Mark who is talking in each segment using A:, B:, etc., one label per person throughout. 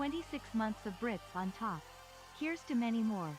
A: 26 months of Brits on top. Here's to many more.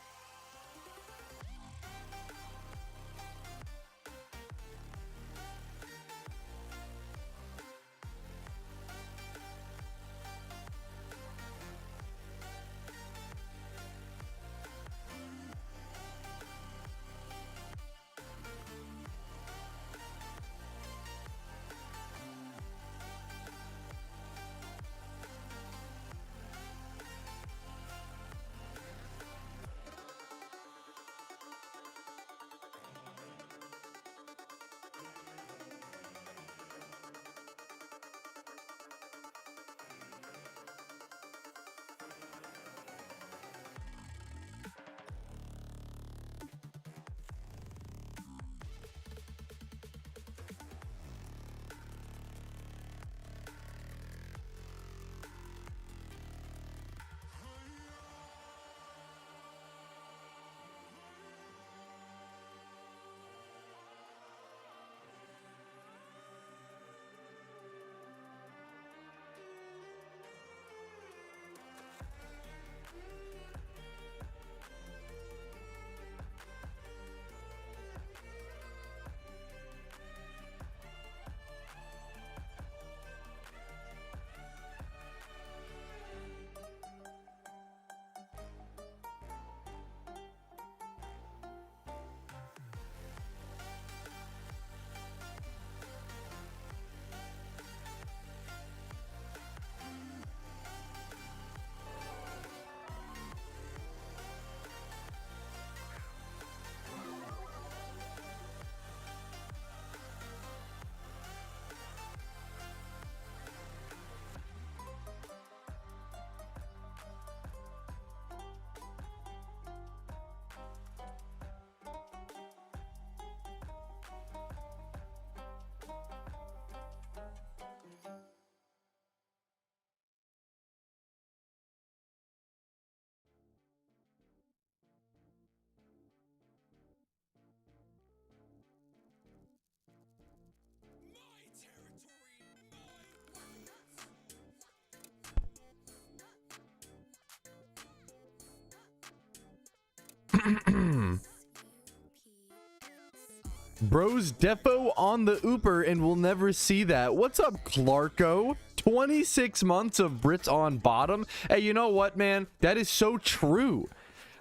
B: Bros defo on the Ooper and we'll never see that. What's up, Clarko? 26 months of Brits on bottom. Hey, you know what, man? That is so true.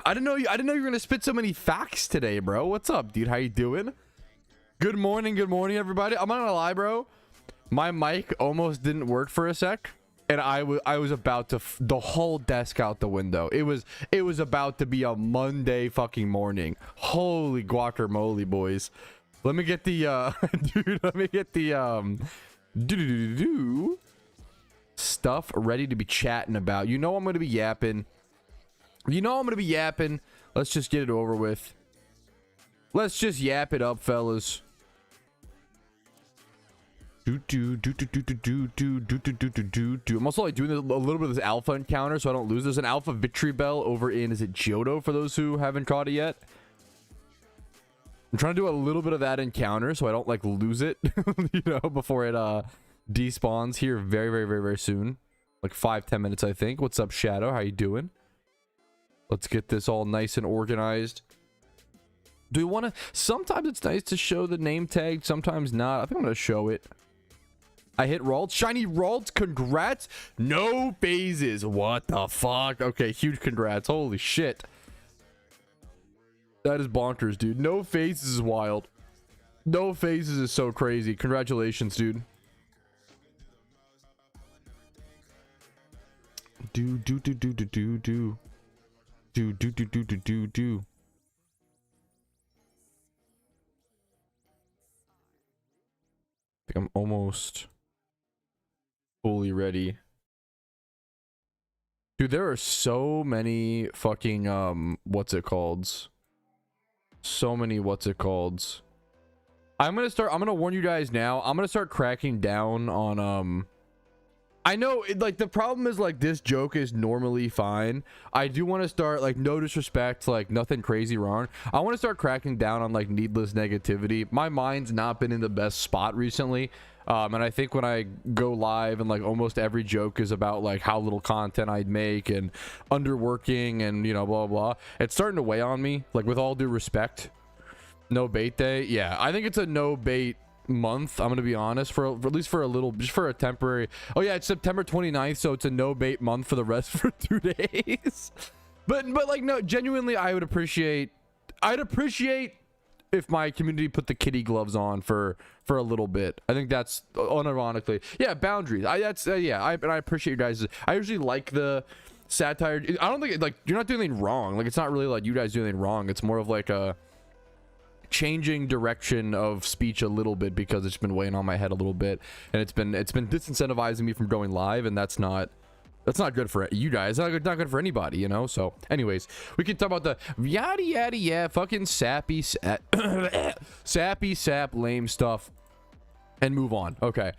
B: I didn't know you were gonna spit so many facts today, bro. What's up, dude? How you doing? Good morning, everybody. I'm not gonna lie, bro. My mic almost didn't work for a sec, and I was about to the whole desk out the window. It was about to be a Monday fucking morning. Holy guacamole, boys. Let me get the dude. Let me get the stuff ready to be chatting about. You know I'm gonna be yapping. Let's just get it over with. Let's just yap it up, fellas. I'm also like doing a little bit of this alpha encounter so I don't lose. There's an alpha victory bell over in, is it Johto, for those who haven't caught it yet? I'm trying to do a little bit of that encounter so I don't like lose it, you know, before it despawns here very soon. Like 5-10 minutes, I think. What's up, Shadow? How you doing? Let's get this all nice and organized. Do we want to... Sometimes it's nice to show the name tag, sometimes not. I think I'm going to show it. I hit Ralts. Shiny Ralts, congrats. No phases. What the fuck? Okay, huge congrats. Holy shit. That is bonkers, dude. No phases is wild. No phases is so crazy. Congratulations, dude. Do. I think I'm almost fully ready. Dude, there are so many fucking what's it called? So many what's it called? I'm gonna warn you guys now. I'm gonna start cracking down on I know like the problem is like this joke is normally fine. I do want to start like, no disrespect, like nothing crazy wrong. I want to start cracking down on like needless negativity. My mind's not been in the best spot recently. And I think when I go live and like almost every joke is about like how little content I'd make and underworking and, you know, blah blah, it's starting to weigh on me. Like, with all due respect, no bait day. Yeah, I think it's a no bait month. I'm gonna be honest, for at least for a little, just for a temporary. Oh yeah, it's September 29th, so it's a no bait month for the rest for 2 days. but like, no, genuinely, I'd appreciate if my community put the kitty gloves on for a little bit. I think that's unironically, yeah, boundaries. I appreciate you guys. I usually like the satire. I don't think like you're not doing anything wrong. Like, it's not really like you guys doing anything wrong. It's more of like a changing direction of speech a little bit, because it's been weighing on my head a little bit, and it's been disincentivizing me from going live, and that's not good for you guys. Not good for anybody, you know. So anyways, we can talk about the yada fucking sappy sap lame stuff and move on. Okay.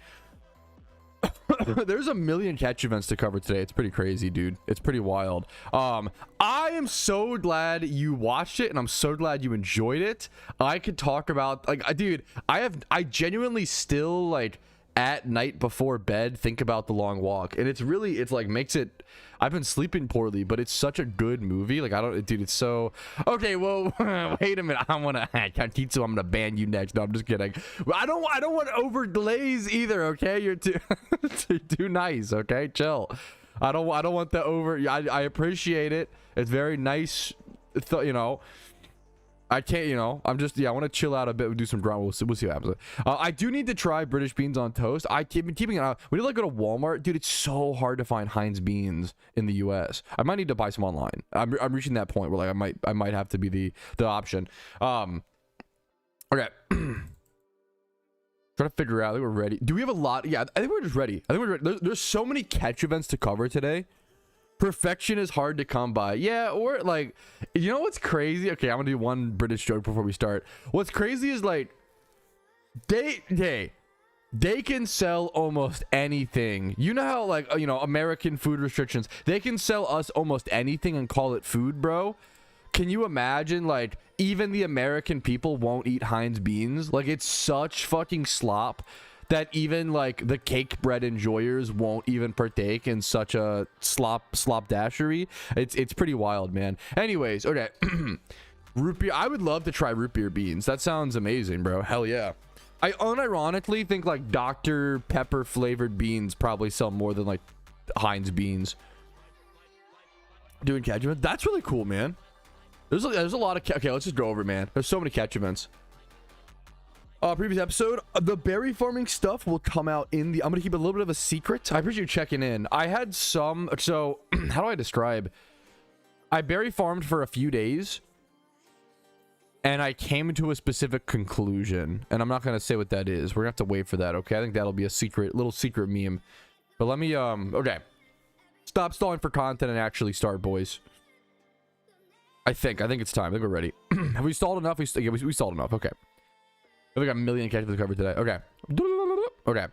B: There's a million catch events to cover today. It's pretty crazy, dude. It's pretty wild. I am so glad you watched it, and I'm so glad you enjoyed it. I could talk about, like, dude, I genuinely still, like, at night before bed think about The Long Walk, and it's like makes it, I've been sleeping poorly, but it's such a good movie. Like, dude, it's so okay. Well, wait a minute, I'm gonna ban you next. No, I'm just kidding. I don't want to overglaze either, okay? You're too too nice, okay? Chill. I don't want the over. I appreciate it. It's very nice, you know. I can't, you know, I'm just, yeah, I want to chill out a bit. We'll do some grind. We'll see what happens. I do need to try British beans on toast. I've been keeping it out. We need to like go to Walmart. Dude, it's so hard to find Heinz beans in the US. I might need to buy some online. I'm reaching that point where like I might have to be the option. Okay. Trying to figure out. I think we're ready. Do we have a lot? Yeah, I think we're just ready. I think we're ready. There's so many catch events to cover today. Perfection is hard to come by. Yeah, or like, you know what's crazy? Okay, I'm gonna do one British joke before we start. What's crazy is like they can sell almost anything. You know how, like, you know, American food restrictions, they can sell us almost anything and call it food, bro. Can you imagine, like, even the American people won't eat Heinz beans? Like, it's such fucking slop that even like the cake bread enjoyers won't even partake in such a slop dashery. It's pretty wild, man. Anyways, okay. Root beer. I would love to try root beer beans. That sounds amazing, bro. Hell yeah. I unironically think like Dr. Pepper flavored beans probably sell more than like Heinz beans. Doing catch events. That's really cool, man. There's a lot of okay, let's just go over it, man. There's so many catch events. Previous episode, the berry farming stuff will come out in the, I'm gonna keep a little bit of a secret. I appreciate you checking in. I had some, so how do I describe? I berry farmed for a few days and I came to a specific conclusion, and I'm not gonna say what that is. We're gonna have to wait for that. Okay, I think that'll be a secret, little secret meme. But let me okay, stop stalling for content and actually start, boys. I think it's time. I think we're ready. Have we stalled enough? We stalled enough. Okay. We got a million catches to cover today. Okay. Okay.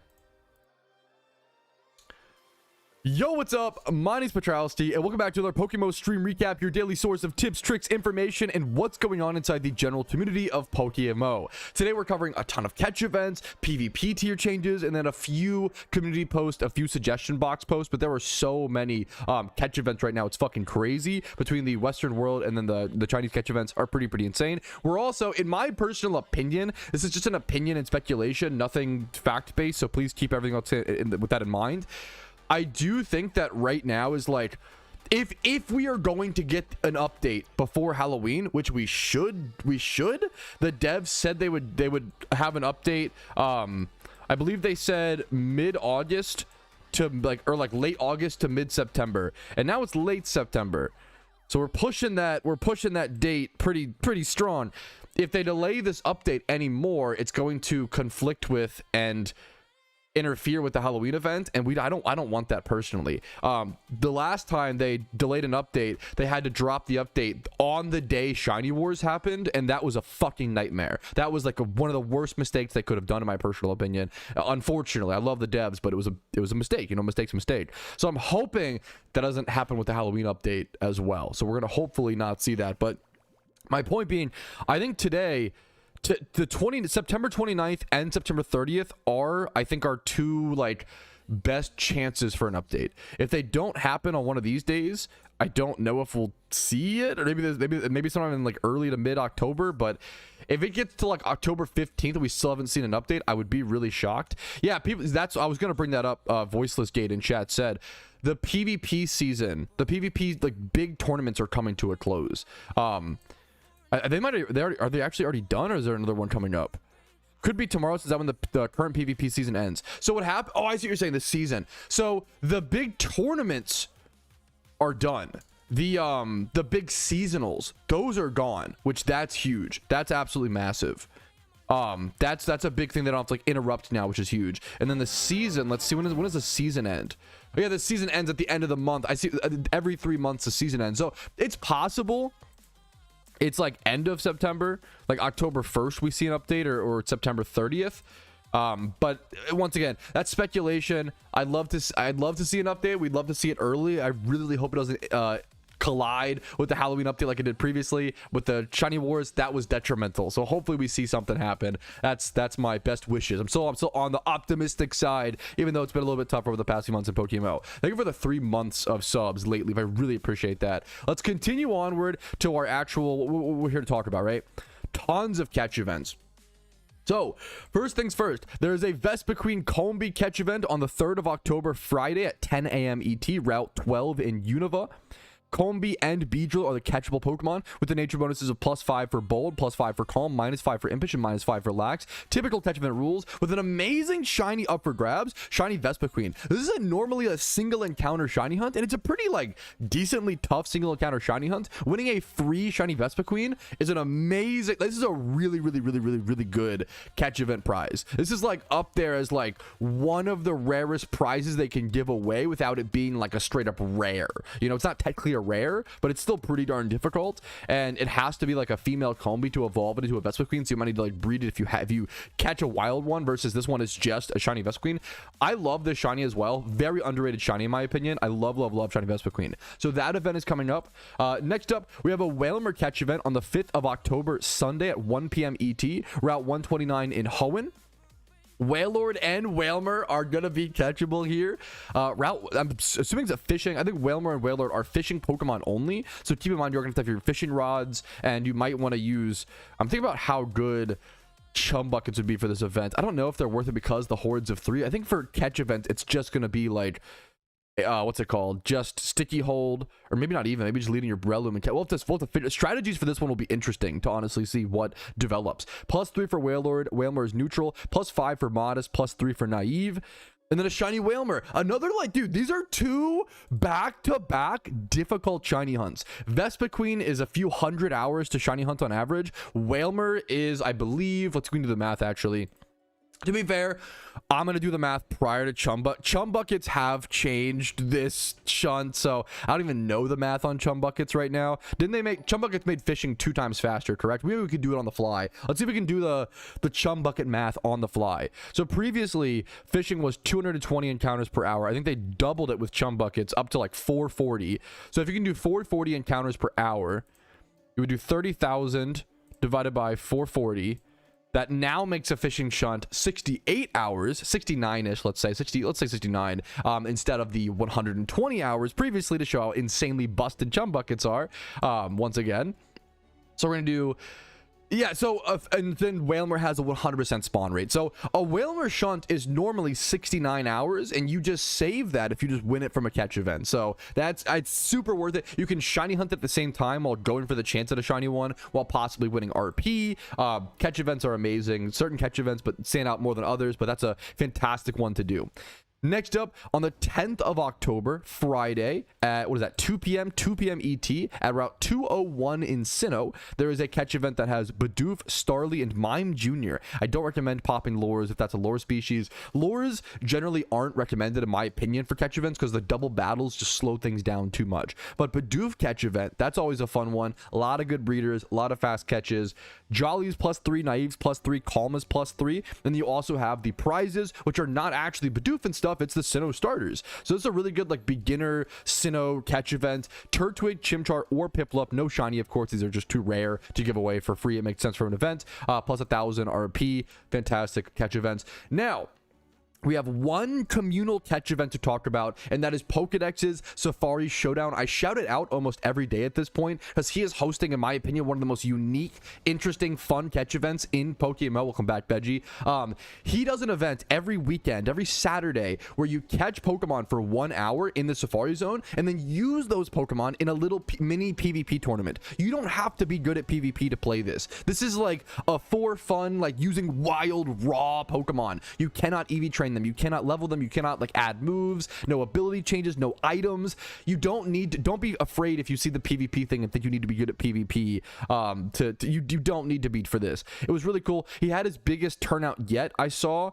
B: Yo, what's up? My name's Patrouski, and welcome back to another PokeMMO stream recap, your daily source of tips, tricks, information, and what's going on inside the general community of PokeMMO. Today, we're covering a ton of catch events, PvP tier changes, and then a few community posts, a few suggestion box posts, but there are so many catch events right now. It's fucking crazy. Between the Western world and then the Chinese catch events are pretty insane. We're also, in my personal opinion, this is just an opinion and speculation, nothing fact-based, so please keep everything else with that in mind. I do think that right now is like, if we are going to get an update before Halloween, which we should, the devs said they would have an update. I believe they said mid-August to like late August to mid-September, and now it's late September, so we're pushing that date pretty strong. If they delay this update anymore, it's going to conflict with and interfere with the Halloween event, and I don't want that personally. The last time they delayed an update, they had to drop the update on the day Shiny Wars happened, and that was a fucking nightmare. That was like one of the worst mistakes they could have done, in my personal opinion. Unfortunately, I love the devs, but it was a mistake. You know, mistake's a mistake. So I'm hoping that doesn't happen with the Halloween update as well. So we're gonna hopefully not see that. But my point being, I think today, September 29th and September 30th are, I think, our two like best chances for an update. If they don't happen on one of these days, I don't know if we'll see it, or maybe sometime in like early to mid October. But if it gets to like October 15th and we still haven't seen an update, I would be really shocked. Yeah, people, I was gonna bring that up. Voiceless Gate in chat said the PvP season, the PvP like big tournaments are coming to a close. Are they actually already done, or is there another one coming up? Could be tomorrow, since that when the current PvP season ends. So what happened? Oh, I see what you're saying. The season. So the big tournaments are done. The big seasonals, those are gone, which that's huge. That's absolutely massive. That's a big thing they don't have to like interrupt now, which is huge. And then the season, let's see, when does the season end? Oh yeah, the season ends at the end of the month. I see every 3 months the season ends. So it's possible it's like end of September, like October 1st we see an update, or September 30th. But once again, that's speculation. I'd love to see an update. We'd love to see it early. I really hope it doesn't collide with the Halloween update like it did previously with the Shiny Wars. That was detrimental. So hopefully we see something happen. That's my best wishes. I'm still on the optimistic side, even though it's been a little bit tougher over the past few months in PokeMMO. Thank you for the 3 months of subs lately. I really appreciate that. Let's continue onward to our actual, what we're here to talk about, right? Tons of catch events. So, first things first, there is a Vespiquen Combee catch event on the 3rd of October, Friday at 10 a.m. ET, Route 12 in Unova. Combee and Beedrill are the catchable Pokemon with the nature bonuses of +5 for Bold, +5 for Calm, -5 for Impish, and -5 for Lax. Typical catch event rules with an amazing shiny up for grabs, Shiny Vespiquen. This is normally a single encounter shiny hunt, and it's a pretty like decently tough single encounter shiny hunt. Winning a free Shiny Vespiquen is an amazing, this is a really good catch event prize. This is like up there as like one of the rarest prizes they can give away without it being like a straight up rare. You know, it's not technically a rare, but it's still pretty darn difficult, and it has to be like a female Combee to evolve it into a Vespiquen, so you might need to like breed it if you catch a wild one, versus this one is just a shiny Vespiquen. I love this shiny as well. Very underrated shiny in my opinion. I love shiny Vespiquen. So that event is coming up. Next up, we have a Whalmer catch event on the 5th of October, Sunday at 1 p.m. ET, Route 129 in Hoenn. Wailord and Wailmer are gonna be catchable here. I'm assuming it's a fishing. I think Wailmer and Wailord are fishing Pokemon only. So keep in mind you're gonna have your fishing rods, and you might want to use. I'm thinking about how good chum buckets would be for this event. I don't know if they're worth it because the hordes of 3. I think for catch event it's just gonna be like what's it called, just sticky hold, or maybe not even, maybe just leading your Breloom and strategies for this one will be interesting to honestly see what develops. +3 for Wailord. Wailmer is neutral. +5 for Modest. +3 for Naive. And then a shiny Wailmer. Another, like, dude, these are 2 back-to-back difficult shiny hunts. Vespiquen is a few hundred hours to shiny hunt on average. Wailmer is, I believe, let's go into the math actually. To be fair, I'm going to do the math prior to Chum Buckets have changed this shunt, so I don't even know the math on Chum Buckets right now. Didn't they make... Chum Buckets made fishing 2 times faster, correct? Maybe we could do it on the fly. Let's see if we can do the Chum Bucket math on the fly. So previously, fishing was 220 encounters per hour. I think they doubled it with Chum Buckets up to like 440. So if you can do 440 encounters per hour, you would do 30,000 divided by 440. That now makes a fishing shunt 68 hours, 69-ish, let's say 69, instead of the 120 hours previously, to show how insanely busted Chum Buckets are, once again. So we're gonna do... Yeah, so, and then Wailmer has a 100% spawn rate. So, a Wailmer shunt is normally 69 hours, and you just save that if you just win it from a catch event. So, it's super worth it. You can shiny hunt at the same time while going for the chance at a shiny one, while possibly winning RP. Catch events are amazing. Certain catch events but stand out more than others, but that's a fantastic one to do. Next up, on the 10th of October, Friday, at, 2 p.m. ET, at Route 201 in Sinnoh, there is a catch event that has Bidoof, Starly, and Mime Jr. I don't recommend popping lures if that's a lure species. Lures generally aren't recommended, in my opinion, for catch events because the double battles just slow things down too much. But Bidoof catch event, that's always a fun one. A lot of good breeders, a lot of fast catches. Jolly's +3, Naive's +3, Calma's +3. Then you also have the prizes, which are not actually Bidoof and stuff. It's the Sinnoh starters. So it's a really good like beginner Sinnoh catch event. Turtwig, Chimchar, or Piplup. No shiny, of course. These are just too rare to give away for free. It makes sense for an event. Plus 1,000 RP. Fantastic catch events. Now, we have one communal catch event to talk about, and that is Pokedex's Safari Showdown. I shout it out almost every day at this point because he is hosting, in my opinion, one of the most unique, interesting, fun catch events in PokeMMO. Welcome back, Veggie. He does an event every weekend, every Saturday, where you catch Pokemon for 1 hour in the Safari Zone and then use those Pokemon in a little mini PvP tournament. You don't have to be good at PvP to play this. This is like a for fun, like using wild, raw Pokemon. You cannot EV train them, you cannot level them, you cannot like add moves, no ability changes, no items. You don't need to, don't be afraid if you see the PvP thing and think you need to be good at PvP. You don't need to beat for this. It was really cool. He had his biggest turnout yet, I saw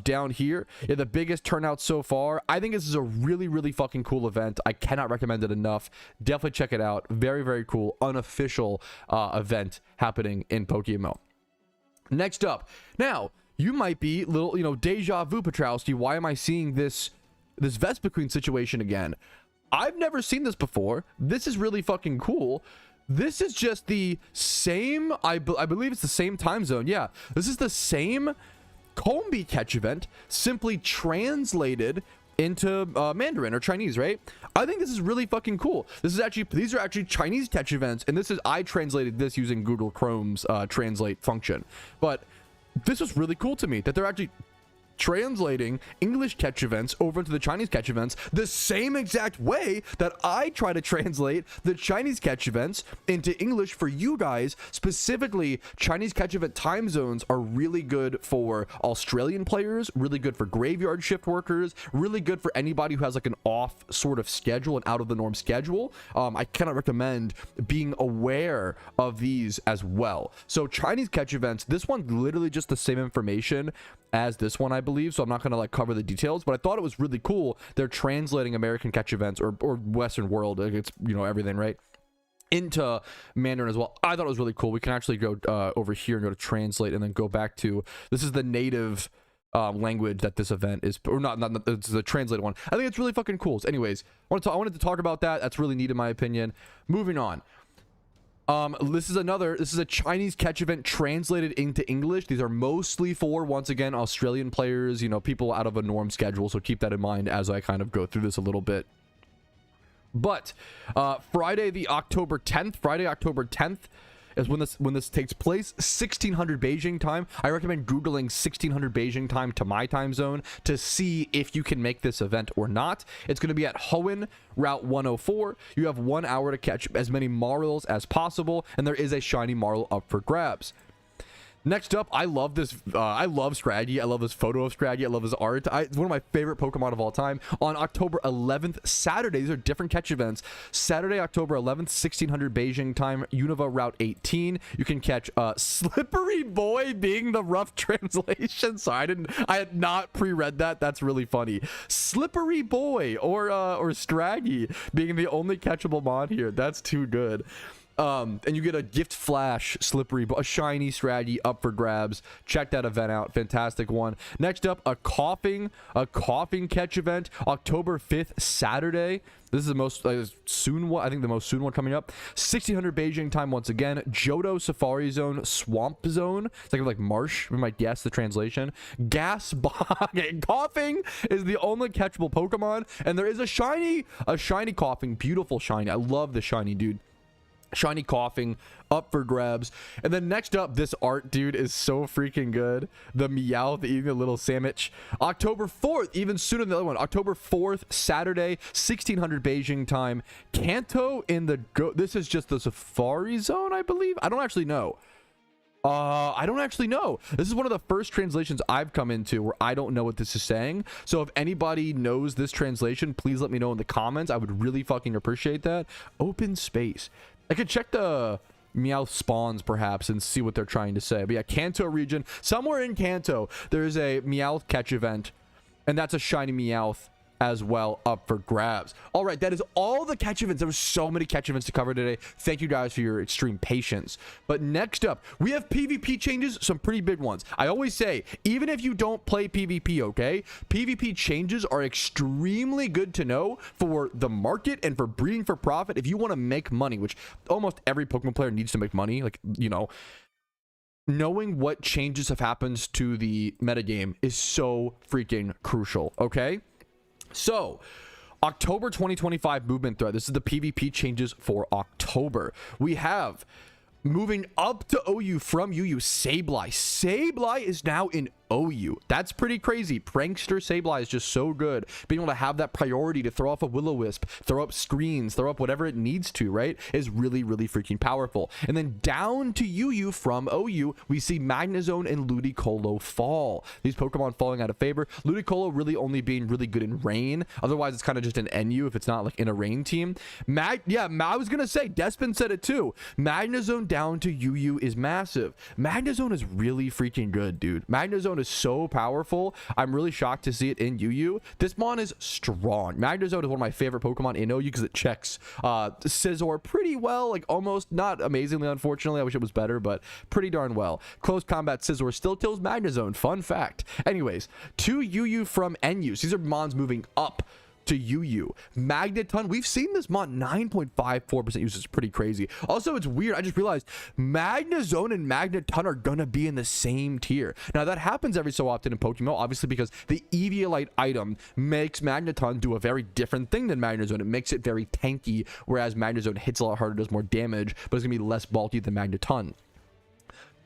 B: down here. Yeah, the biggest turnout so far. I think this is a really fucking cool event. I cannot recommend it enough. Definitely check it out. Very cool unofficial event happening in PokeMMO. Next up, now you might be little, deja vu, Patrouski. Why am I seeing this Vespiquen situation again? I've never seen this before. This is really fucking cool. This is just the same, I believe it's the same time zone. Yeah, this is the same Combi catch event, simply translated into Mandarin or Chinese, right? I think this is really fucking cool. These are actually Chinese catch events, and I translated this using Google Chrome's translate function. But this was really cool to me that they're actually translating English catch events over into the Chinese catch events the same exact way that I try to translate the Chinese catch events into English for you guys. Specifically, Chinese catch event time zones are really good for Australian players, really good for graveyard shift workers, really good for anybody who has like an off sort of schedule, an out of the norm schedule. I cannot recommend being aware of these as well. So Chinese catch events, this one literally just the same information as this one, I believe, so I'm not going to like cover the details, but I thought it was really cool. They're translating American catch events or Western world, it's everything, right, into Mandarin as well. I thought it was really cool. We can actually go over here and go to translate and then go back to, this is the native language that this event is, or not it's the translated one. I think it's really fucking cool. So anyways, I wanted to talk about that. That's really neat in my opinion. Moving on. This is a Chinese catch event translated into English. These are mostly for, once again, Australian players, you know, people out of a norm schedule. So keep that in mind as I kind of go through this a little bit. But Friday, October 10th is when this takes place. 1600 Beijing time. I recommend googling 1600 Beijing time to my time zone to see if you can make this event or not. It's going to be at Hoenn Route 104. You have 1 hour to catch as many marls as possible, and there is a shiny marl up for grabs. Next up, I love this. I love Scraggy. I love this photo of Scraggy. I love his art. It's one of my favorite Pokemon of all time. On October 11th, Saturday, these are different catch events. Saturday, October 11th, 1600 Beijing time, Unova Route 18. You can catch Slippery Boy being the rough translation. Sorry, I had not pre-read that. That's really funny. Slippery Boy or Scraggy being the only catchable mod here. That's too good. And you get a gift flash Slippery, a shiny Scraggy up for grabs. Check that event out. Fantastic one. Next up, a coughing catch event, October 5th, Saturday. This is the most soon one. I think the most soon one coming up. 1600 Beijing time once again. Johto Safari Zone, Swamp Zone. It's like marsh. We might guess the translation. Gas Bomb. Coughing is the only catchable Pokemon, and there is a shiny Coughing. Beautiful shiny. I love the shiny, dude. Shiny Coughing up for grabs. And then next up, this art, dude, is so freaking good. The Meowth eating a little sandwich. October 4th, even sooner than the other one. October 4th, Saturday, 1600 Beijing time. Kanto in the this is just the Safari Zone, I believe. I don't actually know. This is one of the first translations I've come into where I don't know what this is saying. So if anybody knows this translation, please let me know in the comments. I would really fucking appreciate that. Open space. I could check the Meowth spawns perhaps and see what they're trying to say. But yeah, Kanto region. Somewhere in Kanto, there's a Meowth catch event, and that's a shiny Meowth as well up for grabs. All right, that is all the catch events. There were so many catch events to cover today. Thank you guys for your extreme patience. But next up, we have PvP changes, some pretty big ones. I always say, even if you don't play PvP, okay, PvP changes are extremely good to know for the market and for breeding for profit. If you want to make money, which almost every Pokemon player needs to make money, like, you know, knowing what changes have happened to the metagame is so freaking crucial, okay? So, October 2025 movement thread. This is the PvP changes for October. We have moving up to OU from UU, Sableye. Sableye is now in OU. That's pretty crazy. Prankster Sableye is just so good. Being able to have that priority to throw off a Will-O-Wisp, throw up screens, throw up whatever it needs to, right, is really, really freaking powerful. And then down to UU from OU, we see Magnezone and Ludicolo fall. These Pokemon falling out of favor. Ludicolo really only being really good in rain. Otherwise, it's kind of just an NU if it's not like in a rain team. I was going to say, Despin said it too. Magnezone down to UU is massive. Magnezone is really freaking good, dude. Magnezone is so powerful. I'm really shocked to see it in UU. This mon is strong. Magnezone is one of my favorite Pokemon in OU because it checks Scizor pretty well, like almost, not amazingly, unfortunately. I wish it was better, but pretty darn well. Close combat Scizor still kills Magnezone. Fun fact. Anyways, to UU from NU. These are mons moving up to UU. Magneton, we've seen this mon 9.54% usage. It's pretty crazy. Also, it's weird. I just realized Magnezone and Magneton are gonna be in the same tier. Now, that happens every so often in Pokemon, obviously, because the Eviolite item makes Magneton do a very different thing than Magnezone. It makes it very tanky, whereas Magnezone hits a lot harder, does more damage, but it's gonna be less bulky than Magneton.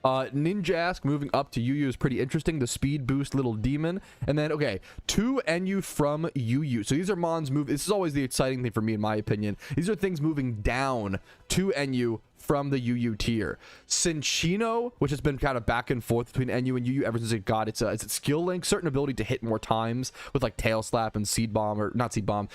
B: Ninjask moving up to UU is pretty interesting. The speed boost little demon. And then, okay, to NU from UU. So these are mons move. This is always the exciting thing for me, in my opinion. These are things moving down to NU from the UU tier. Cinccino, which has been kind of back and forth between NU and UU ever since it got its skill link, certain ability to hit more times with like Tail Slap and Seed Bomb, or not Seed Bomb,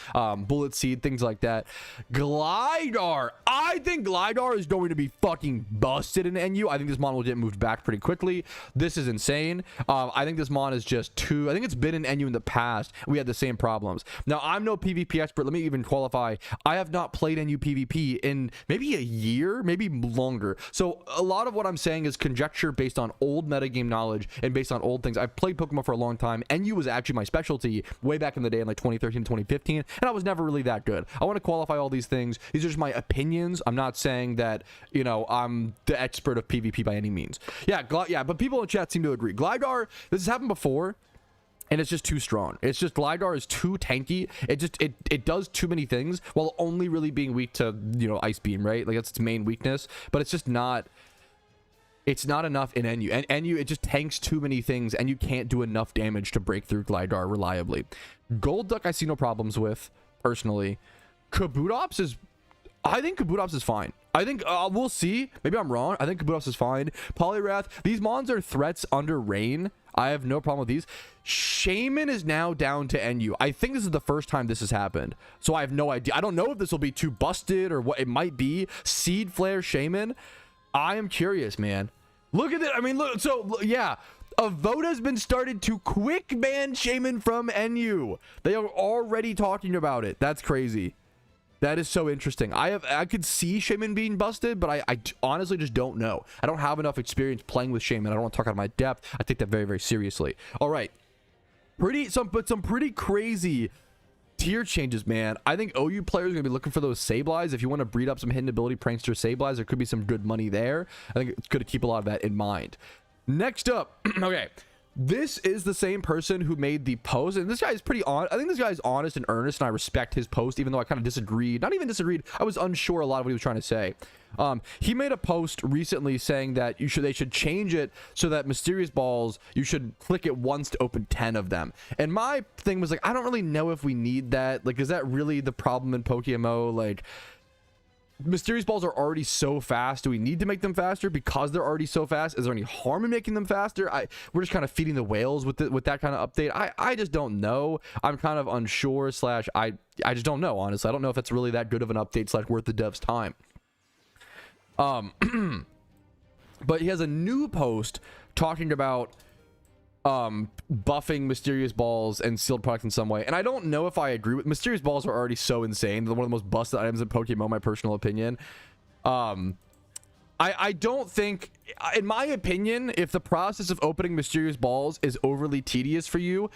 B: Bullet Seed, things like that. Glidar. I think Glidar is going to be fucking busted in NU. I think this mon will get moved back pretty quickly. This is insane. I think this mon is just too, I think it's been in NU in the past. We had the same problems. Now, I'm no PvP expert. Let me even qualify. I have not played NU PvP in maybe a year, maybe maybe longer. So a lot of what I'm saying is conjecture based on old metagame knowledge and based on old things. I've played Pokemon for a long time. NU was actually my specialty way back in the day in like 2013 to 2015, and I was never really that good. I want to qualify all these things. These are just my opinions. I'm not saying that, you know, I'm the expert of PvP by any means. Yeah, but people in chat seem to agree. Gligar, this has happened before, and it's just too strong. It's just Gligar is too tanky. It does too many things while only really being weak to, you know, Ice Beam, right? Like that's its main weakness, but it's just not. It's not enough in NU. And NU, it just tanks too many things, and you can't do enough damage to break through Gligar reliably. Golduck, I see no problems with, personally. Kabutops is... I think Kabutops is fine. I think... we'll see. Maybe I'm wrong. I think Kabutops is fine. Poliwrath. These mons are threats under Rain. I have no problem with these. Shaman is now down to NU. I think this is the first time this has happened. So I have no idea. I don't know if this will be too busted or what it might be. Seed Flare Shaman. I am curious, man. Look at it. I mean, look. So, yeah. A vote has been started to quick ban Shaman from NU. They are already talking about it. That's crazy. That is so interesting. I could see Shaman being busted, but I honestly just don't know. I don't have enough experience playing with Shaman. I don't want to talk out of my depth. I take that very, very seriously. All right. Some pretty crazy tier changes, man. I think OU players are going to be looking for those Sableyes. If you want to breed up some hidden ability prankster Sableyes, there could be some good money there. I think it's good to keep a lot of that in mind. Next up, okay, this is the same person who made the post, and this guy is pretty on. I think this guy is honest and earnest, and I respect his post, even though I kind of disagreed. Not even disagreed. I was unsure a lot of what he was trying to say. He made a post recently saying that they should change it so that Mysterious Balls, you should click it once to open 10 of them. And my thing was like, I don't really know if we need that. Like, is that really the problem in PokeMMO? Like, Mysterious Balls are already so fast. Do we need to make them faster because they're already so fast? Is there any harm in making them faster? We're just kind of feeding the whales with that kind of update. I just don't know. I'm kind of unsure / I just don't know, honestly. I don't know if it's really that good of an update / worth the devs' time. But he has a new post talking about buffing Mysterious Balls and sealed products in some way, and I don't know if I agree with Mysterious Balls. Are already so insane. They're one of the most busted items in Pokemon, my personal opinion. I don't think, in my opinion, if the process of opening Mysterious Balls is overly tedious for you,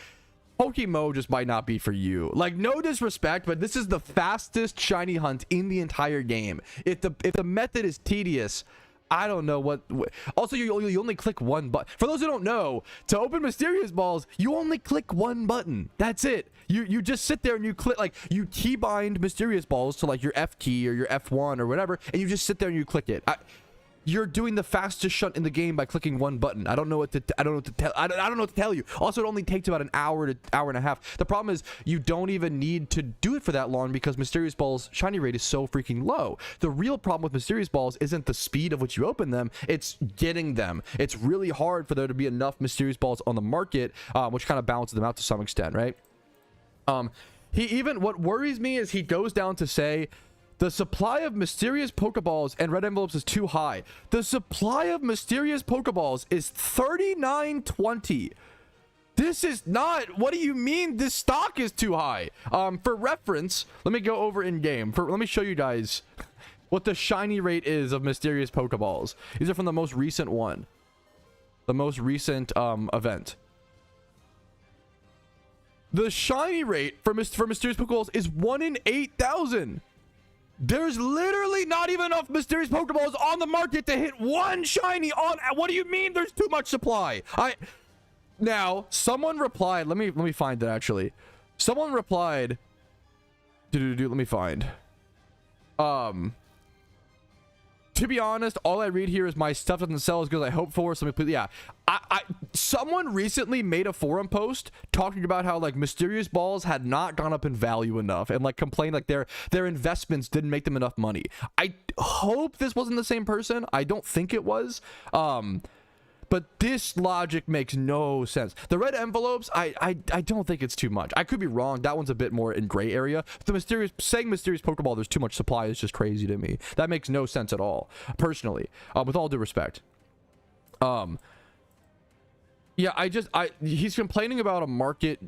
B: PokeMMO just might not be for you. Like, no disrespect, but this is the fastest shiny hunt in the entire game. If the method is tedious, I don't know what. Also, you only click one button. For those who don't know, to open Mysterious Balls, you only click one button. That's it. You just sit there and you click, like, you keybind Mysterious Balls to like your F key or your F1 or whatever, and you just sit there and you click it. You're doing the fastest shunt in the game by clicking one button. I don't know what to tell you. Also, it only takes about an hour to hour and a half. The problem is you don't even need to do it for that long because Mysterious Balls shiny rate is so freaking low. The real problem with Mysterious Balls isn't the speed of which you open them, it's getting them. It's really hard for there to be enough Mysterious Balls on the market, which kind of balances them out to some extent, right? What worries me is he goes down to say the supply of Mysterious Pokeballs and red envelopes is too high. The supply of Mysterious Pokeballs is 3920. This is not. What do you mean this stock is too high? For reference, let me go over in game. Let me show you guys what the shiny rate is of Mysterious Pokeballs. These are from the most recent one. The most recent event. The shiny rate for Mysterious Pokeballs is 1 in 8,000. There's literally not even enough Mysterious Pokeballs on the market to hit one shiny on. What do you mean there's too much supply? Now, someone replied. Let me find it, actually. Someone replied. Let me find. To be honest, all I read here is my stuff doesn't sell as good as I hope for. So yeah, someone recently made a forum post talking about how like Mysterious Balls had not gone up in value enough and like complained like their investments didn't make them enough money. I hope this wasn't the same person. I don't think it was. But this logic makes no sense. The red envelopes, I don't think it's too much. I could be wrong. That one's a bit more in gray area. Saying Mysterious Pokeball, there's too much supply is just crazy to me. That makes no sense at all, personally, with all due respect. Yeah, he's complaining about a market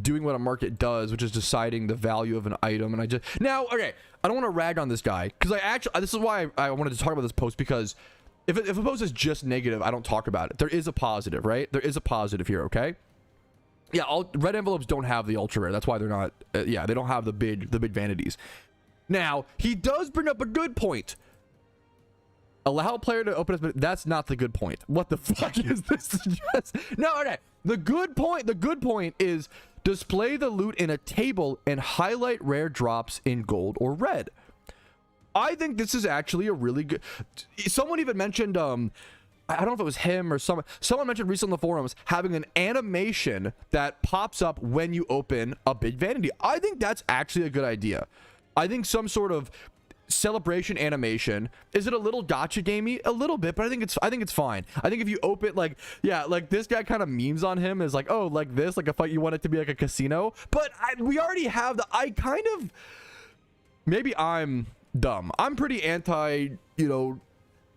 B: doing what a market does, which is deciding the value of an item. And I just now, okay, I don't want to rag on this guy because I actually, this is why I wanted to talk about this post, because if a post is just negative, I don't talk about it. There is a positive, right? There is a positive here, okay? Yeah, red envelopes don't have the ultra rare. That's why they're not. Yeah, they don't have the big vanities. Now he does bring up a good point. Allow a player to open it, but that's not the good point. What the fuck is this? No, okay. The good point is display the loot in a table and highlight rare drops in gold or red. I think this is actually a really good. Someone even mentioned, I don't know if it was him or someone mentioned recently on the forums having an animation that pops up when you open a big vanity. I think that's actually a good idea. I think some sort of celebration animation. Is it a little gotcha gamey? A little bit, but I think it's fine. I think if you open, like, yeah, like this guy kind of memes on him is like, oh, like this, like a fight, you want it to be like a casino, but we already have the, I kind of, maybe I'm dumb. I'm pretty anti, you know,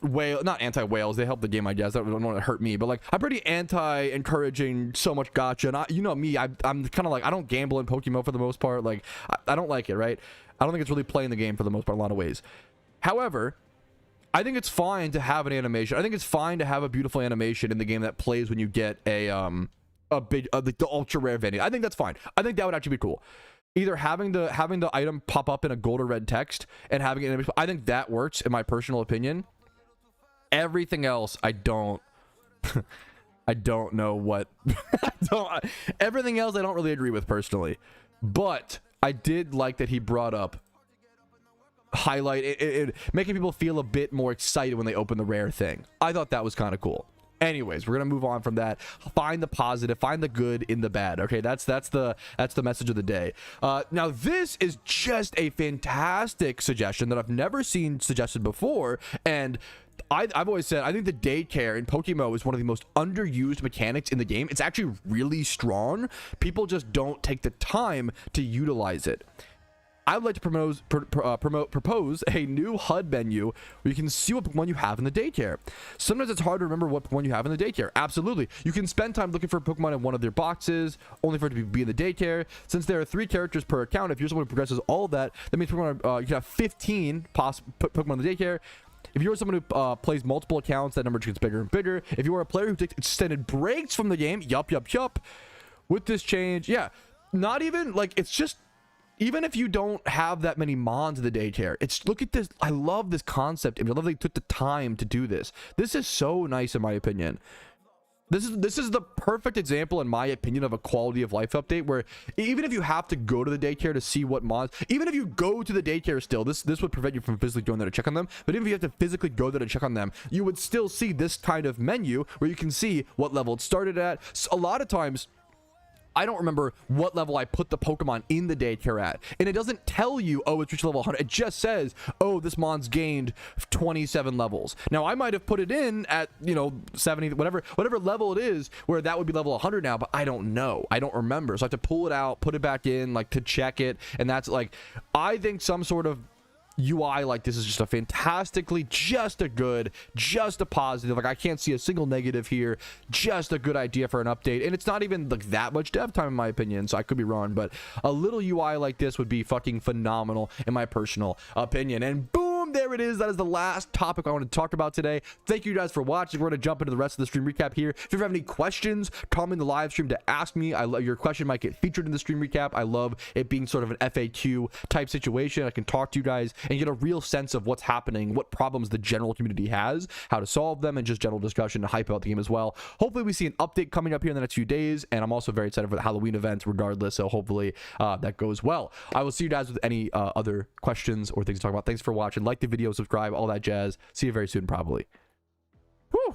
B: not anti-whales, they help the game, I guess. That don't want to hurt me, but like I'm pretty anti-encouraging so much gotcha. And you know me, I'm kind of like, I don't gamble in PokeMMO for the most part. Like I don't like it, right? I don't think it's really playing the game for the most part in a lot of ways. However, I think it's fine to have an animation. I think it's fine to have a beautiful animation in the game that plays when you get a big the ultra rare vanity. I think that's fine. I think that would actually be cool. Either having the item pop up in a gold or red text and having it, I think that works in my personal opinion. Everything else, I don't know what. Everything else I don't really agree with personally, but I did like that he brought up highlight it making people feel a bit more excited when they open the rare thing. I thought that was kind of cool. Anyways, we're gonna move on from that. Find the positive, find the good in the bad. Okay, that's the message of the day. Now this is just a fantastic suggestion that I've never seen suggested before, and I've always said I think the daycare in PokeMMO is one of the most underused mechanics in the game. It's actually really strong. People just don't take the time to utilize it. I would like to propose a new HUD menu where you can see what Pokemon you have in the daycare. Sometimes it's hard to remember what Pokemon you have in the daycare. Absolutely. You can spend time looking for Pokemon in one of their boxes, only for it to be in the daycare. Since there are 3 characters per account, if you're someone who progresses all of that, that means Pokemon, you can have 15 Pokemon in the daycare. If you're someone who plays multiple accounts, that number gets bigger and bigger. If you are a player who takes extended breaks from the game, yup. With this change, yeah, not even, like, it's just, even if you don't have that many mons in the daycare, it's, look at this. I love this concept. I love they took the time to do this. This is so nice in my opinion. This is the perfect example, in my opinion, of a quality of life update where even if you have to go to the daycare to see what mons, even if you go to the daycare still, this would prevent you from physically going there to check on them. But even if you have to physically go there to check on them, you would still see this kind of menu where you can see what level it started at. So a lot of times, I don't remember what level I put the Pokemon in the daycare at. And it doesn't tell you, oh, it's reached level 100. It just says, oh, this mon's gained 27 levels. Now, I might have put it in at, you know, 70, whatever level it is, where that would be level 100 now, but I don't know. I don't remember. So I have to pull it out, put it back in, like, to check it. And that's, like, I think some sort of UI like this is just a fantastically, just a positive. Like, I can't see a single negative here. Just a good idea for an update, and it's not even like that much dev time in my opinion, so I could be wrong, but a little UI like this would be fucking phenomenal in my personal opinion. And boom, there it is. That is the last topic I want to talk about today. Thank you guys for watching. We're going to jump into the rest of the stream recap here. If you have any questions, comment in the live stream to ask me. I love your question might get featured in the stream recap. I love it being sort of an FAQ type situation. I can talk to you guys and get a real sense of what's happening, what problems the general community has, how to solve them, and just general discussion to hype about the game as well. Hopefully we see an update coming up here in the next few days, and I'm also very excited for the Halloween event regardless, so hopefully that goes well. I will see you guys with any other questions or things to talk about. Thanks for watching. Like the video, subscribe, all that jazz. See you very soon, probably. Whew.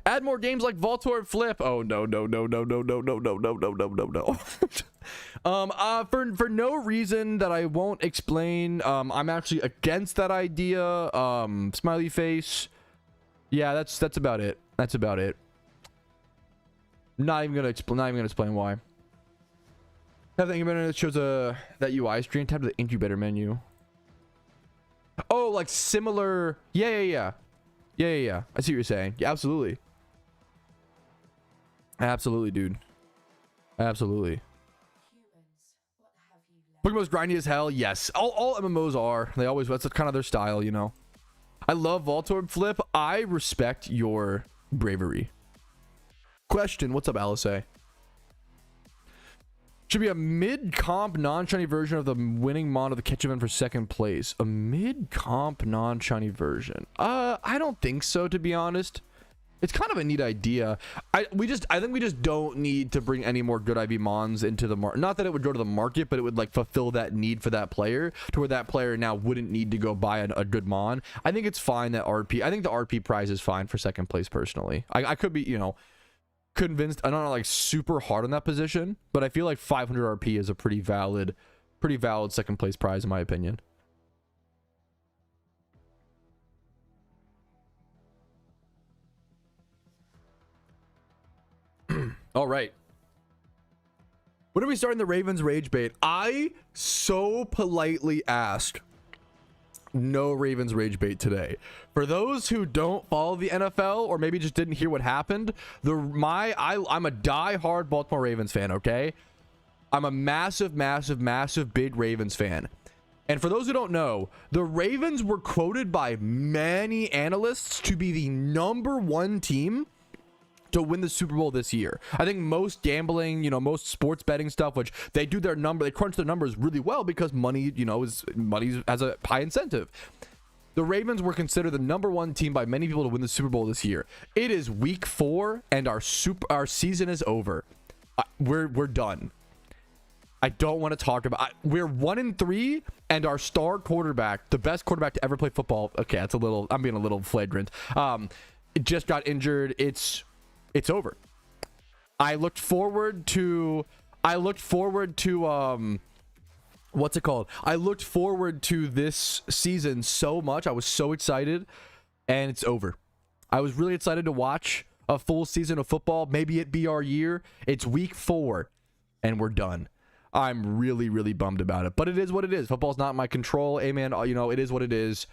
B: Add more games like Voltor and Flip. Oh no. For no reason that I won't explain. I'm actually against that idea. Smiley face. Yeah, that's about it. That's about it. Not even gonna explain why. Have the incubator that shows that UI screen. Tab to the incubator menu. Oh, like similar. Yeah. I see what you're saying. Yeah, absolutely. Absolutely, dude. Absolutely. Pokemon's grindy as hell. Yes, all MMOs are. They always, that's kind of their style, you know. I love Voltorb Flip. I respect your bravery. Question, what's up, Alice? Should be a mid-comp non-shiny version of the winning mon of the catch event for second place. A mid-comp non-shiny version. I don't think so, to be honest. It's kind of a neat idea. I think we just don't need to bring any more good IV mons into the market. Not that it would go to the market, but it would like fulfill that need for that player to where that player now wouldn't need to go buy a good mon. I think it's fine that RP. I think the RP prize is fine for second place personally. I could be, you know, convinced. I'm not like super hard on that position, but I feel like 500 RP is a pretty valid second place prize in my opinion. All right. When are we starting the Ravens rage bait? I so politely asked no Ravens rage bait today. For those who don't follow the NFL or maybe just didn't hear what happened, I'm a die-hard Baltimore Ravens fan, okay? I'm a massive big Ravens fan. And for those who don't know, the Ravens were quoted by many analysts to be the #1 team to win the Super Bowl this year. I think most gambling, you know, most sports betting stuff, which they do their they crunch their numbers really well because money, you know, money has a high incentive. The Ravens were considered the #1 team by many people to win the Super Bowl this year. It is week 4 and our season is over. We're done. I don't want to talk about. We're 1-3, and our star quarterback, the best quarterback to ever play football. Okay, that's a little. I'm being a little flagrant. It just got injured. It's over. I looked forward to what's it called? I looked forward to this season so much. I was so excited, and it's over. I was really excited to watch a full season of football. Maybe it be our year. It's week 4, and we're done. I'm really bummed about it, but it is what it is. Football's not in my control. Hey, man, you know, it is what it is.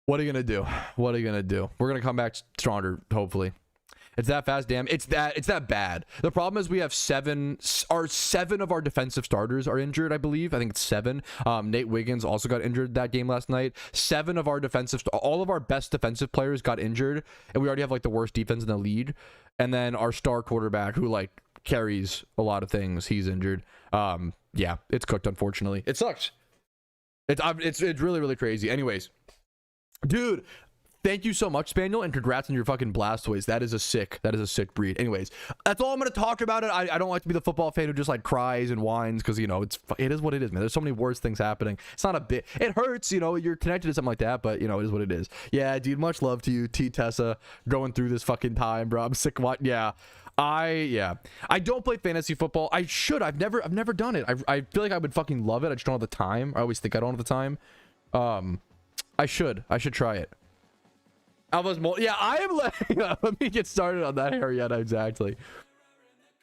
B: What are you gonna do? What are you gonna do? We're gonna come back stronger, hopefully. It's that fast, damn. It's that bad. The problem is we have 7 of our defensive starters are injured, I believe. I think it's 7. Nate Wiggins also got injured that game last night. 7 of our all of our best defensive players got injured, and we already have like the worst defense in the league. And then our star quarterback, who like carries a lot of things, he's injured. Yeah, it's cooked, unfortunately. It sucks. It's really crazy. Anyways, dude, thank you so much, Spaniel, and congrats on your fucking Blastoise. That is a sick breed. Anyways, that's all I'm gonna talk about it. I don't like to be the football fan who just like cries and whines because, you know, it is what it is, man. There's so many worse things happening. It's not a bit. It hurts, you know. You're connected to something like that, but you know, it is what it is. Yeah, dude. Much love to you, T Tessa, going through this fucking time, bro. I'm sick of what. Yeah. I don't play fantasy football. I should. I've never done it. I feel like I would fucking love it. I just don't have the time. I always think I don't have the time. I should try it. Alpha's yeah, I am like, let me get started on that Ariana. Exactly.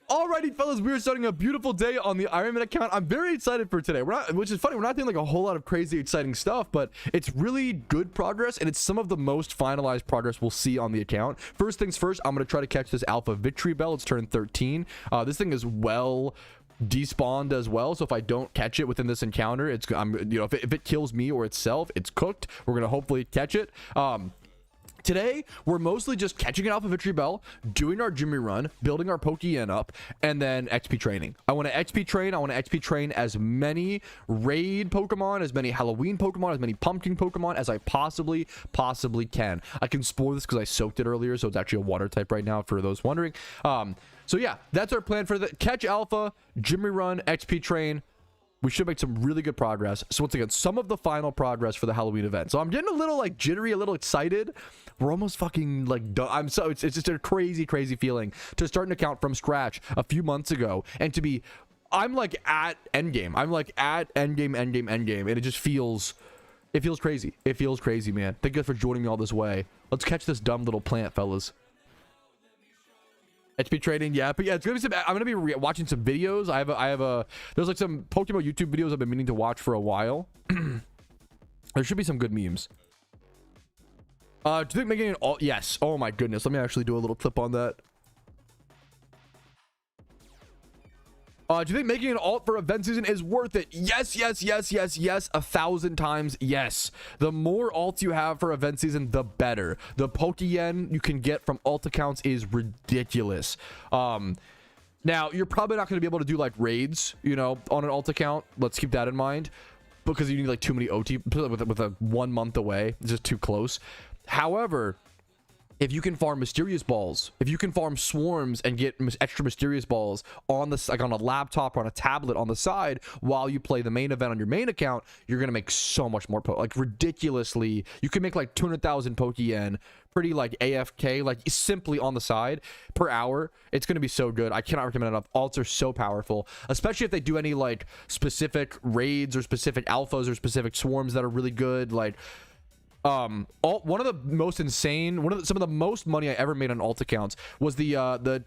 B: Alrighty, fellas, we are starting a beautiful day on the Ironman account. I'm very excited for today. Which is funny, we're not doing like a whole lot of crazy exciting stuff, but it's really good progress, and it's some of the most finalized progress we'll see on the account. First things first, I'm going to try to catch this Alpha Victory Bell. It's turned 13. This thing is well despawned as well, so if I don't catch it within this encounter, if it kills me or itself, it's cooked. We're going to hopefully catch it. Today, we're mostly just catching an Alpha Victory Bell, doing our Jimmy run, building our Pokeyen up, and then XP training. I want to XP train. I want to XP train as many raid Pokemon, as many Halloween Pokemon, as many pumpkin Pokemon as I possibly can. I can spoil this because I soaked it earlier, so it's actually a water type right now for those wondering. So yeah, that's our plan for the catch Alpha, Jimmy run, XP train. We should make some really good progress. So once again, some of the final progress for the Halloween event. So I'm getting a little like jittery, a little excited. We're almost fucking like done. It's just a crazy feeling to start an account from scratch a few months ago and to be, I'm like at endgame. I'm like at endgame, and it just feels, crazy. It feels crazy, man. Thank you for joining me all this way. Let's catch this dumb little plant, fellas. HP trading, yeah, but yeah, it's gonna be some. I'm gonna be watching some videos. There's like some PokeMMO YouTube videos I've been meaning to watch for a while. There should be some good memes. Do you think making it all? Yes. Oh my goodness. Let me actually do a little clip on that. Do you think making an alt for event season is worth it? Yes, yes, yes, yes, yes. 1,000 times yes. The more alts you have for event season, the better. The Pokeyen you can get from alt accounts is ridiculous. Now, you're probably not going to be able to do like raids, you know, on an alt account. Let's keep that in mind, because you need like too many OT with a 1 month away. It's just too close. However, if you can farm mysterious balls, if you can farm swarms and get extra mysterious balls on the, like on a laptop or on a tablet on the side while you play the main event on your main account, you're gonna make so much more like ridiculously. You can make like 200,000 Pokeyen pretty like AFK, like simply on the side per hour. It's gonna be so good. I cannot recommend it enough. Alts are so powerful, especially if they do any like specific raids or specific alphas or specific swarms that are really good. Like one of the most insane, some of the most money I ever made on alt accounts was the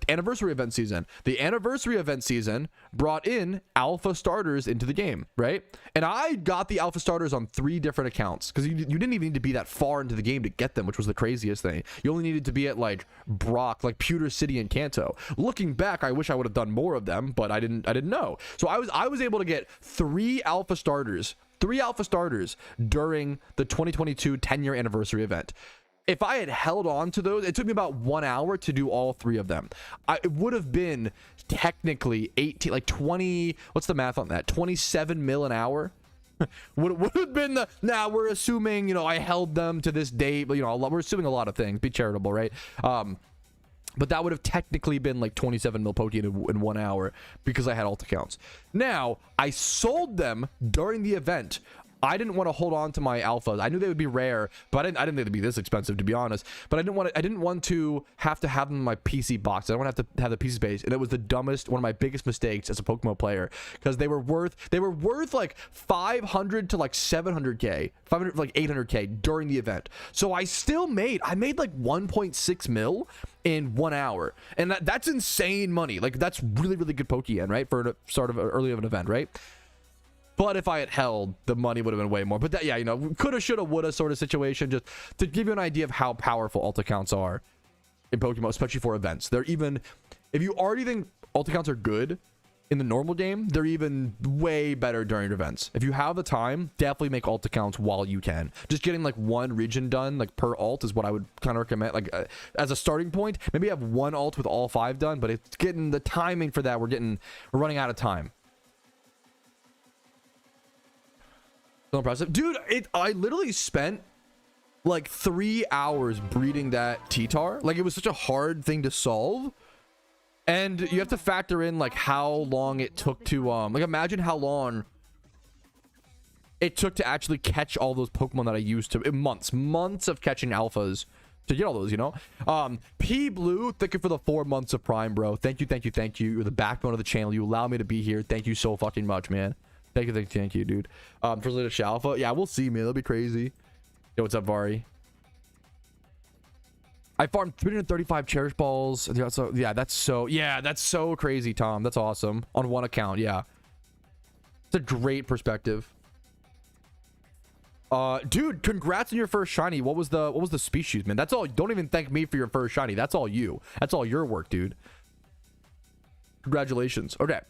B: anniversary event season. The anniversary event season brought in alpha starters into the game, right? And I got the alpha starters on 3 different accounts, because you didn't even need to be that far into the game to get them, which was the craziest thing. You only needed to be at like Brock, like Pewter City and Kanto. Looking back, I wish I would have done more of them, but I didn't know. So I was able to get 3 alpha starters during the 2022 10-year anniversary event. If I had held on to those, it took me about 1 hour to do all 3 of them. It would have been technically 18, like 20, what's the math on that? 27 mil an hour. would have been the, now we're assuming, you know, I held them to this date, but you know, we're assuming a lot of things, be charitable, right? But that would have technically been like 27 mil Pokemon in 1 hour because I had alt accounts. Now, I sold them during the event. I didn't want to hold on to my alphas. I knew they would be rare, but I didn't think they'd be this expensive, to be honest. But I didn't want to have them in my PC box. I don't want to have to have the PC space. And it was the dumbest, one of my biggest mistakes as a PokeMMO player, because they were worth like 500 to like 700k, 500 to like 800k during the event. So I made like 1.6 mil in 1 hour, and that's insane money. Like that's really, really good Pokeyen, right? For the start of early of an event, right? But if I had held, the money would have been way more. But that, yeah, you know, coulda, shoulda, woulda sort of situation, just to give you an idea of how powerful alt accounts are in Pokemon, especially for events. They're even, if you already think alt accounts are good in the normal game, they're even way better during events. If you have the time, definitely make alt accounts while you can. Just getting like 1 region done, like per alt, is what I would kind of recommend. Like as a starting point, maybe have 1 alt with all 5 done, but it's getting the timing for that. We're running out of time. So impressive, dude. I literally spent like 3 hours breeding that T-Tar. Like it was such a hard thing to solve, and you have to factor in like how long it took to like imagine how long it took to actually catch all those Pokemon that I used to, months of catching alphas to get all those, you know. P Blue, thank you for the 4 months of Prime, bro. Thank you. You're the backbone of the channel. You allow me to be here. Thank you so fucking much, man. Thank you, dude. For Latest Alpha, yeah, we'll see, man. That'll be crazy. Yo, what's up, Vari? I farmed 335 Cherish Balls. Yeah, that's so crazy, Tom. That's awesome. On 1 account, yeah. It's a great perspective. Dude, congrats on your first shiny. What was the species, man? That's all. Don't even thank me for your first shiny. That's all you. That's all your work, dude. Congratulations. Okay.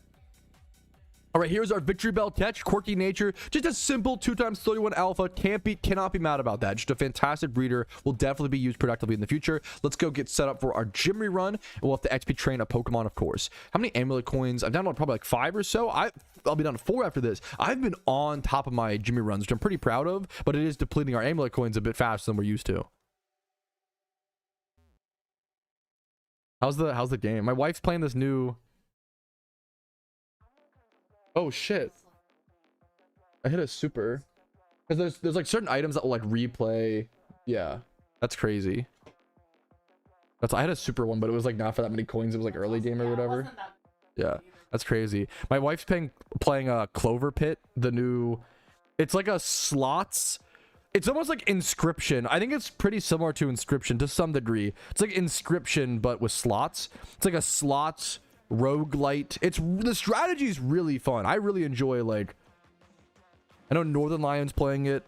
B: All right, here's our Victory Bell catch. Quirky nature, just a simple 2x31 alpha. Cannot be mad about that. Just a fantastic breeder. Will definitely be used productively in the future. Let's go get set up for our Jimmy run, and we'll have to XP train a Pokemon, of course. How many amulet coins? I've downloaded probably like 5 or so. I'll be down to 4 after this. I've been on top of my Jimmy runs, which I'm pretty proud of, but it is depleting our amulet coins a bit faster than we're used to. How's the game? My wife's playing this new. Oh shit, I hit a super, because there's like certain items that will like replay. Yeah, that's crazy. I had a super one, but it was like not for that many coins. It was like early game or whatever. Yeah, that's crazy. My wife's playing Clover Pit, the new, it's like a slots, it's almost like Inscription. I think it's pretty similar to Inscription to some degree. It's like Inscription but with slots. It's like a slots roguelite. The strategy is really fun. I really enjoy, like, I know Northern Lion's playing it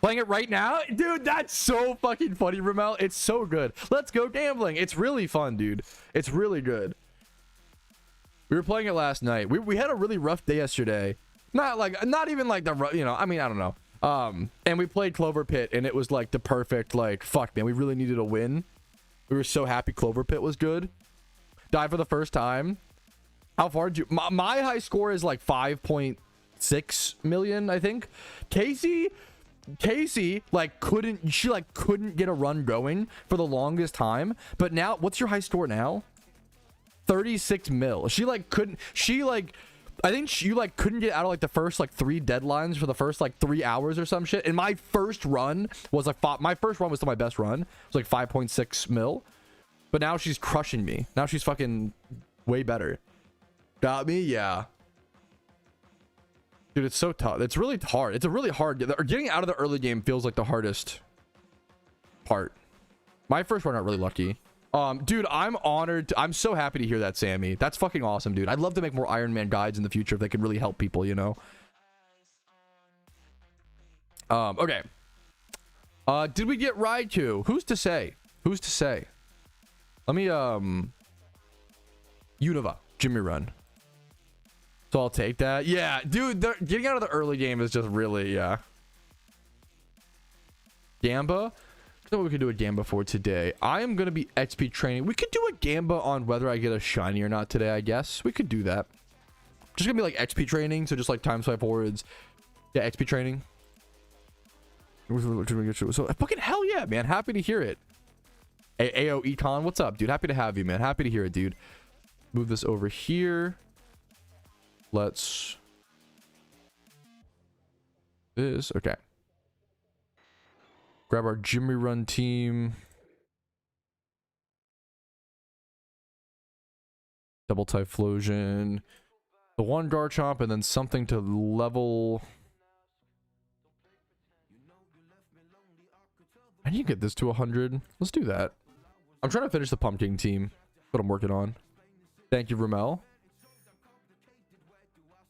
B: right now, dude. That's so fucking funny, Ramel. It's so good. Let's go gambling. It's really fun, dude. It's really good. We were playing it last night. We had a really rough day yesterday. Not even like the, you know, I mean, I don't know. And we played Clover Pit, and it was like the perfect, like, fuck, man, we really needed a win. We were so happy Clover Pit was good. Died for the first time. How far did you... My high score is like 5.6 million, I think. Casey, like, couldn't get a run going for the longest time. But now, what's your high score now? 36 mil. I think she like couldn't get out of like the first like 3 deadlines for the first like 3 hours or some shit. And my first run was like my first run was still my best run. It was like 5.6 mil. But now she's crushing me. Now she's fucking way better. Got me? Yeah. Dude, it's so tough. It's really hard. It's a really hard. Getting out of the early game feels like the hardest part. My first run, not really lucky. Dude, I'm honored. I'm so happy to hear that, Sammy. That's fucking awesome, dude. I'd love to make more Iron Man guides in the future if they can really help people, you know? Okay. Did we get Raikou? Who's to say? Who's to say? Let me, Unova, Jimmy Run. So I'll take that. Yeah, dude, getting out of the early game is just really, yeah. Gamba? I know what we could do a Gamba for today. I am going to be XP training. We could do a Gamba on whether I get a shiny or not today, I guess. We could do that. Just going to be like XP training. So just like time swipe forwards. Yeah, XP training. So fucking hell yeah, man. Happy to hear it. AO Econ, what's up, dude? Happy to have you, man. Happy to hear it, dude. Move this over here. Let's... This. Okay. Grab our Jimmy Run team. Double Typhlosion. The one Garchomp, and then something to level... I need to get this to 100. Let's do that. I'm trying to finish the Pumpkin team. What I'm working on. Thank you, Ramel.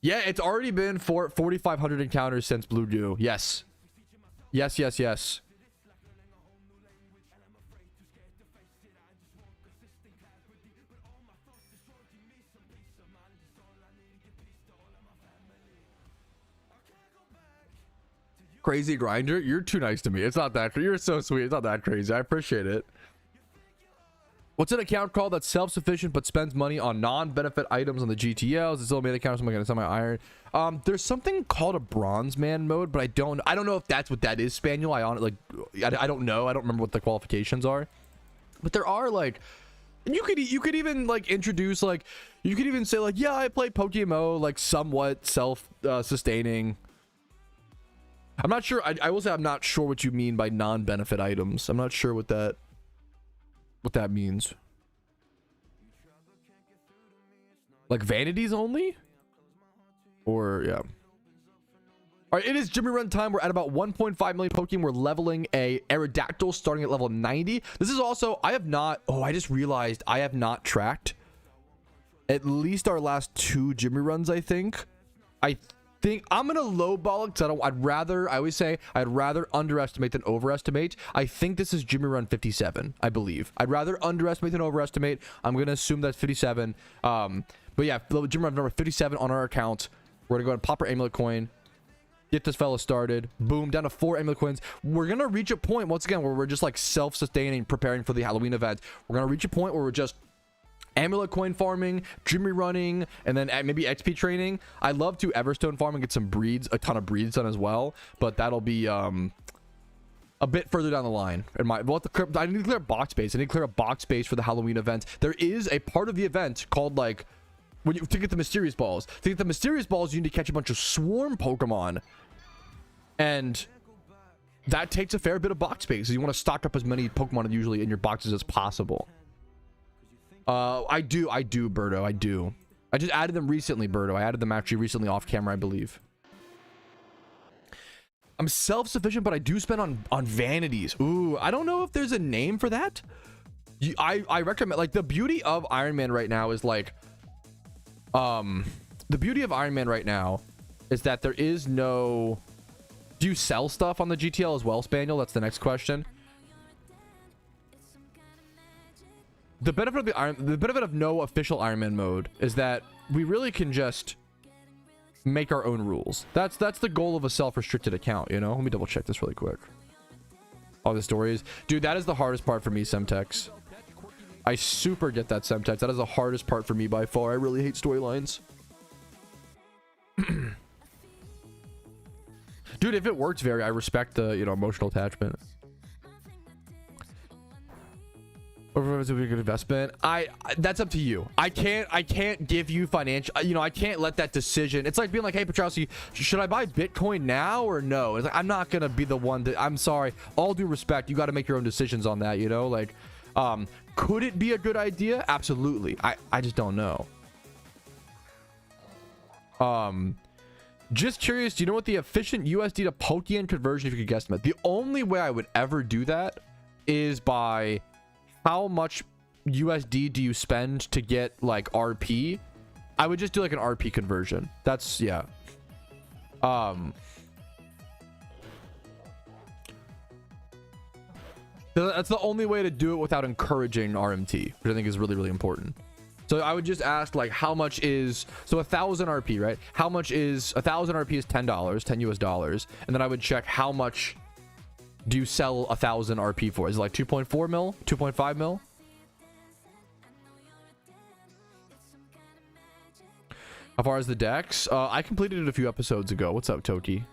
B: Yeah, it's already been 4,500 encounters since Blue Goo. Yes. Yes, yes, yes. Crazy Grinder, you're too nice to me. It's not that. You're so sweet. It's not that crazy. I appreciate it. What's an account called that's self-sufficient but spends money on non-benefit items on the GTLs? It's still made account. So I'm gonna sell my iron. There's something called a Bronze Man mode, but I don't know if that's what that is, Spaniel. I don't know. I don't remember what the qualifications are. But there are like, you could even like introduce like, you could even say like, yeah, I play PokeMMO like somewhat self-sustaining. I'm not sure. I will say I'm not sure what you mean by non-benefit items. I'm not sure what that means. Like vanities only? Or yeah. All right, it is Jimmy Run time. We're at about 1.5 million Pokemon. We're leveling a Aerodactyl starting at level 90. This is also, I have not, oh, I just realized I have not tracked at least our last 2 Jimmy Runs, I think. I'm gonna lowball it because I always say I'd rather underestimate than overestimate. I think this is Jimmy Run 57, I believe. I'd rather underestimate than overestimate. I'm gonna assume that's 57. But yeah, Jimmy Run number 57 on our account. We're gonna go ahead and pop our amulet coin, get this fella started. Boom, down to 4 amulet coins. We're gonna reach a point once again where we're just like self-sustaining, preparing for the Halloween event. We're gonna reach a point where we're just amulet coin farming, Jimmy running, and then maybe XP training. I love to Everstone farm and get some breeds, a ton of breeds done as well, but that'll be a bit further down the line. I need to clear a box space. I need to clear a box space for the Halloween event. There is a part of the event called like to get the mysterious balls. To get the mysterious balls, you need to catch a bunch of swarm Pokemon, and that takes a fair bit of box space. So you want to stock up as many Pokemon usually in your boxes as possible. I do, Birdo. I do. I just added them recently, Birdo. I added them actually recently off camera, I believe. I'm self-sufficient, but I do spend on vanities. Ooh, I don't know if there's a name for that. I recommend, like, the beauty of Iron Man right now is like, the beauty of Iron Man right now is that there is no... Do you sell stuff on the GTL as well, Spaniel? That's the next question. The benefit of no official Iron Man mode is that we really can just make our own rules. That's the goal of a self-restricted account, you know. Let me double check this really quick. All the stories, dude. That is the hardest part for me, Semtex. I super get that, Semtex. That is the hardest part for me by far. I really hate storylines. Dude, if it works, I respect the, you know, emotional attachment. Or is it a good investment? That's up to you. I can't give you financial, you know, I can't let that decision. It's like being like, hey, Patrouski, should I buy Bitcoin now or no? It's like, I'm not gonna be the one that, I'm sorry, all due respect, you got to make your own decisions on that, you know. Like, could it be a good idea? Absolutely. I just don't know. Just curious, do you know what the efficient USD to Pokeyen conversion, if you could guesstimate? The only way I would ever do that is by how much USD do you spend to get like RP. I would just do like an RP conversion. That's, yeah. That's the only way to do it without encouraging RMT, which I think is really, really important. So I would just ask, like, how much is, so 1,000 RP, right? How much is 1,000 RP is $10, 10 US dollars. And then I would check how much do you sell 1,000 RP for? Is it like 2.4 mil, 2.5 mil? How far as the decks? I completed it a few episodes ago. What's up, Toki?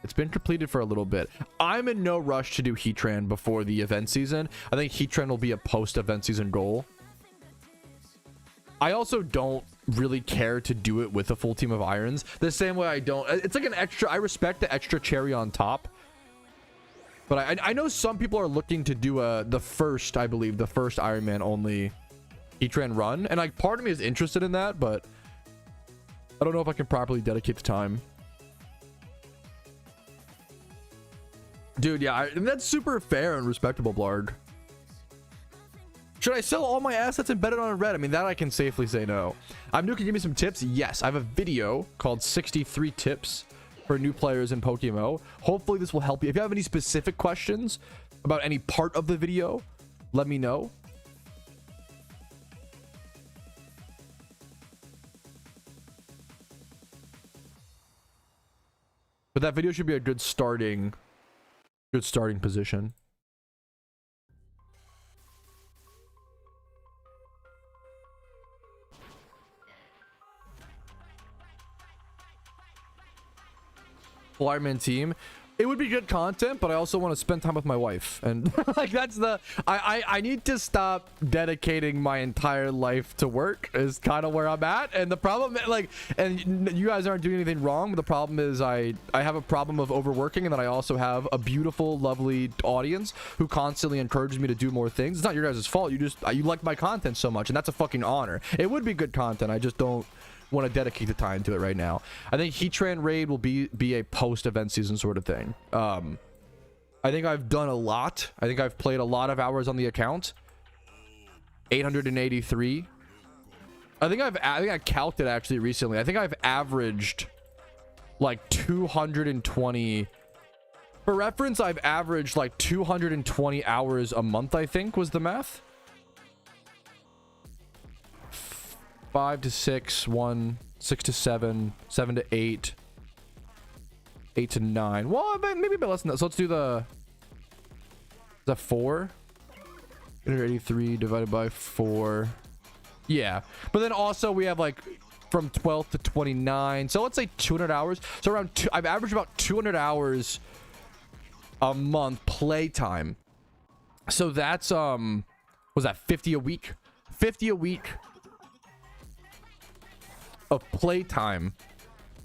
B: It's been completed for a little bit. I'm in no rush to do Heatran before the event season. I think Heatran will be a post-event season goal. I also don't really care to do it with a full team of irons. The same way I don't. It's like an extra. I respect the extra cherry on top. But I know some people are looking to do the first, I believe, the first Iron Man only Heatran run. And like part of me is interested in that, but I don't know if I can properly dedicate the time. Dude, yeah, and that's super fair and respectable, Blarg. Should I sell all my assets and bet it on a red? I mean, that I can safely say no. I'm new. Can you give me some tips? Yes, I have a video called 63 tips for new players in PokeMMO. Hopefully this will help you. If you have any specific questions about any part of the video, let me know. But that video should be a good starting position. Flyman team, it would be good content, but I also want to spend time with my wife, and like that's the I need to stop dedicating my entire life to work is kind of where I'm at. And the problem, like, and you guys aren't doing anything wrong, but the problem is I have a problem of overworking, and then I also have a beautiful, lovely audience who constantly encourages me to do more things. It's not your guys' fault. You like my content so much, and that's a fucking honor. It would be good content. I just don't want to dedicate the time to it right now. I think Heatran raid will be a post-event season sort of thing. I think I've done a lot. I think I've played a lot of hours on the account. 883. I think I calced it actually recently. I think I've averaged like 220. For reference, I've averaged like 220 hours a month, I think was the math. 5 to 6, 1, 6 to 7, 7 to 8, 8 to 9. Well, maybe a bit less than that. So let's do is that 4? 883 divided by 4. Yeah. But then also we have like from 12 to 29. So let's say 200 hours. So around I've averaged about 200 hours a month playtime. So that's was that 50 a week? 50 a week of playtime.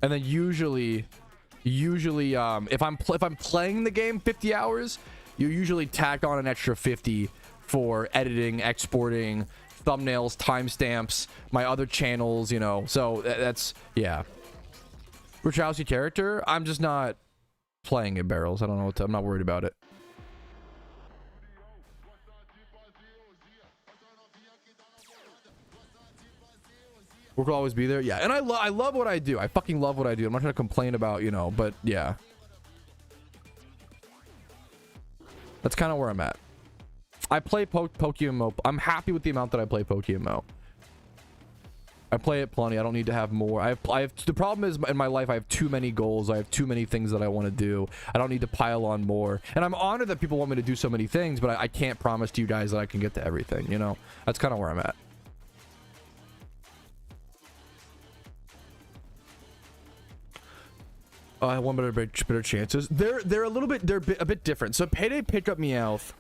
B: And then usually if I'm playing the game 50 hours, you usually tack on an extra 50 for editing, exporting, thumbnails, timestamps, my other channels, you know. So that's, yeah. Patrouski character, I'm just not playing it, Barrels. I don't know what I'm not worried about it. Work will always be there. Yeah, and I love what I do. I fucking love what I do. I'm not trying to complain about, you know, but yeah. That's kind of where I'm at. I play PokeMMO. I'm happy with the amount that I play PokeMMO. I play it plenty. I don't need to have more. I have the problem is in my life I have too many goals. I have too many things that I want to do. I don't need to pile on more. And I'm honored that people want me to do so many things, but I can't promise to you guys that I can get to everything, you know? That's kind of where I'm at. I want better chances. They're a bit different. So payday pick up Meowth.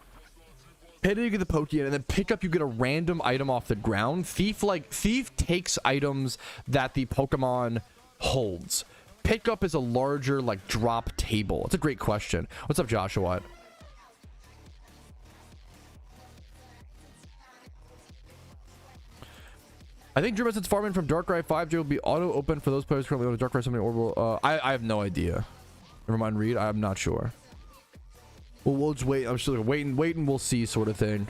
B: Payday you get the Pokeyen, and then pick up you get a random item off the ground. Thief takes items that the Pokemon holds. Pick up is a larger like drop table. It's a great question. What's up, Joshua? I think Dream Essence farming from Darkrai 5J will be auto open for those players currently on a Darkrai something orbital. I have no idea. Never mind, Reed. I'm not sure. Well, we'll just wait. I'm still like, wait and we'll see sort of thing.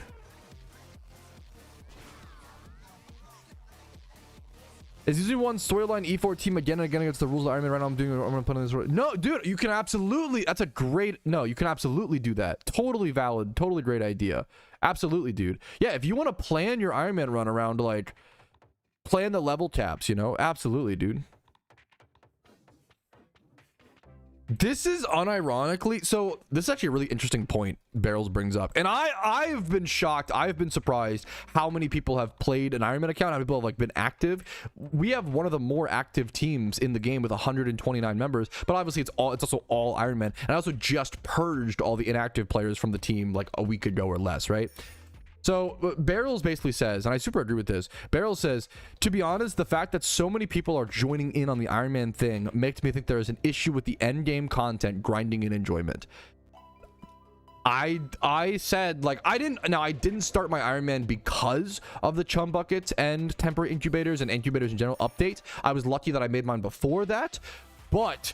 B: Is using one storyline E4 team again and again against the rules of Iron Man right now? I'm gonna put in this. No, dude, you can absolutely. That's a great. No, you can absolutely do that. Totally valid. Totally great idea. Absolutely, dude. Yeah, if you want to plan your Iron Man run around like. Plan the level caps, you know? Absolutely, dude. This is unironically... So, this is actually a really interesting point Barrels brings up. And I've been shocked. I've been surprised how many people have played an Iron Man account. How many people have, like, been active. We have one of the more active teams in the game with 129 members. But obviously, it's also all Iron Man. And I also just purged all the inactive players from the team, like, a week ago or less, right? So Barrels basically says, and I super agree with this, Barrels says, to be honest, the fact that so many people are joining in on the Iron Man thing makes me think there is an issue with the end game content grinding in enjoyment. I said, like, I didn't start my Iron Man because of the chum buckets and temporary incubators and incubators in general update. I was lucky that I made mine before that, but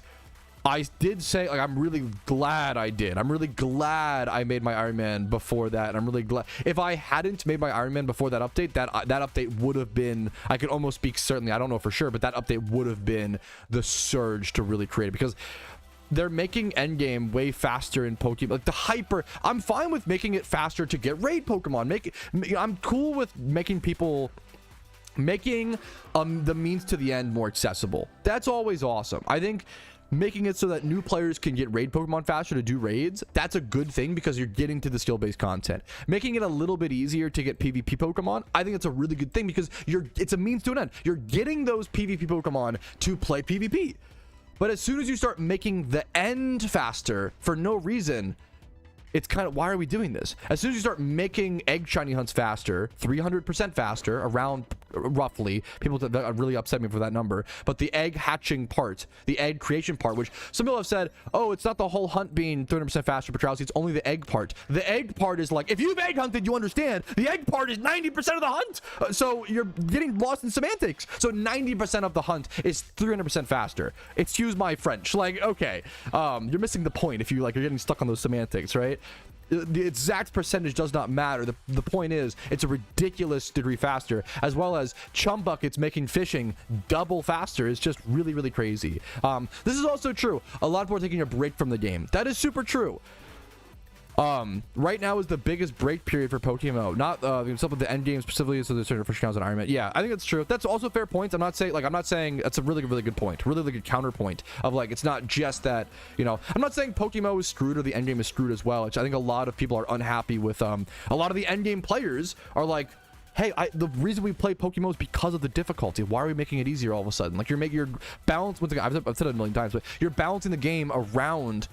B: I did say, like, I'm really glad I did. I'm really glad I made my Iron Man before that. And I'm really glad. If I hadn't made my Iron Man before that update, that update would have been, I could almost speak certainly, I don't know for sure, but that update would have been the surge to really create it. Because they're making endgame way faster in Pokemon. Like, the hyper, I'm fine with making it faster to get raid Pokemon. I'm cool with making people... Making the means to the end more accessible. That's always awesome. I think... Making it so that new players can get raid Pokemon faster to do raids, that's a good thing because you're getting to the skill-based content. Making it a little bit easier to get PvP Pokemon, I think it's a really good thing because it's a means to an end. You're getting those PvP Pokemon to play PvP. But as soon as you start making the end faster for no reason, it's kind of, why are we doing this? As soon as you start making egg shiny hunts faster, 300% faster, around roughly, people that really upset me for that number, but the egg hatching part, the egg creation part, which some people have said, oh, it's not the whole hunt being 300% faster, Patrouski, it's only the egg part. The egg part is like, if you've egg hunted, you understand, the egg part is 90% of the hunt. So you're getting lost in semantics. So 90% of the hunt is 300% faster. Excuse my French. Like, okay, you're missing the point if you're getting stuck on those semantics, right? The exact percentage does not matter. The point is, it's a ridiculous degree faster, as well as chum buckets making fishing double faster is just really, really crazy. This is also true. A lot of people are taking a break from the game. That is super true. Right now is the biggest break period for PokeMMO. Not some of the end game specifically, so there's certain fish counts and Iron Man. Yeah, I think that's true. That's also fair points. I'm not saying that's a really good point. Really good counterpoint of, like, it's not just that, you know, I'm not saying PokeMMO is screwed or the end game is screwed as well, which I think a lot of people are unhappy with. A lot of the end game players are like, hey, the reason we play PokeMMO is because of the difficulty. Why are we making it easier all of a sudden? Like, you're balance. Once again, I've said it a million times, but you're balancing the game around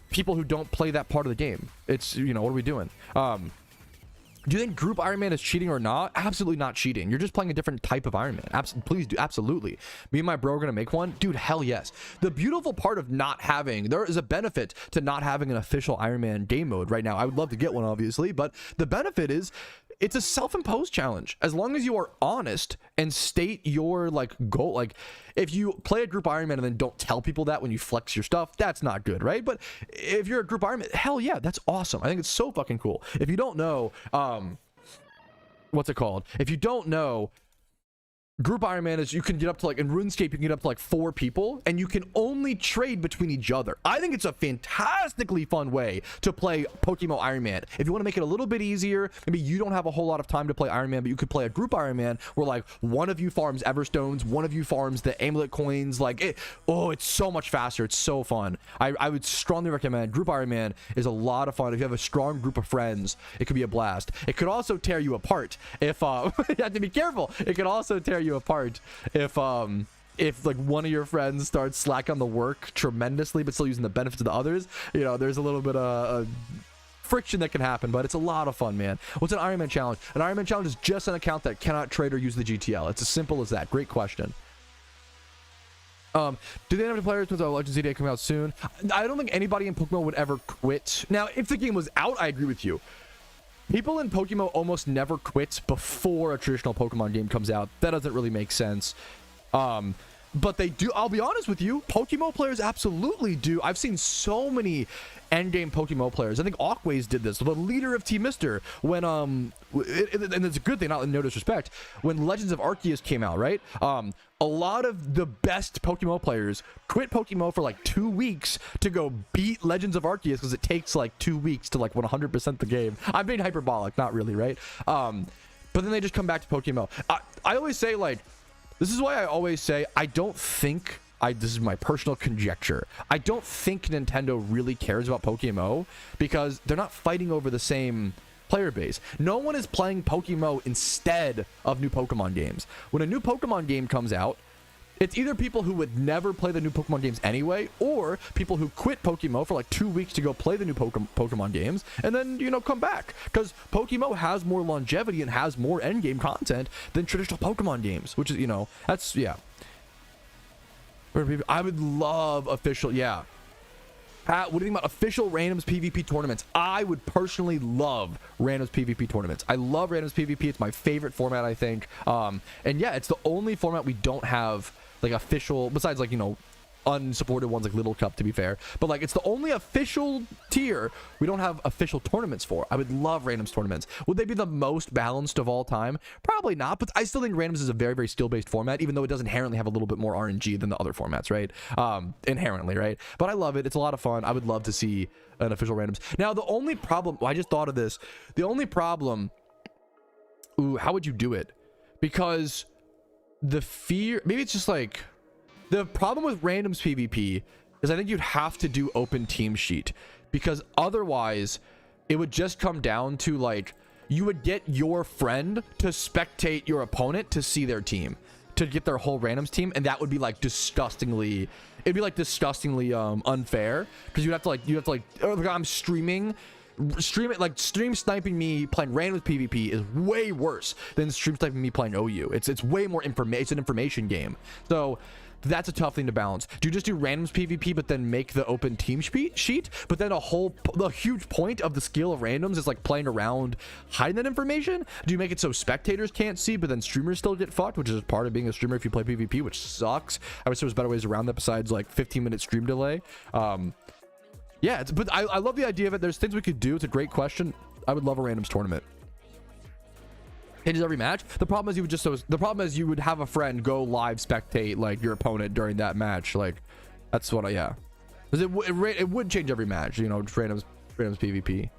B: people who don't play that part of the game. It's, you know, what are we doing? Do you think group Iron Man is cheating or not? Absolutely not cheating. You're just playing a different type of Iron Man. Please do. Absolutely. Me and my bro are going to make one. Dude, hell yes. The beautiful part of not having, there is a benefit to not having an official Iron Man game mode right now. I would love to get one, obviously, but the benefit is it's a self-imposed challenge. As long as you are honest and state your, like, goal. Like, if you play a group Iron Man and then don't tell people that when you flex your stuff, that's not good, right? But if you're a group Iron Man, hell yeah, that's awesome. I think it's so fucking cool. If you don't know, what's it called? If you don't know, Group Iron Man is you can get up to like in RuneScape, you can get up to like 4 people and you can only trade between each other. I think it's a fantastically fun way to play PokeMMO Iron Man. If you want to make it a little bit easier, maybe you don't have a whole lot of time to play Iron Man, but you could play a group Iron Man where like one of you farms Everstones, one of you farms the amulet coins. Like it's so much faster. It's so fun. I would strongly recommend group Iron Man. Is a lot of fun. If you have a strong group of friends, it could be a blast. It could also tear you apart if you have to be careful. It could also tear you apart if like one of your friends starts slack on the work tremendously but still using the benefits of the others. You know, there's a little bit of friction that can happen, but it's a lot of fun, man. What's an Iron Man challenge? An Iron Man challenge is just an account that cannot trade or use the GTL. It's as simple as that. Great question. Do they have any players with Legends ZDA coming out soon? I don't think anybody in PokeMMO would ever quit. Now, if the game was out, I agree with you. People in PokeMMO almost never quit before a traditional Pokemon game comes out. That doesn't really make sense. But they do. I'll be honest with you. PokeMMO players absolutely do. I've seen so many endgame PokeMMO players. I think Awkways did this. The leader of Team Mister when and it's a good thing, not in no disrespect. When Legends of Arceus came out, right? A lot of the best PokeMMO players quit PokeMMO for like 2 weeks to go beat Legends of Arceus because it takes like 2 weeks to like 100% the game. I'm being hyperbolic, not really, right? But then they just come back to PokeMMO. I always say, like, this is why I always say I don't think this is my personal conjecture. I don't think Nintendo really cares about PokeMMO because they're not fighting over the same player base. No one is playing PokeMMO instead of new Pokemon games. When a new Pokemon game comes out, it's either people who would never play the new Pokemon games anyway, or people who quit PokeMMO for like 2 weeks to go play the new Pokemon games and then, you know, come back. Because PokeMMO has more longevity and has more endgame content than traditional Pokemon games, which is, you know, that's, yeah. I would love official, yeah. What do you think about official randoms PvP tournaments? I would personally love randoms PvP tournaments. I love randoms PvP. It's my favorite format, I think. And yeah, it's the only format we don't have like official, besides like, you know, unsupported ones like Little Cup, to be fair, but like it's the only official tier we don't have official tournaments for. I would love randoms tournaments. Would they be the most balanced of all time? Probably not, but I still think randoms is a very, very skill-based format, even though it does inherently have a little bit more RNG than the other formats, right? Inherently, right? But I love it. It's a lot of fun. I would love to see an official randoms. Now, the only problem, I just thought of this, the only problem, how would you do it? Because the fear, maybe it's just like, the problem with randoms PvP is I think you'd have to do open team sheet, because otherwise it would just come down to like you would get your friend to spectate your opponent to see their team, to get their whole randoms team, and that would be like disgustingly, it'd be like disgustingly unfair, because you'd have to like oh, I'm stream sniping me playing randoms PvP is way worse than stream sniping me playing OU. It's way more information. It's an information game, so that's a tough thing to balance. Do you just do randoms PvP but then make the open team sheet? But then the huge point of the skill of randoms is like playing around hiding that information. Do you make it so spectators can't see but then streamers still get fucked, which is part of being a streamer if you play PvP, which sucks. I wish there was better ways around that besides like 15-minute stream delay. Yeah, but I love the idea of it. There's things we could do. It's a great question. I would love a randoms tournament. Changes every match. The problem is you would have a friend go live spectate like your opponent during that match. Like that's what yeah. Because it would change every match, you know, randoms PvP.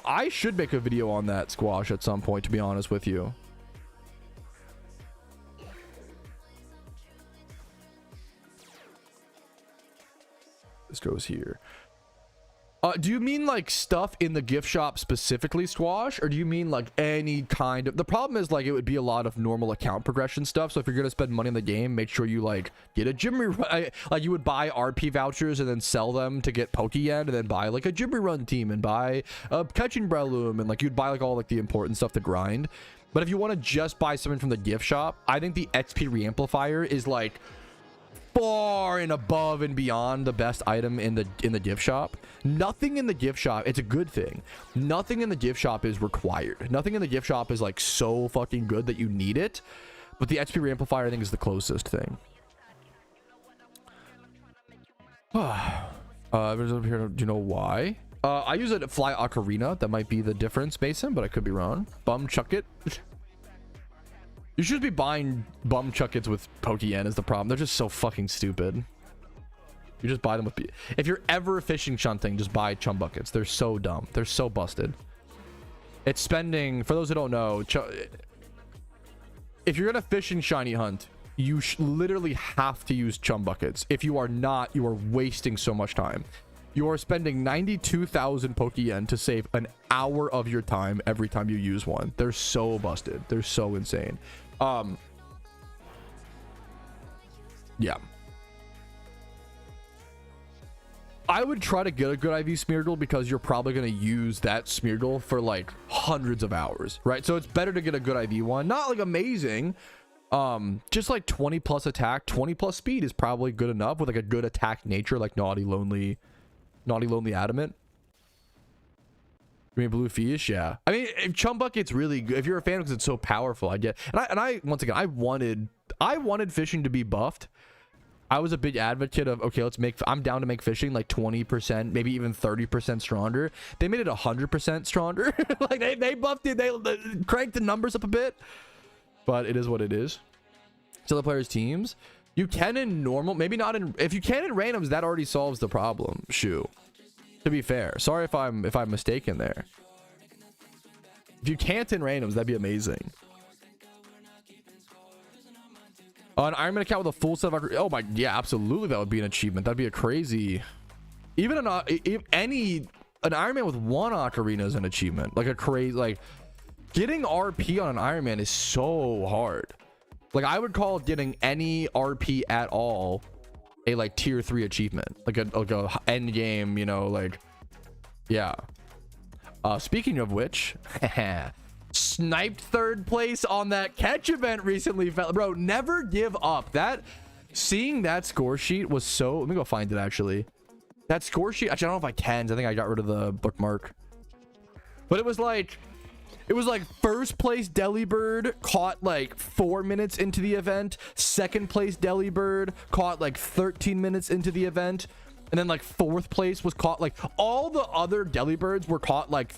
B: I should make a video on that, Squash, at some point, to be honest with you. This goes here. Do you mean like stuff in the gift shop specifically, Squash, or do you mean like any kind of? The problem is like it would be a lot of normal account progression stuff. So if you're gonna spend money in the game, make sure you like get a gym rerun. Like you would buy RP vouchers and then sell them to get Pokeyen, and then buy like a gym rerun team and buy a catching Breloom, and like you'd buy like all like the important stuff to grind. But if you want to just buy something from the gift shop, I think the XP reamplifier is like far and above and beyond the best item in the gift shop. Nothing in the gift shop, it's a good thing. Nothing in the gift shop is required. Nothing in the gift shop is like so fucking good that you need it. But the XP reamplifier I think is the closest thing. Everyone's up here. Do you know why? I use a fly ocarina. That might be the difference, Mason, but I could be wrong. Bum chuck it. You should be buying bum chuckets with Pokeyen is the problem. They're just so fucking stupid. You just buy them with... If you're ever fishing shunting, just buy chum buckets. They're so dumb. They're so busted. It's spending... For those who don't know, if you're gonna fish and shiny hunt, you literally have to use chum buckets. If you are not, you are wasting so much time. You are spending 92,000 Pokeyen to save an hour of your time every time you use one. They're so busted. They're so insane. Yeah. I would try to get a good IV Smeargle because you're probably going to use that Smeargle for like hundreds of hours, right? So it's better to get a good IV one. Not like amazing. Just like 20 plus attack, 20 plus speed is probably good enough with like a good attack nature like Naughty Lonely Adamant. I mean, Blue Fish, yeah. I mean, if Chum Bucket's really good, if you're a fan because it's so powerful, I get. And I once again, I wanted fishing to be buffed. I was a big advocate of, okay, I'm down to make fishing like 20%, maybe even 30% stronger. They made it 100% stronger. Like they buffed it, they cranked the numbers up a bit. But it is what it is. So the players' teams, you can in normal, maybe not in. If you can in randoms, that already solves the problem. Shoo. To be fair, sorry if I'm mistaken there. If you can't in randoms, that'd be amazing. An Ironman account with a full set of... Oh my... Yeah, absolutely. That would be an achievement. That'd be a crazy... Even an Ironman with one ocarina is an achievement. Like a crazy... Like, getting RP on an Ironman is so hard. Like, I would call getting any RP at all a, like, tier 3 achievement. Like a end game, you know, like... Yeah. Speaking of which... Sniped third place on that catch event recently, bro. Never give up. Seeing that score sheet was so... Let me go find it, actually. That score sheet, actually, I don't know if I can. I think I got rid of the bookmark, but it was like first place Delibird caught like 4 minutes into the event, second place Delibird caught like 13 minutes into the event, and then like fourth place was caught, like all the other Delibirds were caught like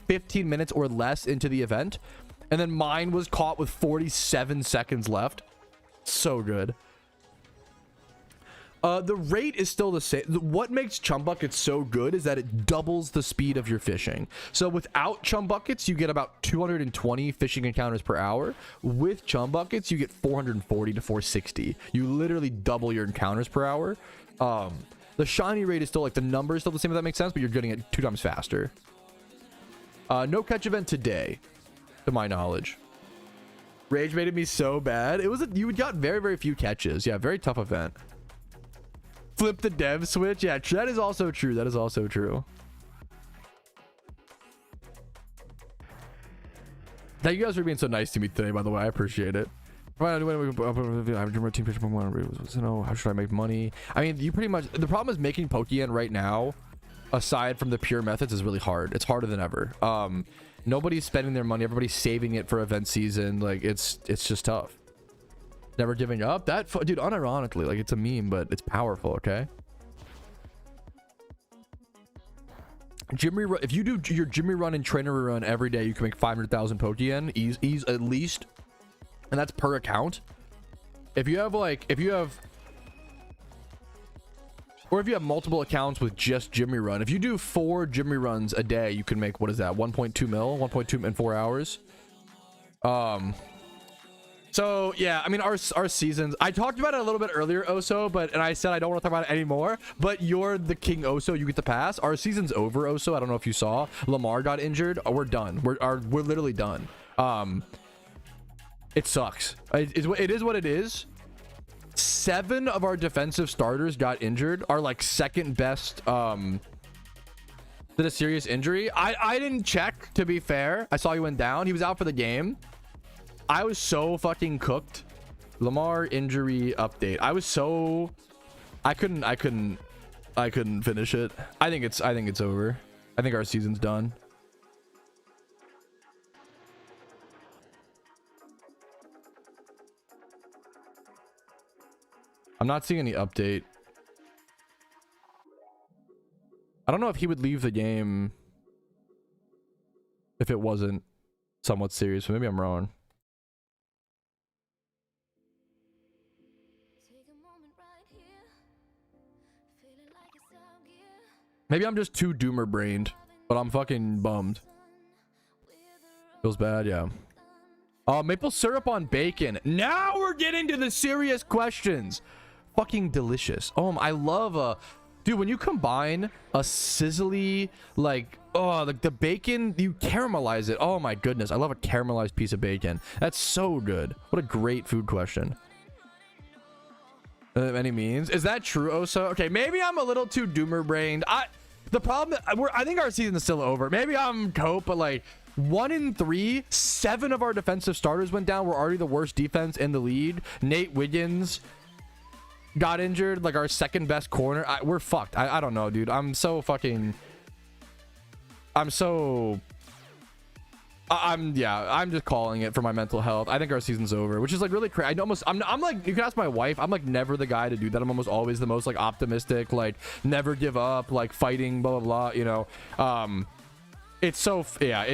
B: 15 minutes or less into the event, and then mine was caught with 47 seconds left. So good. The rate is still the same. What makes chum buckets so good is that it doubles the speed of your fishing. So without chum buckets, you get about 220 fishing encounters per hour. With chum buckets, you get 440 to 460. You literally double your encounters per hour. The shiny rate is still, like, the number is still the same, if that makes sense, but you're getting it 2 times faster. No catch event today, to my knowledge. Rage made me so bad. You got very, very few catches. Yeah, very tough event. Flip the dev switch. Yeah, that is also true. That is also true. Thank you guys for being so nice to me today, by the way. I appreciate it. How should I make money? I mean, you pretty much... The problem is making Pokeyen right now, aside from the pure methods, is really hard. It's harder than ever. Nobody's spending their money. Everybody's saving it for event season. Like, it's just tough. Never giving up. That, dude, unironically, like, it's a meme, but it's powerful. Okay. Jimmy, if you do your Jimmy run and trainer run every day, you can make 500,000 Pokeyen. Ease at least, and that's per account. If you have multiple accounts with just Jimmy run, if you do 4 Jimmy runs a day, you can make, what is that, 1.2 mil, 1.2 in 4 hours. So yeah, I mean, our seasons, I talked about it a little bit earlier, Oso, and I said I don't want to talk about it anymore, but you're the king, Oso. You get the pass. Our season's over, Oso. I don't know if you saw. Lamar got injured. We're done. We're literally done. It sucks. It is what it is. 7 of our defensive starters got injured. Our, like, second best did a serious injury. I didn't check, to be fair. I saw he went down. He was out for the game. I was so fucking cooked. Lamar injury update. I couldn't finish it. I think it's over. I think our season's done. I'm not seeing any update. I don't know if he would leave the game if it wasn't somewhat serious, but maybe I'm wrong. Maybe I'm just too doomer brained, but I'm fucking bummed. Feels bad, yeah. Maple syrup on bacon. Now we're getting to the serious questions. Fucking delicious. I love dude, when you combine a sizzly, like, like the bacon, you caramelize it. Oh my goodness, I love a caramelized piece of bacon. That's so good. What a great food question. Any means? Is that true, Osa? Okay, maybe I'm a little too doomer brained. The problem, I think our season is still over. Maybe I'm cope, but like 1 in 3, 7 of our defensive starters went down. We're already the worst defense in the league. Nate Wiggins got injured, like our second best corner. We're fucked. I don't know, dude. I'm just calling it for my mental health. I think our season's over, which is like really crazy. I'm like, you can ask my wife, I'm like never the guy to do that. I'm almost always the most like optimistic, like never give up, like fighting, blah blah blah, you know. It's so, yeah,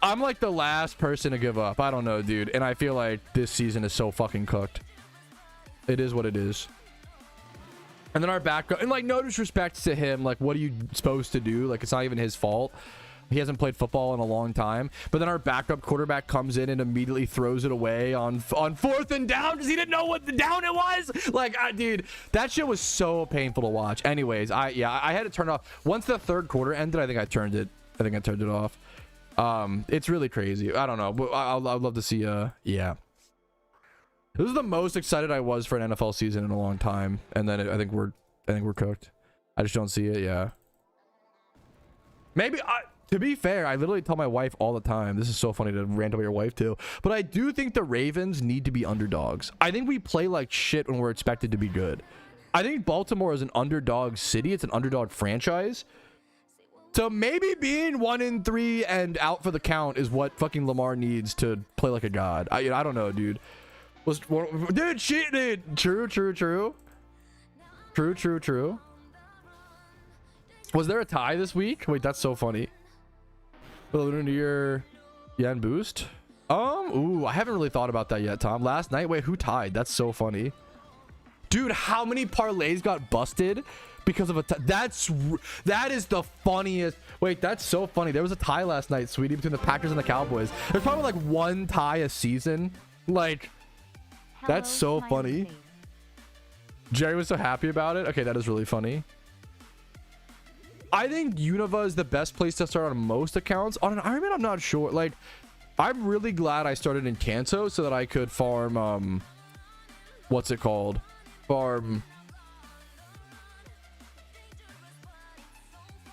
B: I'm like the last person to give up. I don't know, dude. And I feel like this season is so fucking cooked. It is what it is. And then our backup, and like no disrespect to him, like what are you supposed to do? Like it's not even his fault. He hasn't played football in a long time. But then our backup quarterback comes in and immediately throws it away on 4th and down because he didn't know what the down it was. Like, dude, that shit was so painful to watch. Anyways, I had to turn it off. Once the third quarter ended, I think I turned it off. It's really crazy. I don't know. But I'd love to see, yeah. This is the most excited I was for an NFL season in a long time. And then I think we're cooked. I just don't see it, yeah. Maybe to be fair, I literally tell my wife all the time, this is so funny to rant about your wife too, but I do think the Ravens need to be underdogs. I think we play like shit when we're expected to be good. I think Baltimore is an underdog city. It's an underdog franchise. So maybe being 1 in 3 and out for the count is what fucking Lamar needs to play like a god. I don't know, dude. Dude, shit, dude. True. Was there a tie this week? Wait, that's so funny. Lunar New Year yen boost. Ooh, I haven't really thought about that yet, Tom. Last night, wait, who tied? That's so funny. Dude, how many parlays got busted because of a tie? That is the funniest. Wait, that's so funny. There was a tie last night, sweetie, between the Packers and the Cowboys. There's probably like one tie a season. Like, that's so funny. Face. Jerry was so happy about it. Okay, that is really funny. I think Unova is the best place to start on most accounts. On an Ironman, I'm not sure. Like, I'm really glad I started in Kanto so that I could farm, what's it called? Farm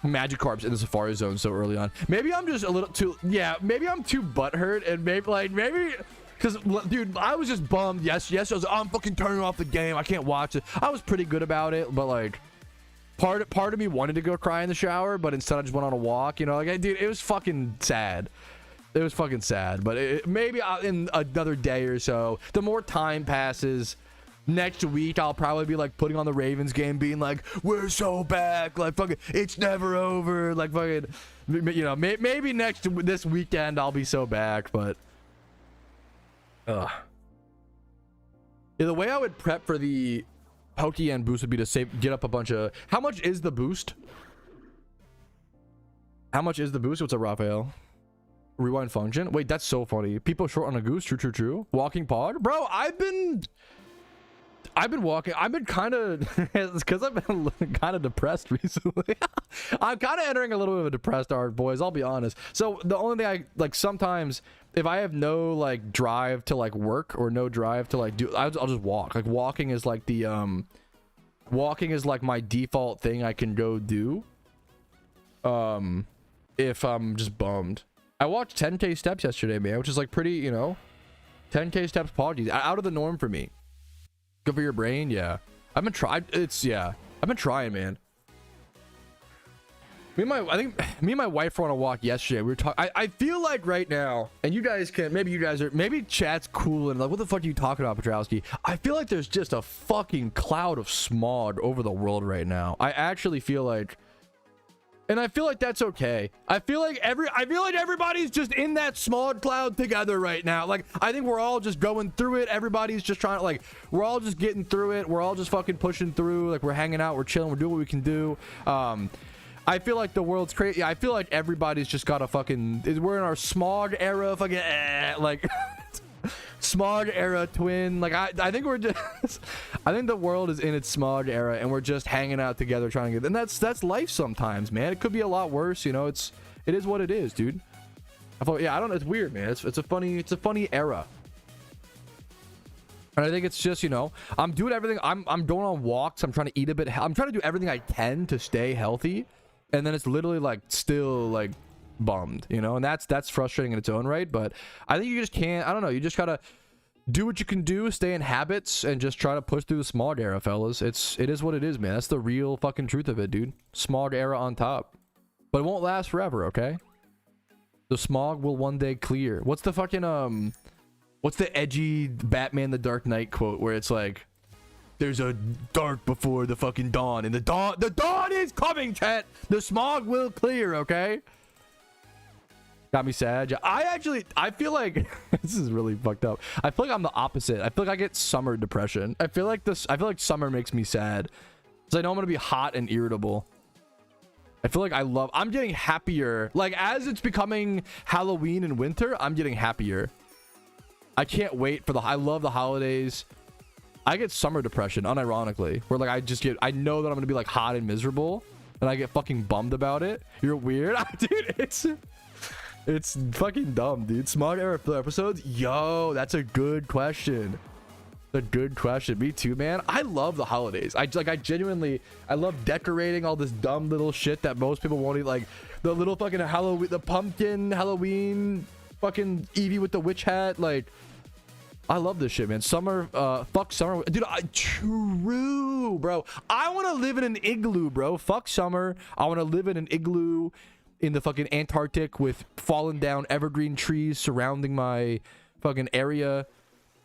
B: Magikarps in the Safari Zone so early on. Maybe I'm just a little too, maybe I'm too butthurt, and maybe because, dude, I was just bummed. Yes, I was like, I'm fucking turning off the game. I can't watch it. I was pretty good about it, but like, part of me wanted to go cry in the shower, but instead I just went on a walk, you know, like, dude, it was fucking sad. It was fucking sad, but maybe in another day or so, the more time passes, next week I'll probably be like putting on the Ravens game, being like, we're so back, like fucking it's never over, like fucking, you know, maybe this weekend I'll be so back, but yeah, the way I would prep for the Pokeyen boost would be to get up a bunch of. How much is the boost? What's a Raphael? Rewind function. Wait, that's so funny. People short on a goose. True. Walking pod, bro. I've been walking. I've been kind of because I've been kind of depressed recently. I'm kind of entering a little bit of a depressed arc, boys. I'll be honest. So the only thing I like sometimes, if I have no like drive to like work or no drive to like do, I'll just walk. Like walking is like my default thing I can go do. If I'm just bummed. I walked 10K steps yesterday, man, which is like pretty, you know, 10K steps apologies. Out of the norm for me. Good for your brain, yeah. I've been trying, man. I think me and my wife were on a walk yesterday. We were talking. I feel like right now, and you guys can, maybe chat's cool and like, what the fuck are you talking about, Patrouski? I feel like there's just a fucking cloud of smog over the world right now. I actually feel like, and I feel like that's okay. I feel like everybody's just in that smog cloud together right now. Like, I think we're all just going through it. Everybody's just trying to, like, we're all just getting through it. We're all just fucking pushing through. Like, we're hanging out, we're chilling, we're doing what we can do. I feel like the world's crazy. I feel like everybody's just got a fucking, we're in our smog era, fucking like smog era twin. Like I think we're just I think the world is in its smog era and we're just hanging out together trying to get, and that's life sometimes, man. It could be a lot worse, you know. It is what it is, dude. I thought, yeah, I don't know, it's weird, man. It's a funny era. And I think it's just, you know, I'm doing everything. I'm going on walks. I'm trying to eat a bit. I'm trying to do everything I can to stay healthy. And then it's literally like still like bummed, you know, and that's frustrating in its own right. But I think you just can't, I don't know, you just gotta do what you can do, stay in habits, and just try to push through the smog era, fellas. It is what it is, man. That's the real fucking truth of it, dude. Smog era on top. But it won't last forever, okay? The smog will one day clear. What's the fucking what's the edgy Batman the Dark Knight quote where it's like, there's a dark before the fucking dawn, and the dawn is coming, chat. The smog will clear, okay? Got me sad. I feel like this is really fucked up. I feel like I'm the opposite. I feel like I get summer depression. I feel like summer makes me sad because I know I'm gonna be hot and irritable. I feel like I'm getting happier. Like, as it's becoming Halloween and winter, I'm getting happier. I can't wait for I love the holidays. I get summer depression, unironically, where like I know that I'm gonna be like hot and miserable, and I get fucking bummed about it. You're weird. Dude, it's fucking dumb, dude. Smog era episodes, yo, that's a good question. A good question. Me too, man. I love the holidays. I genuinely, I love decorating all this dumb little shit that most people won't eat, like the little fucking Halloween, the pumpkin Halloween, fucking Eevee with the witch hat, like. I love this shit, man. Summer, fuck summer, dude. True, bro. I want to live in an igloo, bro. Fuck summer. I want to live in an igloo in the fucking Antarctic with fallen down evergreen trees surrounding my fucking area.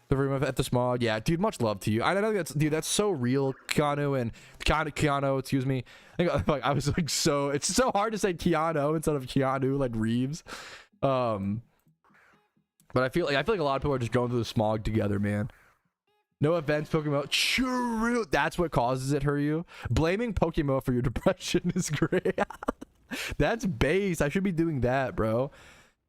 B: At the smog, yeah, dude. Much love to you. I know that's so real, Keanu. Excuse me. I was like, it's so hard to say Keanu instead of Keanu, like Reeves. But I feel like a lot of people are just going through the smog together, man. No events, PokeMMO. True. That's what causes it, Huryu. Blaming PokeMMO for your depression is great. That's base. I should be doing that, bro.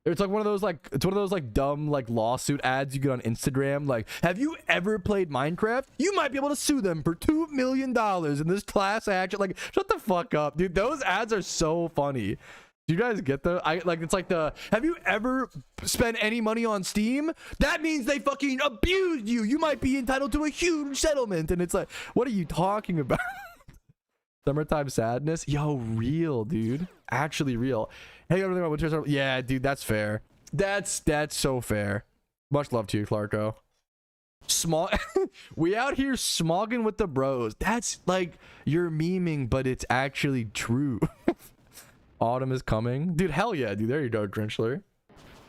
B: It's like one of those like dumb like lawsuit ads you get on Instagram. Like, have you ever played Minecraft? You might be able to sue them for $2 million in this class action. Like, shut the fuck up, dude. Those ads are so funny. Do you guys get the it's like the, have you ever spent any money on Steam? That means they fucking abused you. You might be entitled to a huge settlement. And it's like, what are you talking about? Summertime sadness? Yo, real, dude. Actually real. Hey, everything about winter. Yeah, dude, that's fair. That's so fair. Much love to you, Clarko. We out here smogging with the bros. That's like, you're memeing, but it's actually true. Autumn is coming, dude. Hell yeah, dude. There you go, Grinchler.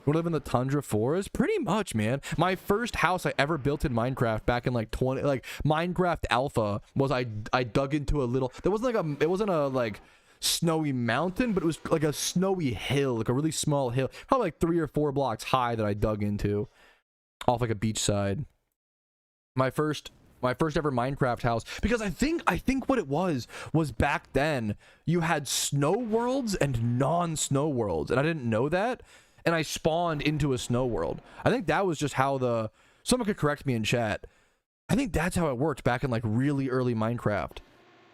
B: We live in the tundra forest, pretty much, man. My first house I ever built in Minecraft back in like Minecraft Alpha was I dug into a little. It wasn't a like snowy mountain, but it was like a snowy hill, like a really small hill, probably like 3 or 4 blocks high that I dug into, off like a beach side. My first ever Minecraft house, because I think what it was back then you had snow worlds and non-snow worlds, and I didn't know that, and I spawned into a snow world. I think that was just how someone could correct me in chat. I think that's how it worked back in like really early Minecraft.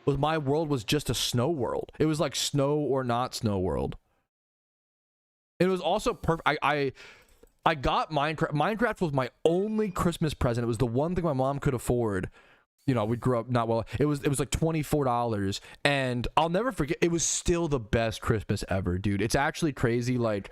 B: My world was just a snow world. It was like snow or not snow world. It was also perfect. I got Minecraft. Minecraft was my only Christmas present. It was the one thing my mom could afford. You know, we grew up not well. It was like $24, and I'll never forget. It was still the best Christmas ever, dude. It's actually crazy. Like,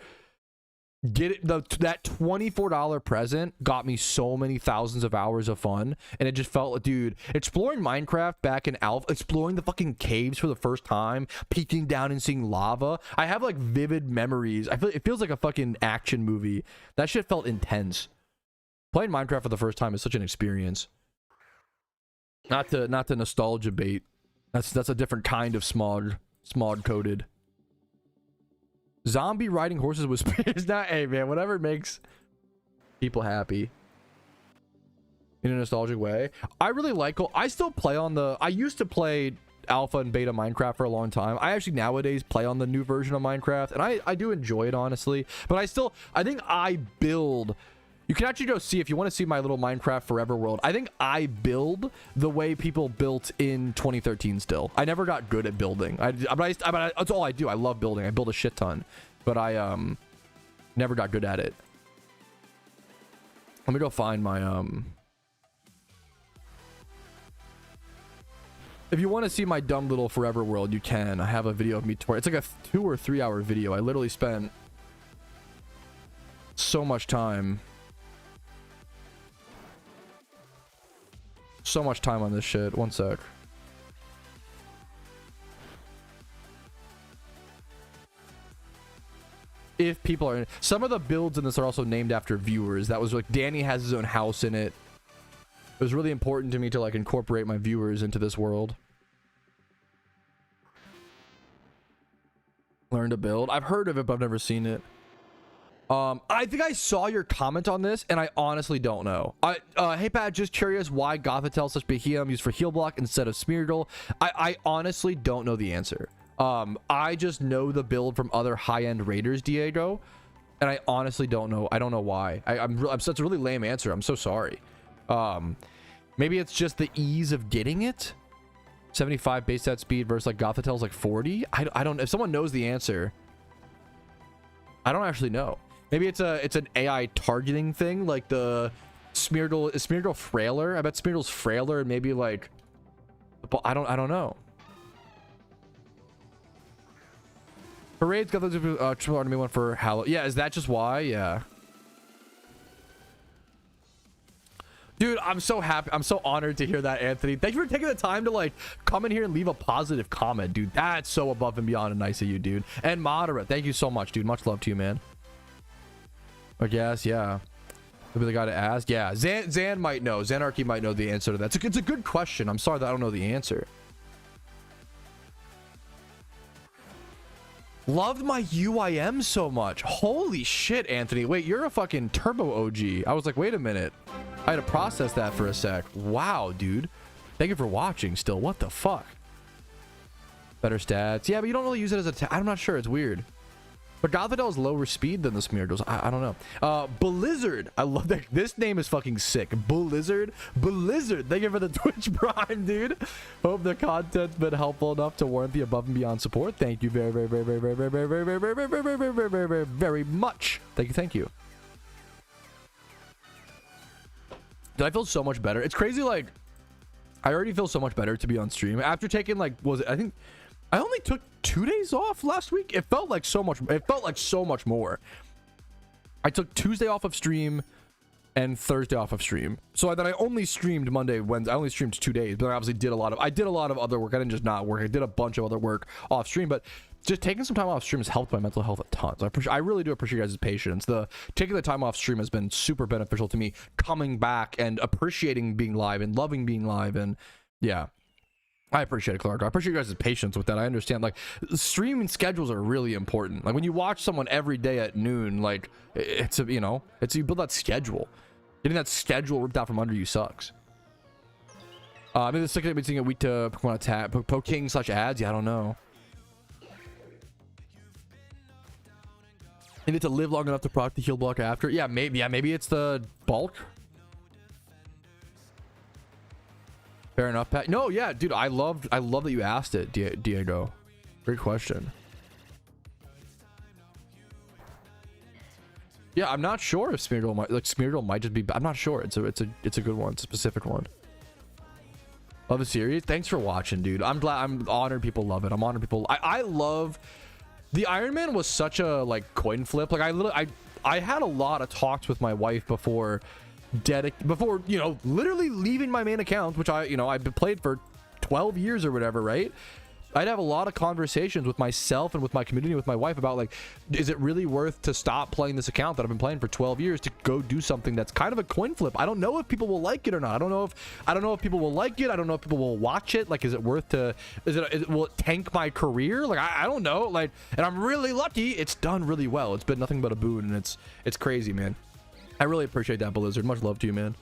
B: get it. That $24 present got me so many thousands of hours of fun, and it just felt like, dude, exploring Minecraft back in alpha, exploring the fucking caves for the first time, peeking down and seeing lava. I have like vivid memories. It feels like a fucking action movie. That shit felt intense. Playing Minecraft for the first time is such an experience. Not to nostalgia bait. That's a different kind of smog coated. Zombie riding horses with spears. Not, hey man, whatever makes people happy in a nostalgic way. I really like, I still play on the, I used to play alpha and beta Minecraft for a long time. I actually nowadays play on the new version of Minecraft, and I do enjoy it, honestly. But I think I build, you can actually go see, if you want to see my little Minecraft Forever world, I think I build the way people built in 2013 still. I never got good at building. That's all I do. I love building. I build a shit ton. But I never got good at it. Let me go find my... If you want to see my dumb little Forever world, you can. I have a video of me touring. It's like a 2 or 3 hour video. I literally spent so much time... So much time on this shit. One sec. If people are in, some of the builds in this are also named after viewers. That was like, Danny has his own house in it. It was really important to me to like incorporate my viewers into this world. Learn to build. I've heard of it, but I've never seen it. I think I saw your comment on this, and I honestly don't know. Hey Pat, just curious why Gothitelle / Behemoth used for heal block instead of Smeargle. I honestly don't know the answer. I just know the build from other high-end raiders, Diego, and I honestly don't know. I don't know why. I'm such a really lame answer. I'm so sorry. Maybe it's just the ease of getting it. 75 base set speed versus like Gothitelle's like 40. I don't. If someone knows the answer, I don't actually know. Maybe it's an AI targeting thing, like the Smeargle. Is Smeargle frailer? I bet Smeargle's frailer, and maybe like, I don't know. Parade's got the triple enemy one for Hallow. Yeah, is that just why? Yeah. Dude, I'm so happy. I'm so honored to hear that, Anthony. Thank you for taking the time to like come in here and leave a positive comment, dude. That's so above and beyond and nice of you, dude. And Moderate, thank you so much, dude. Much love to you, man. I guess, yeah. Maybe the guy to ask. Yeah, Zan might know. Zanarchy might know the answer to that. It's a good question. I'm sorry that I don't know the answer. Loved my UIM so much. Holy shit, Anthony. Wait, you're a fucking turbo OG. I was like, wait a minute. I had to process that for a sec. Wow, dude. Thank you for watching still. What the fuck? Better stats. Yeah, but you don't really use it as a... I'm not sure. It's weird. But Gothitelle is lower speed than the Smeargles. I don't know. Blizzard. I love that. This name is fucking sick. Blizzard. Blizzard. Thank you for the Twitch Prime, dude. Hope the content's been helpful enough to warrant the above and beyond support. Thank you very, very, very, very, very, very, very, very, very, very, very, very, very, very, very, very much. Thank you. Thank you. Dude, I feel so much better. It's crazy. Like, I already feel so much better to be on stream after taking like, was it? I think I only took 2 days off last week. It felt like so much. It felt like so much more. I took Tuesday off of stream and Thursday off of stream. So then I only streamed Monday, Wednesday. I only streamed 2 days, but I obviously did a lot of other work. I didn't just not work. I did a bunch of other work off stream, but just taking some time off stream has helped my mental health a ton. So I really do appreciate you guys' patience. Taking the time off stream has been super beneficial to me, coming back and appreciating being live and loving being live. And yeah, I appreciate it, Clark. I appreciate you guys' patience with that. I understand, like, streaming schedules are really important. Like, when you watch someone every day at noon, like, it's a, you know, it's, you build that schedule. Getting that schedule ripped out from under you sucks. Maybe the second seeing a week to Pokemon attack, Pokeyen / ads. Yeah, I don't know. You need to live long enough to proc the heal block after. Yeah, maybe. Yeah, maybe it's the bulk. Fair enough, Pat. No, yeah, dude, I love that you asked it, Diego. Great question. Yeah, I'm not sure if Smeargle might just be. I'm not sure. It's a good one. It's a specific one. Love the series. Thanks for watching, dude. I'm honored people love it. I'm honored people. I love. The Iron Man was such a like coin flip. Like I had a lot of talks with my wife before you know, literally leaving my main account, which I've been played for 12 years or whatever, right? I'd have a lot of conversations with myself and with my community, with my wife, about like, is it really worth to stop playing this account that I've been playing for 12 years to go do something that's kind of a coin flip? I don't know if people will like it or not. I don't know if people will like it. I don't know if people will watch it. Like, is it worth to, will it tank my career? Like, I don't know. Like, and I'm really lucky. It's done really well. It's been nothing but a boon, and it's crazy, man. I really appreciate that, Blizzard. Much love to you, man.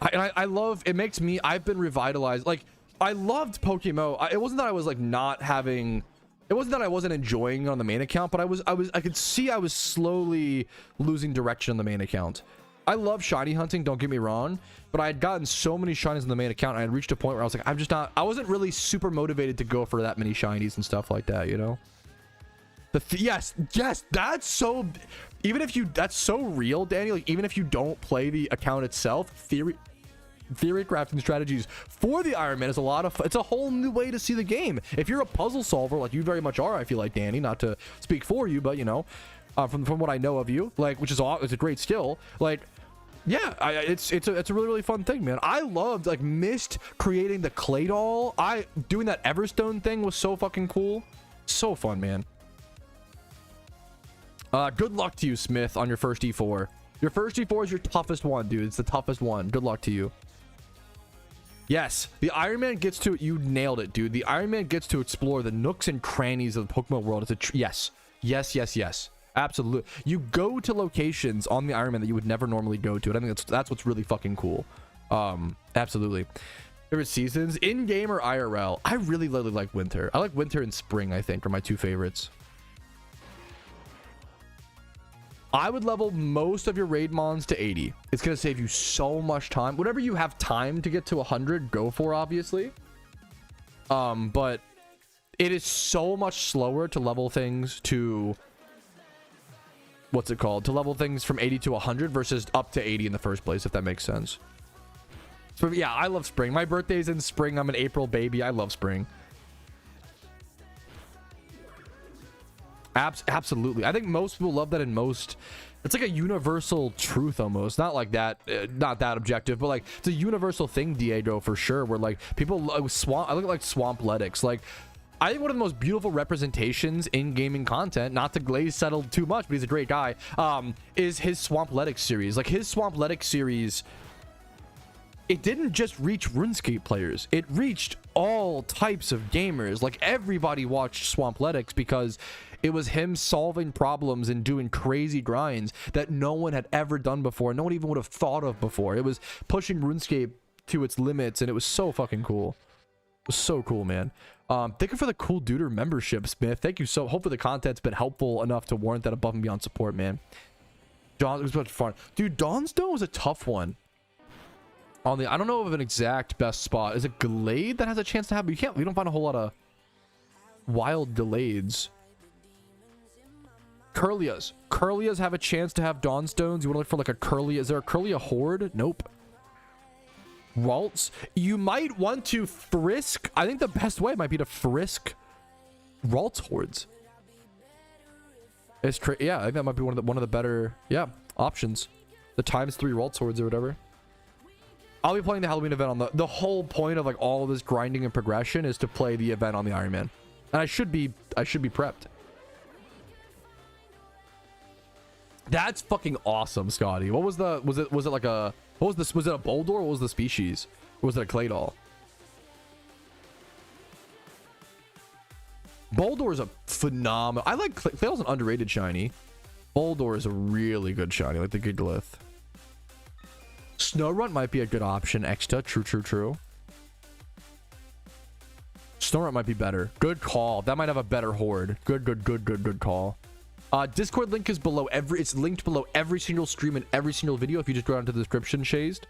B: I love, it makes me, I've been revitalized. Like, I loved PokeMMO. It wasn't that I was like not having, it wasn't that I wasn't enjoying it on the main account, but I could see I was slowly losing direction on the main account. I love shiny hunting, don't get me wrong, but I had gotten so many shinies on the main account, and I had reached a point where I was like, I wasn't really super motivated to go for that many shinies and stuff like that, you know? Yes, that's so, that's so real, Danny. Like, even if you don't play the account itself, theory crafting strategies for the Iron Man is a lot of, it's a whole new way to see the game. If you're a puzzle solver, like you very much are, I feel like, Danny, not to speak for you, but you know, from what I know of you, like, which is it's a great skill. Like, yeah, it's a really fun thing, man. I loved, like, Mist creating the clay doll. Doing that Everstone thing was so fucking cool. So fun, man. Good luck to you, Smith, on your first E4. Your first E4 is your toughest one, dude. It's the toughest one. Good luck to you. Yes, the Iron Man gets to, you nailed it, dude. The Iron Man gets to explore the nooks and crannies of the Pokemon world. It's yes. Absolutely. You go to locations on the Iron Man that you would never normally go to. And I think that's what's really fucking cool. Absolutely. Favorite seasons, in-game or IRL? I really like winter. I like winter and spring, I think, are my two favorites. I would level most of your raid mons to 80. It's going to save you so much time. Whatever you have time to get to 100, go for, obviously. But it is so much slower to level things to, what's it called? To level things from 80 to 100 versus up to 80 in the first place, if that makes sense. So yeah, I love spring. My birthday's in spring. I'm an April baby. I love spring. Absolutely. I think most people love that, in most, it's like a universal truth almost. Not like that, not that objective, but like it's a universal thing, Diego, for sure, where like people like swamp, I look at like Swampletics. Like, I think one of the most beautiful representations in gaming content, not to glaze settle too much, but he's a great guy, is his Swampletics series. Like, his Swampletics series, it didn't just reach RuneScape players, it reached all types of gamers. Like, everybody watched Swampletics because it was him solving problems and doing crazy grinds that no one had ever done before. No one even would have thought of before. It was pushing RuneScape to its limits, and it was so fucking cool. It was so cool, man. Thank you for the Cool Duder membership, Smith. Thank you so. Hopefully the content's been helpful enough to warrant that above and beyond support, man. John, it was much fun, dude. Dawnstone was a tough one. On the, I don't know of an exact best spot. Is it Glade that has a chance to have? But we don't find a whole lot of wild Glades. Curlias have a chance to have Dawnstones. You want to look for like a Curlia? Is there a Curlia horde? Nope. Ralts, you might want to frisk. I think the best way might be to frisk Ralts hordes. It's yeah, I think that might be one of the better options. The ×3 Ralts hordes or whatever. I'll be playing the Halloween event on the whole point of like all of this grinding and progression is to play the event on the Iron Man, and I should be prepped. That's fucking awesome, Scotty. What was the, was it like a, what was this, was it a Boldor, or what was the species? Or was it a clay doll? Boldor is a phenomenal, I like clay doll's an underrated shiny. Boldor is a really good shiny, like the Gigalith. Snorunt might be a good option, Exta. True. Snorunt might be better. Good call. That might have a better horde. Good call. Discord link is below it's linked below every single stream and every single video if you just go down to the description, Shazed.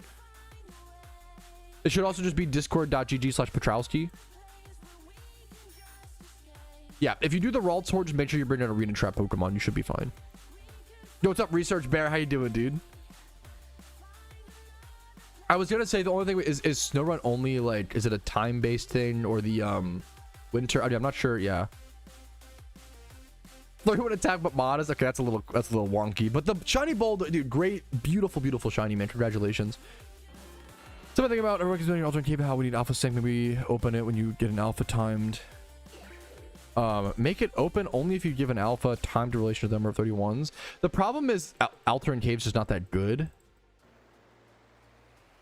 B: It should also just be discord.gg/Patrouski. Yeah, if you do the Ralts horde, just make sure you bring an arena trap Pokemon. You should be fine. Yo, what's up, Research Bear? How you doing, dude? I was gonna say the only thing is Snorunt only, like, is it a time-based thing or the winter? I'm not sure. Yeah. 31 attack, but modest. Okay, that's a little wonky. But the shiny bowl, dude, great, beautiful shiny, man. Congratulations. Something to think about. Everyone keeps doing alternate cave. How we need alpha sync. Maybe open it when you get an alpha timed. Make it open only if you give an alpha timed relation to the number of 31s. The problem is alternate caves is not that good.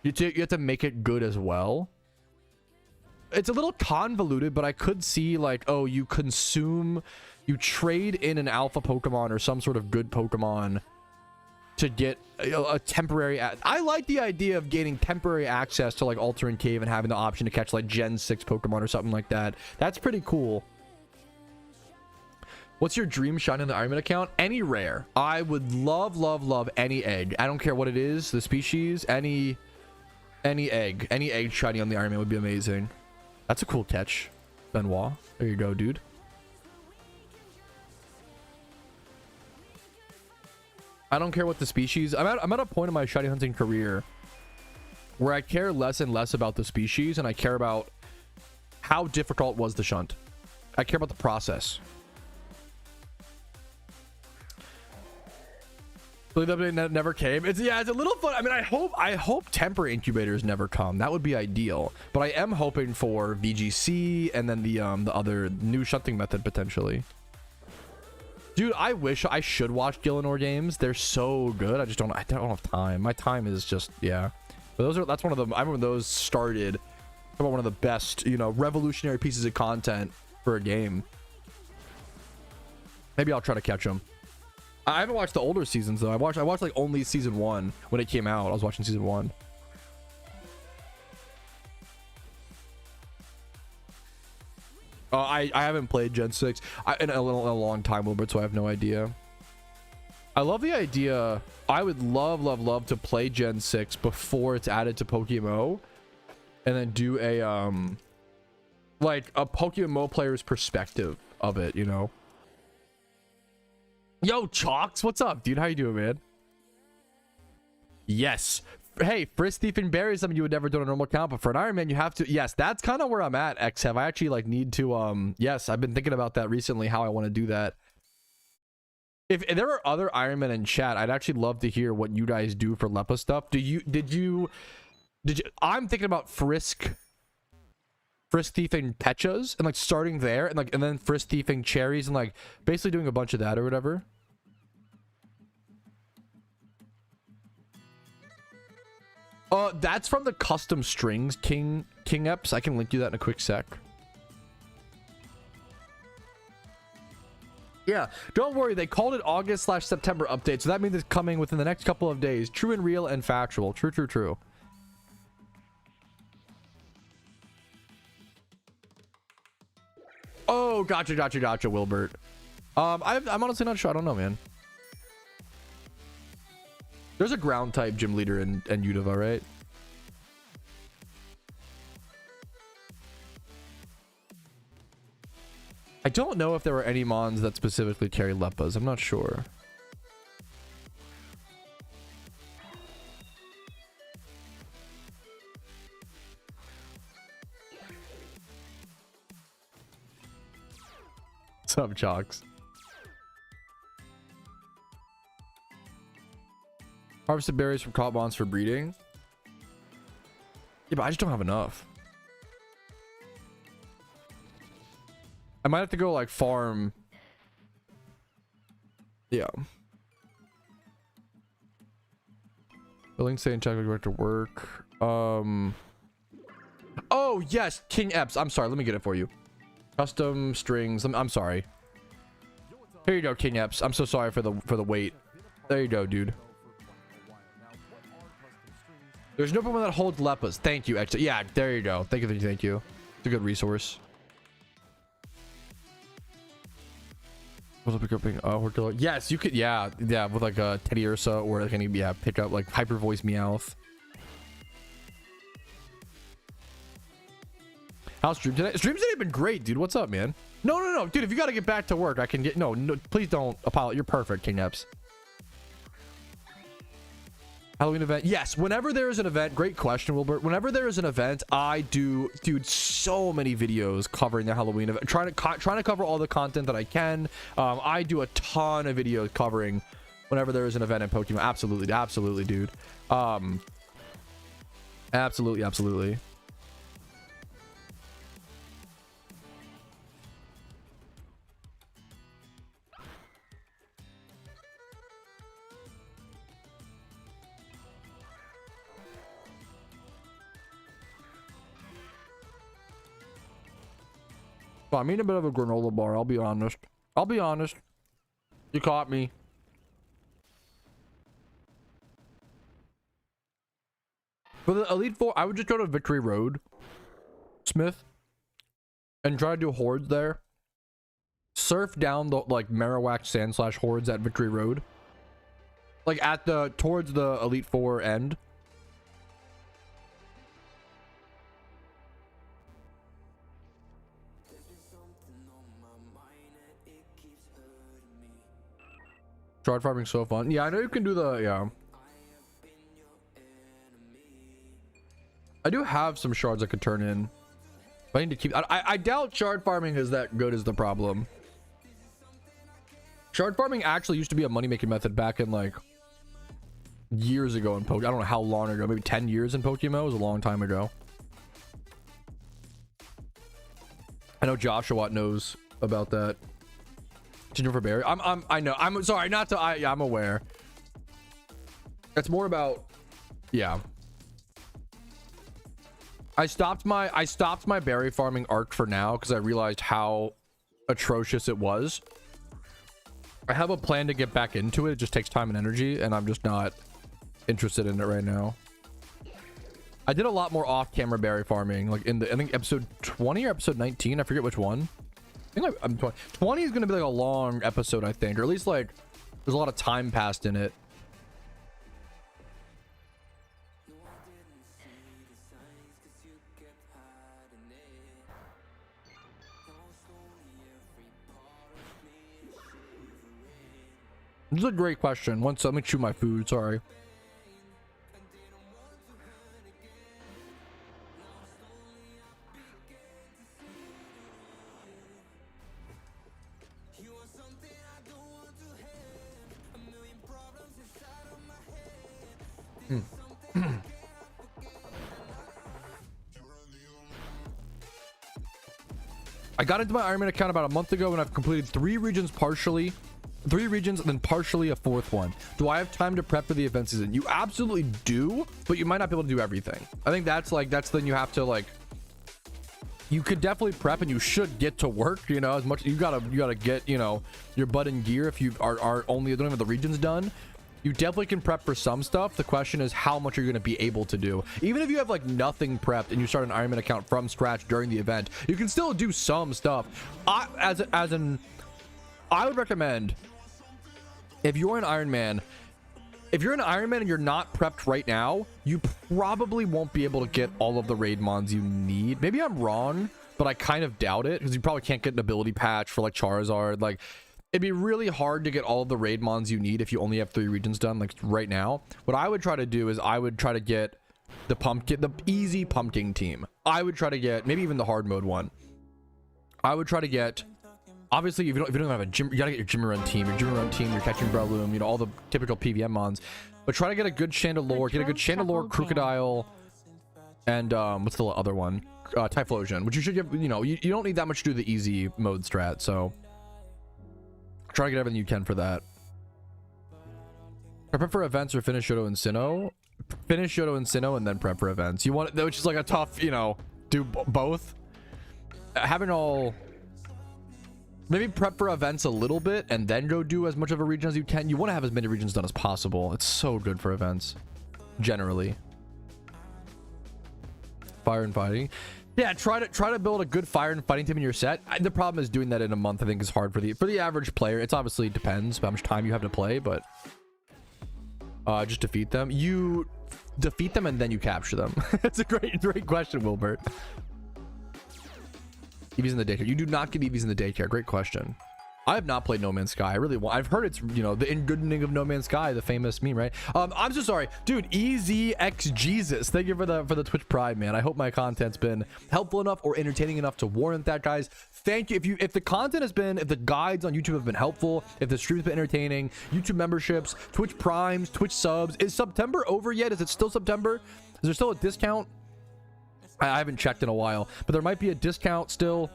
B: You have to make it good as well. It's a little convoluted, but I could see like, oh, you trade in an alpha Pokemon or some sort of good Pokemon to get a temporary. I like the idea of gaining temporary access to like alternate cave and having the option to catch like Gen 6 Pokemon or something like that. That's pretty cool. What's your dream shiny on the Ironman account? Any rare. I would love any egg. I don't care what it is, the species, any egg shiny on the Ironman would be amazing. That's a cool catch, Benoit. There you go, dude. I don't care what the species. I'm at a point in my shiny hunting career where I care less and less about the species, and I care about how difficult was the shunt. I care about the process. Believe that never came. It's a little fun. I mean, I hope temper incubators never come. That would be ideal. But I am hoping for VGC and then the other new shunting method potentially. Dude, I wish I should watch Gillinor games. They're so good. I don't have time. My time is just, yeah. But that's one of them. I remember those started about one of the best, revolutionary pieces of content for a game. Maybe I'll try to catch them. I haven't watched the older seasons though. I watched like only season 1 when it came out. I was watching season 1. I haven't played Gen 6 in a long time, Wilbert, so I have no idea. I love the idea. I would love to play Gen 6 before it's added to PokeMMO, and then do a like a PokeMMO player's perspective of it, Yo, Chalks, what's up, dude? How you doing, man? Yes. Hey, Frisk Thief and Berry is something you would never do on a normal account, but for an Iron Man, you have to. Yes, that's kind of where I'm at, XHev. I actually like need to. Yes, I've been thinking about that recently, how I want to do that. If there are other Iron Men in chat, I'd actually love to hear what you guys do for Leppa stuff. Did you? I'm thinking about Frisk Thiefing Pechas and like starting there and then Frisk Thiefing Cherries and like basically doing a bunch of that or whatever. That's from the custom strings King Eps. I can link you that in a quick sec. Yeah, don't worry. They called it August/September update, so that means it's coming within the next couple of days. True and real and factual. True. Oh, gotcha, Wilbert. I'm honestly not sure. I don't know, man. There's a ground type gym leader in Unova, right? I don't know if there were any mons that specifically carry Leppas. I'm not sure. What's up, Chalks? Harvested berries from caught mons for breeding. Yeah, but I just don't have enough. I might have to go like farm. Yeah. Building stay and check go back to work. Oh yes, King Eps. I'm sorry. Let me get it for you. Custom strings. I'm sorry. Here you go, King Eps. I'm so sorry for the wait. There you go, dude. There's no Pokemon that holds Leppas. Thank you, X. Yeah, there you go. Thank you. It's a good resource. Yes, you could. Yeah, with like a Teddy Ursa or like any pick up like Hyper Voice Meowth. How's stream today? Stream today been great, dude. What's up, man? No, dude. If you gotta get back to work, I can get. No, please don't apologize. You're perfect, King Eps. Halloween event. Yes, whenever there is an event, great question, Wilbert. Whenever there is an event, I do, dude, so many videos covering the Halloween event, trying to cover all the content that I can. I do a ton of videos covering whenever there is an event in Pokemon. Absolutely, dude. Absolutely. Well, I'm eating a bit of a granola bar. I'll be honest. You caught me. For the Elite Four, I would just go to Victory Road, Smith, and try to do hordes there. Surf down the like Marowak Sand Slash hordes at Victory Road, like at the towards the Elite Four end. Shard farming so fun. Yeah, I know you can do the, yeah. I do have some shards I could turn in. But I need to keep, I doubt shard farming is that good is the problem. Shard farming actually used to be a money-making method back in like years ago in Pokemon. I don't know how long ago, maybe 10 years in Pokemon. It was a long time ago. I know Joshua knows about that. Ginger for berry. I know. I'm sorry, not to. Yeah, I'm aware. It's more about. Yeah. I stopped my berry farming arc for now because I realized how atrocious it was. I have a plan to get back into it. It just takes time and energy, and I'm just not interested in it right now. I did a lot more off-camera berry farming, like in the I think episode 20 or episode 19. I forget which one. I think I'm 20. 20 is going to be like a long episode, I think, or at least like there's a lot of time passed in it. This is a great question. Once let me chew my food. Sorry. I got into my Iron Man account about a month ago and I've completed 3 regions and then partially a 4th one. Do I have time to prep for the event season? You absolutely do, but you might not be able to do everything. I think that's the thing you have to like. You could definitely prep and you should get to work, you know, as much you gotta get, you know, your butt in gear if you are only don't have the regions done. You definitely can prep for some stuff. The question is how much are you going to be able to do. Even if you have like nothing prepped and you start an Iron Man account from scratch during the event, you can still do some stuff. I would recommend if you're an Iron Man and you're not prepped right now, you probably won't be able to get all of the raid mons you need. Maybe I'm wrong, but I kind of doubt it because you probably can't get an ability patch for like Charizard. Like it'd be really hard to get all of the raid mons you need if you only have 3 regions done like right now. What I would try to do is I would try to get the easy pumpkin team. I would try to get maybe even the hard mode one. I would try to get, obviously if you don't have a gym, you gotta get your Jimmy Run team, your catching Breloom, you know, all the typical PVM mons. But try to get a good Chandelure, get a good Chandelure, Crocodile, and what's the other one? Typhlosion, which you should get, you know, you don't need that much to do the easy mode strat, so try to get everything you can for that. Prep for events or finish Yoto and Sinnoh. Finish Yoto and Sinnoh and then prep for events. You want, which is like a tough, you know, do both. Having all, maybe prep for events a little bit and then go do as much of a region as you can. You want to have as many regions done as possible. It's so good for events, generally. Fire and fighting. Yeah, try to build a good fire and fighting team in your set. The problem is doing that in a month, I think, is hard for the average player. It's obviously depends how much time you have to play, but just defeat them. You defeat them and then you capture them. It's a great question, Wilbert. EVs in the daycare. You do not get EVs in the daycare. Great question. I have not played No Man's Sky. I really want. I've heard it's, you know, the in-goodening of No Man's Sky, the famous meme, right? I'm so sorry, dude. EZX thank you for the Twitch Pride, man. I hope my content's been helpful enough or entertaining enough to warrant that, guys. Thank you. If the content has been, if the guides on YouTube have been helpful, if the stream's been entertaining, YouTube memberships, Twitch Primes, Twitch subs, is September over yet? Is it still September? Is there still a discount? I haven't checked in a while, but there might be a discount still.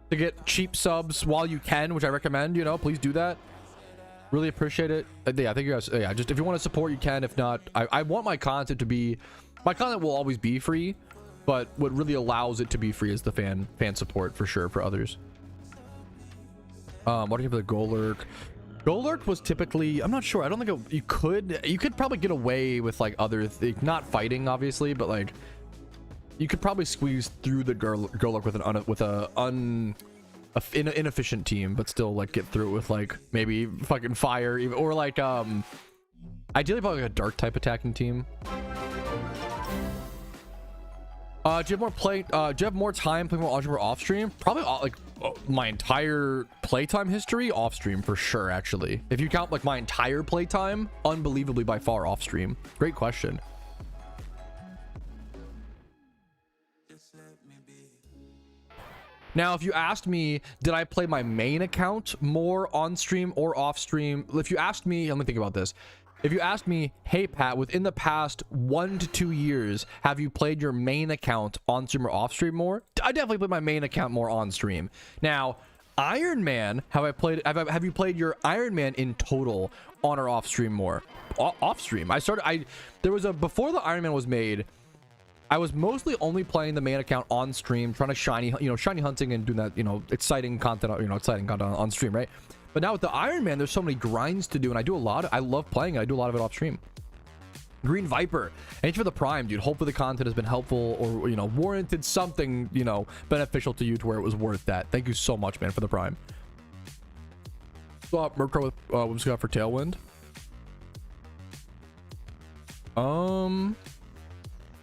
B: To get cheap subs while you can, which I recommend, you know, please do that. Really appreciate it. Yeah, I think you guys, yeah, just if you want to support, you can. If not, I want my content to be, my content will always be free, but what really allows it to be free is the fan support for sure for others. What do you have for the Golurk? Golurk was typically, I'm not sure. I don't think you could probably get away with like other not fighting obviously, but like you could probably squeeze through the Golurk with an inefficient team, but still like get through it with like maybe fucking fire even, or like ideally probably like a dark type attacking team. Do you have more time playing more Algebra off stream? Probably my entire playtime history off stream for sure. Actually, if you count like my entire playtime, unbelievably by far off stream. Great question. Now, if you asked me, did I play my main account more on stream or off stream? If you asked me, let me think about this. If you asked me, hey Pat, within the past 1 to 2 years, have you played your main account on stream or off stream more? I definitely played my main account more on stream. Now, Iron Man, have you played your Iron Man in total on or off stream more? Off stream. Before the Iron Man was made, I was mostly only playing the main account on stream, trying to shiny hunting and doing that, exciting content on stream, right? But now with the Iron Man, there's so many grinds to do, and I love playing it. I do a lot of it off stream. Green Viper, thanks for the Prime, dude. Hopefully the content has been helpful or, warranted something, beneficial to you to where it was worth that. Thank you so much, man, for the Prime. Swap Murkrow with what's got for Tailwind?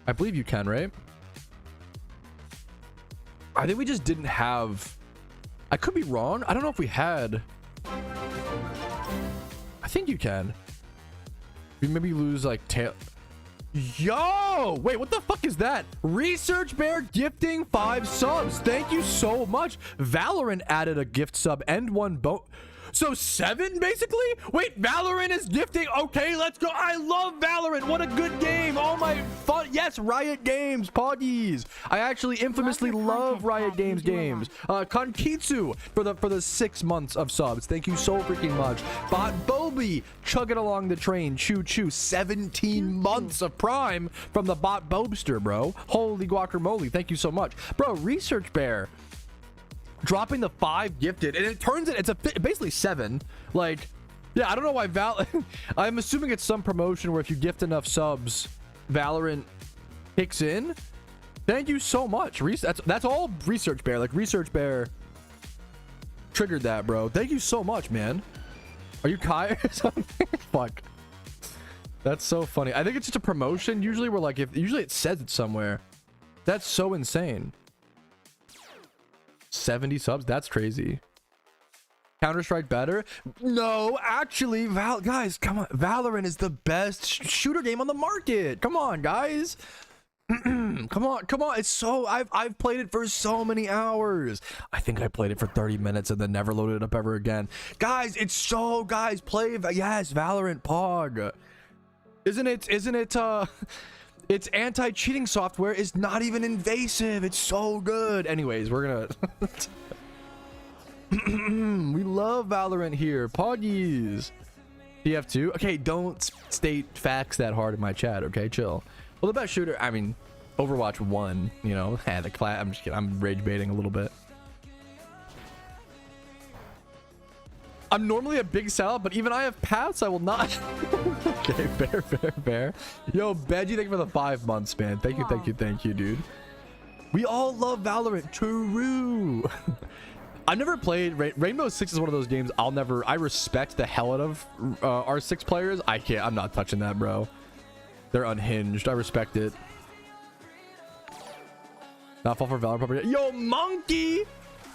B: I believe you can, right? I think we just didn't have, I could be wrong. I don't know if we had. I think you can. We maybe lose like tail. Yo, wait, what the fuck is that? Research Bear gifting 5 subs. Thank you so much. Valorant added a gift sub and 1 so 7 basically. Wait, Valorant is gifting. Okay, let's go. I love Valorant. What a good game. Oh my fun. Yes, Riot Games, Poggies. I actually infamously love Riot Games. Kankitsu for the 6 months of subs. Thank you so freaking much. Bot Bobby chugging along the train. Choo choo. 17 months of Prime from the Bot Bobster, bro. Holy guacamole. Thank you so much, bro. Research Bear dropping the 5 gifted, and it turns it, it's basically 7. Like, yeah, I don't know why I'm assuming it's some promotion where if you gift enough subs, Valorant kicks in. Thank you so much. That's all Research Bear. Like, Research Bear triggered that, bro. Thank you so much, man. Are you Kai or something? Fuck. That's so funny. I think it's just a promotion usually where like usually it says it somewhere. That's so insane. 70 subs, that's crazy. Counter-Strike better? No, actually, guys, come on. Valorant is the best shooter game on the market. Come on, guys. come on. It's so I've played it for so many hours. I think I played it for 30 minutes and then never loaded it up ever again. Guys, play Valorant Pog. Isn't it its anti-cheating software is not even invasive. It's so good. Anyways, we're gonna we love Valorant here. Poggies. TF2. Okay, don't state facts that hard in my chat, okay? Chill. Well, the best shooter, I mean, Overwatch 1, the class. I'm just kidding. I'm rage baiting a little bit. I'm normally a big sellout, but even I have paths I will not. Okay, fair. Yo, Benji, thank you for the 5 months, man. Thank you, dude. We all love Valorant. True. I've never played Rainbow Six is one of those games I respect the hell out of our 6 players. I'm not touching that, bro. They're unhinged. I respect it. Not fall for Valorant property. Yo, Monkey.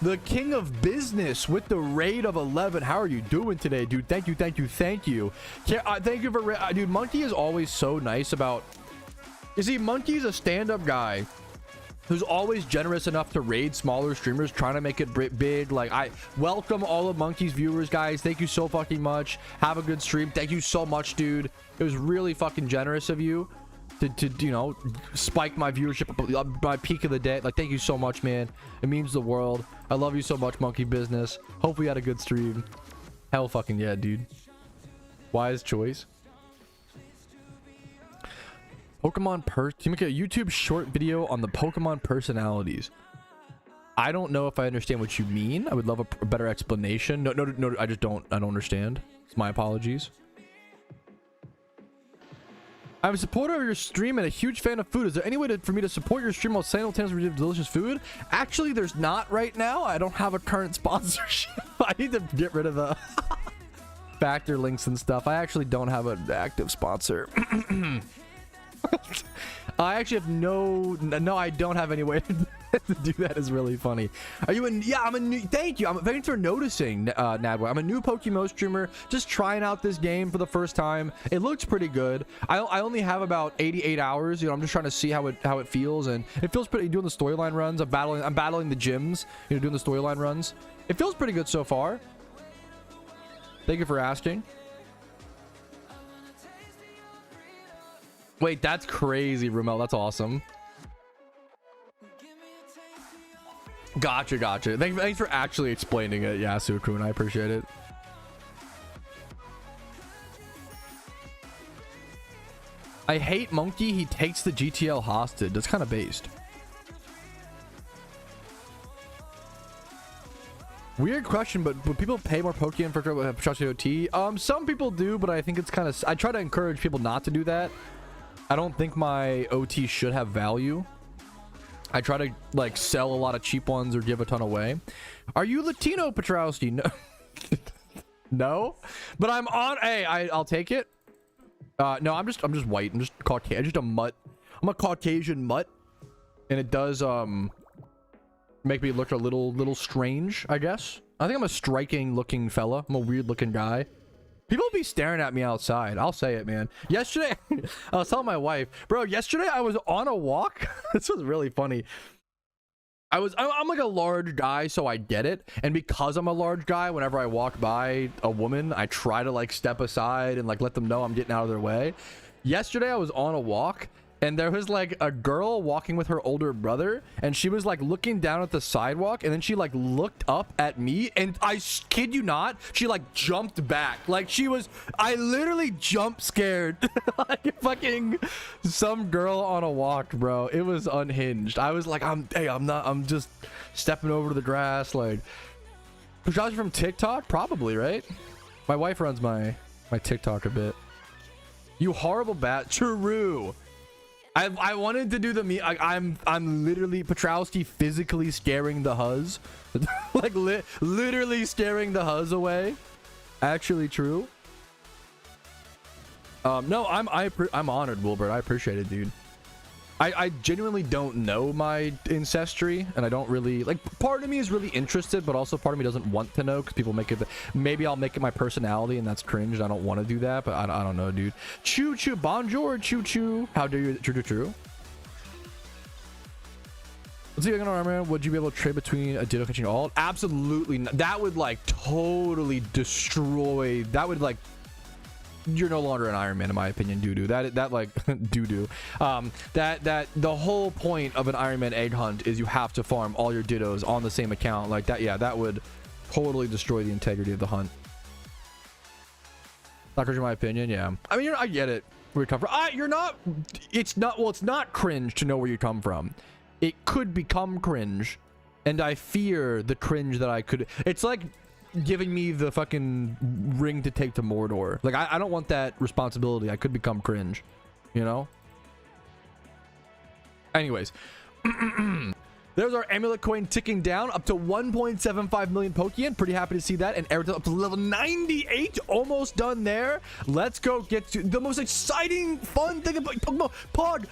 B: the king of business with the raid of 11. How are you doing today, dude? Thank you, thank you, thank you. Thank you for dude. Monkey is always so nice about. You see, Monkey's a stand-up guy who's always generous enough to raid smaller streamers trying to make it big. Like, I welcome all of Monkey's viewers, guys. Thank you so fucking much. Have a good stream. Thank you so much, dude. It was really fucking generous of you to you know, spike my viewership up my peak of the day. Like, thank you so much, man. It means the world. I love you so much, Monkey Business. Hope we had a good stream. Hell fucking yeah, dude. Wise choice. Pokemon you make a YouTube short video on the Pokemon personalities. I don't know if I understand what you mean. I would love a better explanation. No, I don't understand. It's my apologies. I'm a supporter of your stream and a huge fan of food. Is there any way for me to support your stream while simultaneously receiving delicious food? Actually, there's not right now. I don't have a current sponsorship. I need to get rid of the factor links and stuff. I actually don't have an active sponsor. I actually have no, I don't have any way to do that. Is really funny. Are you in? Yeah, I'm a new, thank you. Thanks for noticing, Nadwa. I'm a new PokeMMO streamer, just trying out this game for the first time. It looks pretty good. I only have about 88 hours. You know, I'm just trying to see how it feels, and it feels pretty. Doing the storyline runs, I'm battling the gyms. You know, doing the storyline runs. It feels pretty good so far. Thank you for asking. Wait, that's crazy, Rumel. That's awesome. Gotcha. Thanks for actually explaining it, Yasuo-kun. I appreciate it. I hate Monkey. He takes the GTL hostage. That's kind of based. Weird question, but would people pay more Pokeyen for Patrouski OT? Some people do, but I think it's kind of. I try to encourage people not to do that. I don't think my OT should have value. I try to like sell a lot of cheap ones or give a ton away. Are you Latino, Patrouski? No. No, but I'm on. Hey, I'll take it. No, I'm just white. I'm just Caucasian. I'm just a mutt. I'm a Caucasian mutt, and it does make me look a little strange, I guess. I think I'm a striking looking fella. I'm a weird looking guy. People be staring at me outside. I'll say it, man. Yesterday, I was telling my wife, bro, yesterday I was on a walk. This was really funny. I'm like a large guy, so I get it. And because I'm a large guy, whenever I walk by a woman, I try to like step aside and like let them know I'm getting out of their way. Yesterday I was on a walk, and there was like a girl walking with her older brother, and she was like looking down at the sidewalk, and then she like looked up at me, and I kid you not, she like jumped back. Like I literally jump scared. Like fucking some girl on a walk, bro. It was unhinged. I was like, I'm just stepping over to the grass. Like, Patrouski from TikTok? Probably, right? My wife runs my TikTok a bit. You horrible bat. True. I wanted to do the me. I'm literally Patrouski physically scaring the Huzz, like literally scaring the Huzz away. Actually, true. No, I'm honored, Wilbert. I appreciate it, dude. I genuinely don't know my ancestry, and I don't really like. Part of me is really interested, but also part of me doesn't want to know because people make it. Maybe I'll make it my personality, and that's cringe. I don't want to do that, but I don't know, dude. Choo choo, bonjour, choo choo. How do you? True. Let's see. Would you be able to trade between a Ditto catching alt? Absolutely not. That would like totally destroy. That would like. You're no longer an Iron Man, in my opinion. That like that the whole point of an Iron Man egg hunt is you have to farm all your Dittos on the same account like that. Yeah, that would totally destroy the integrity of the hunt. Not cringe, in my opinion. Yeah, I mean, I get it where you come from. You're not. It's not. Well, it's not cringe to know where you come from. It could become cringe, and I fear the cringe that I could. It's like giving me the fucking ring to take to Mordor. Like, I don't want that responsibility. I could become cringe, you know? Anyways. There's our amulet coin ticking down up to 1.75 million Pokeyen. Pretty happy to see that. And Aerodactyl up to level 98. Almost done there. Let's go get to the most exciting, fun thing about Pokemon Pog.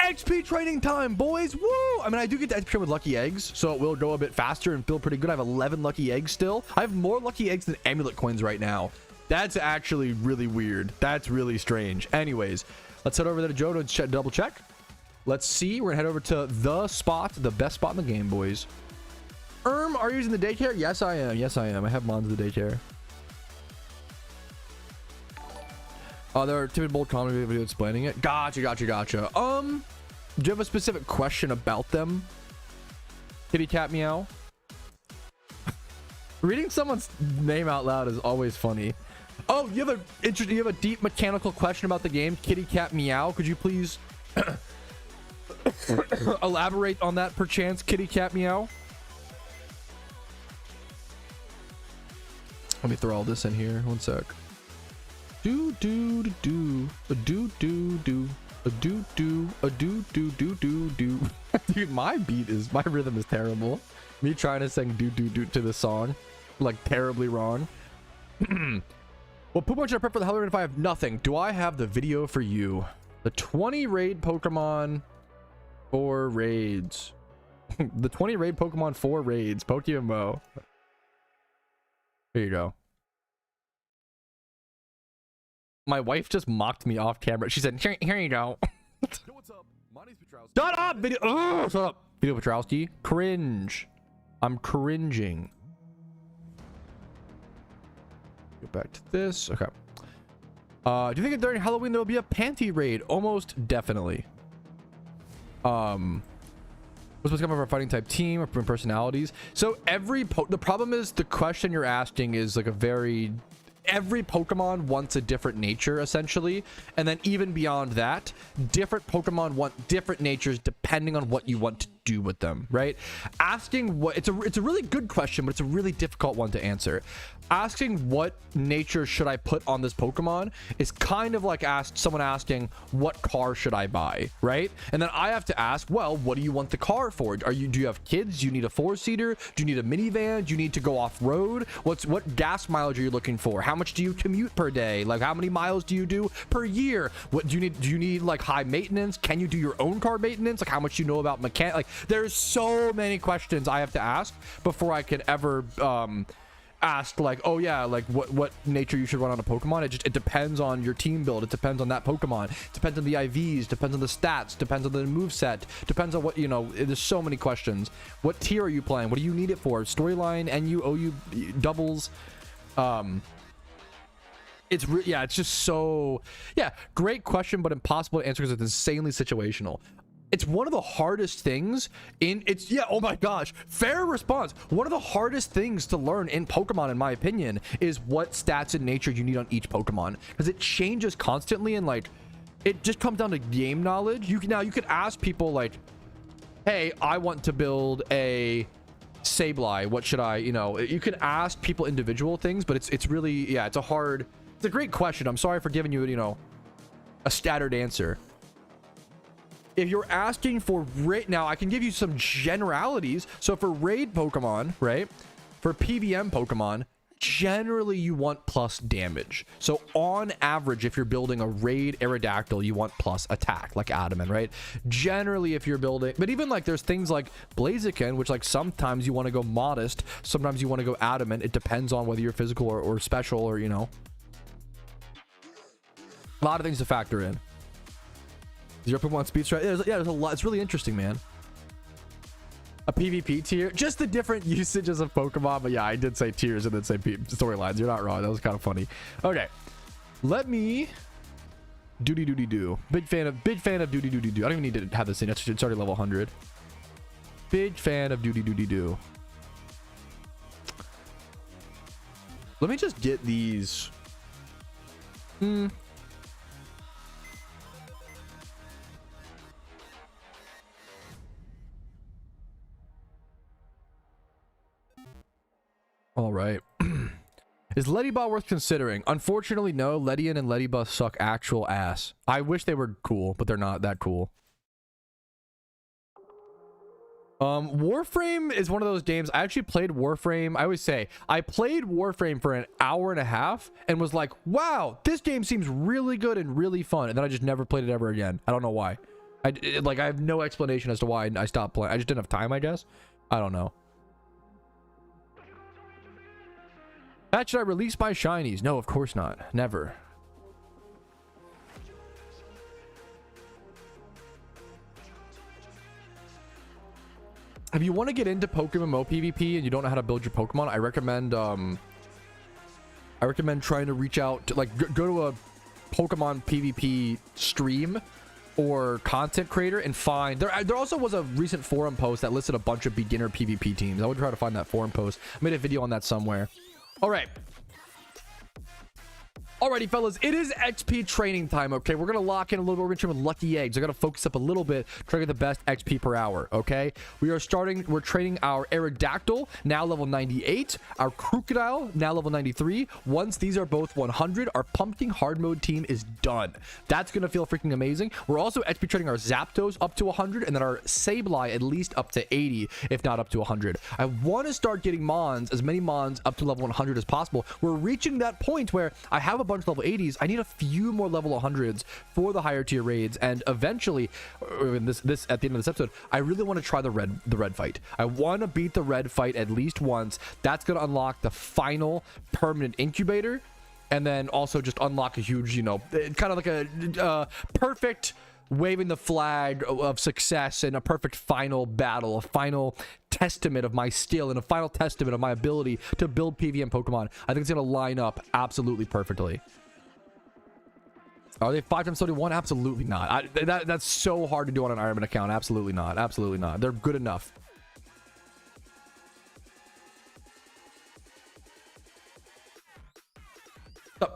B: XP training time, boys. Woo! I mean, I do get to XP train with lucky eggs, so it will go a bit faster and feel pretty good. I have 11 lucky eggs still. I have more lucky eggs than amulet coins right now. That's actually really weird. That's really strange. Anyways, let's head over there to Joe to double check. Let's see. We're gonna head over to the spot, the best spot in the game, boys. Are you using the daycare? Yes, I am. Yes, I am. I have Mons the daycare. There are timid bold comedy video explaining it. Gotcha. Do you have a specific question about them? Kitty cat meow. Reading someone's name out loud is always funny. Oh, you have a deep mechanical question about the game, Kitty cat meow. Could you please elaborate on that perchance, Kitty cat meow? Let me throw all this in here. One sec. Do do do a do do do a do do a do do do do do. Dude, my rhythm is terrible. Me trying to sing do do do to the song, like terribly wrong. Well, Pokemon should I prep for the Halloween if I have nothing? Do I have the video for you? The 20 raid Pokemon 4 raids. The 20 raid Pokemon 4 raids. PokeMMO. Here you go. My wife just mocked me off camera. She said, here you go. Yo, what's up? My name's Patrouski. Shut up, video. Ugh, shut up. Video Patrouski. Cringe. I'm cringing. Go back to this. Okay. Do you think that during Halloween there will be a panty raid? Almost definitely. What's supposed to come from our fighting type team or from personalities? So the problem is the question you're asking is like every Pokemon wants a different nature essentially, and then even beyond that, different Pokemon want different natures depending on what you want to do with them, right? Asking what it's a really good question, but it's a really difficult one to answer. Asking what nature should I put on this Pokemon is kind of like someone asking what car should I buy, right? And then I have to ask, well, what do you want the car for? Do you have kids? Do you need a 4-seater? Do you need a minivan? Do you need to go off-road? What gas mileage are you looking for? How much do you commute per day? Like, how many miles do you do per year? What do you need like high maintenance? Can you do your own car maintenance? Like, how much you know about mechanic? Like, there's so many questions I have to ask before I could ever ask, like, oh yeah, like what nature you should run on a Pokemon. It depends on your team build. It depends on that Pokemon. It depends on the IVs, depends on the stats, depends on the move set, depends on what, you know. There's so many questions. What tier are you playing? What do you need it for? Storyline, NU, OU, doubles. It's just so, yeah, great question, but impossible to answer because it's insanely situational. It's one of the hardest things oh my gosh, fair response. One of the hardest things to learn in Pokemon, in my opinion, is what stats and nature you need on each Pokemon, because it changes constantly, and like, it just comes down to game knowledge. You could ask people like, hey, I want to build a Sableye, what should I, you can ask people individual things, but it's really, yeah, it's a great question. I'm sorry for giving you, a scattered answer. If you're asking for raid, now I can give you some generalities. So for raid Pokemon, right? For PVM Pokemon, generally you want plus damage. So on average, if you're building a raid Aerodactyl, you want plus attack, like Adamant, right? Generally, if you're building, but even like there's things like Blaziken, which like sometimes you want to go modest, sometimes you want to go Adamant. It depends on whether you're physical or special, or a lot of things to factor in. Zero Pokemon speed strat. Yeah, there's a lot. It's really interesting, man. A PvP tier, just the different usages of Pokemon. But yeah, I did say tiers and then say storylines. You're not wrong. That was kind of funny. Okay, let me doody doody do. Big fan of doody doody do. I don't even need to have this in. It's already level 100. Big fan of doody doody do. Let me just get these. All right. Is Ledybot worth considering? Unfortunately, no. Ledian and Ledybot suck actual ass. I wish they were cool, but they're not that cool. Warframe is one of those games. I actually played Warframe. I always say I played Warframe for an hour and a half and was like, wow, this game seems really good and really fun. And then I just never played it ever again. I don't know why. Like, I have no explanation as to why I stopped playing. I just didn't have time, I guess. I don't know. Pat, should I release my shinies? No, of course not. Never. If you want to get into PokeMMO PvP and you don't know how to build your Pokemon, I recommend trying to reach out to, like, go to a Pokemon PvP stream or content creator and find there also was a recent forum post that listed a bunch of beginner PvP teams. I would try to find that forum post. I made a video on that somewhere. All right. Alrighty, fellas, it is XP training time. Okay, we're gonna lock in a little bit. We're gonna train with lucky eggs. I gotta focus up a little bit, try to get the best XP per hour. Okay, we're training our Aerodactyl, now level 98, our Crocodile, now level 93. Once these are both 100, our Pumpkin hard mode team is done. That's gonna feel freaking amazing. We're also XP training our Zapdos up to 100, and then our Sableye at least up to 80, if not up to 100. I want to start getting Mons, as many Mons up to level 100 as possible. We're reaching that point where I have a bunch of level 80s. I need a few more level 100s for the higher tier raids, and eventually, this at the end of this episode, I really want to try the red fight. I want to beat the red fight at least once. That's going to unlock the final permanent incubator, and then also just unlock a huge, you know, kind of like a perfect waving the flag of success and a perfect final battle, a final testament of my skill and a final testament of my ability to build PvM Pokemon. I think it's going to line up absolutely perfectly. Are they 5 times 31? Absolutely not. That's so hard to do on an Ironman account. Absolutely not. Absolutely not. They're good enough. Oh.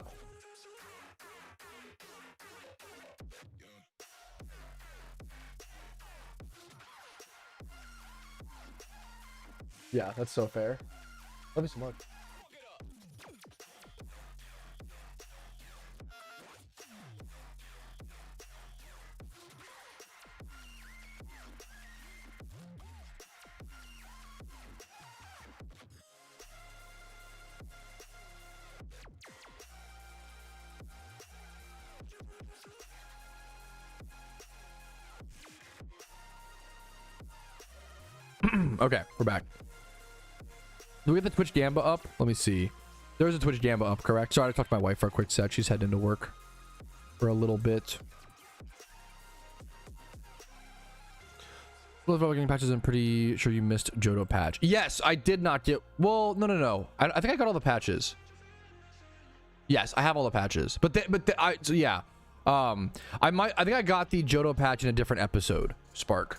B: Yeah, that's so fair. Love you so much. Okay, we're back. Do we have the Twitch Gamba up? Let me see. There's a Twitch Gamba up, correct? Sorry, I talked to my wife for a quick sec. She's heading into work for a little bit. Well, if getting patches, I'm pretty sure you missed Johto patch. Yes, I did not get. Well, no. I think I got all the patches. Yes, I have all the patches. So yeah. I think I got the Johto patch in a different episode. Spark.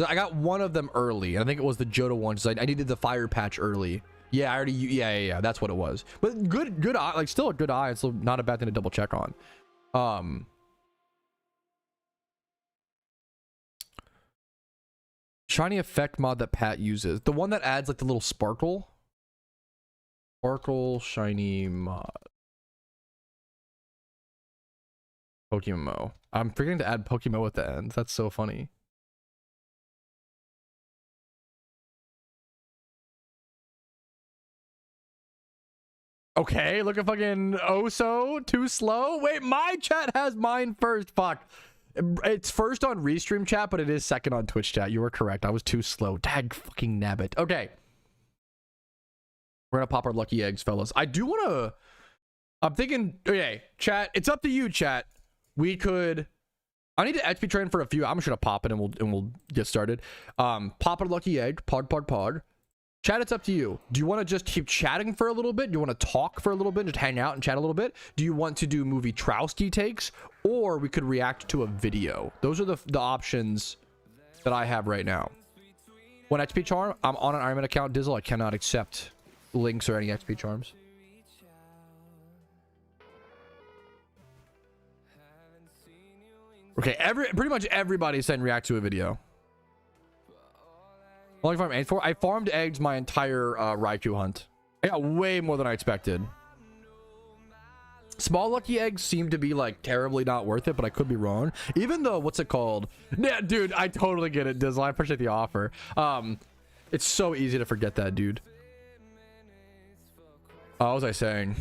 B: I got one of them early. I think it was the Johto one because I needed the fire patch early. Yeah, I already. Yeah. That's what it was. But good eye. Like, still a good eye. It's not a bad thing to double check on. Shiny effect mod that Pat uses. The one that adds like the little sparkle. Sparkle shiny mod. PokeMMO. I'm forgetting to add PokeMMO at the end. That's so funny. Okay, look at fucking Oso. Too slow. Wait, my chat has mine first. Fuck. It's first on Restream chat, but it is second on Twitch chat. You were correct. I was too slow. Dag fucking nabbit. Okay. We're gonna pop our lucky eggs, fellas. I do want to... I'm thinking... Okay, chat. It's up to you, chat. We could... I need to XP train for a few. I'm just gonna pop it and we'll get started. Pop a lucky egg. Pod. Chat, it's up to you. Do you want to just keep chatting for a little bit? Do you want to talk for a little bit? Just hang out and chat a little bit? Do you want to do movie Patrouski takes? Or we could react to a video. Those are the options that I have right now. One XP charm. I'm on an Ironman account, Dizzle. I cannot accept links or any XP charms. Okay, pretty much everybody said react to a video. I farmed eggs my entire Raikou hunt. I got way more than I expected. Small lucky eggs seem to be like terribly not worth it, but I could be wrong. Even though, what's it called? Yeah, dude, I totally get it, Dizzle. I appreciate the offer. It's so easy to forget that, dude. What was I saying?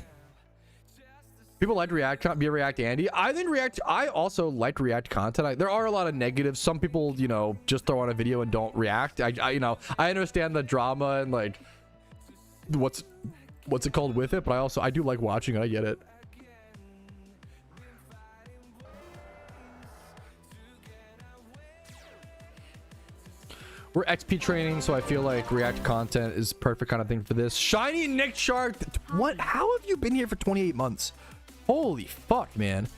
B: People like be a React Andy. I also like React content. There are a lot of negatives. Some people, you know, just throw on a video and don't react. You know, I understand the drama and like what's it called with it, but I do like watching it. I get it. We're XP training, so I feel like React content is perfect kind of thing for this. Shiny Nick Shark. What? How have you been here for 28 months? Holy fuck, man.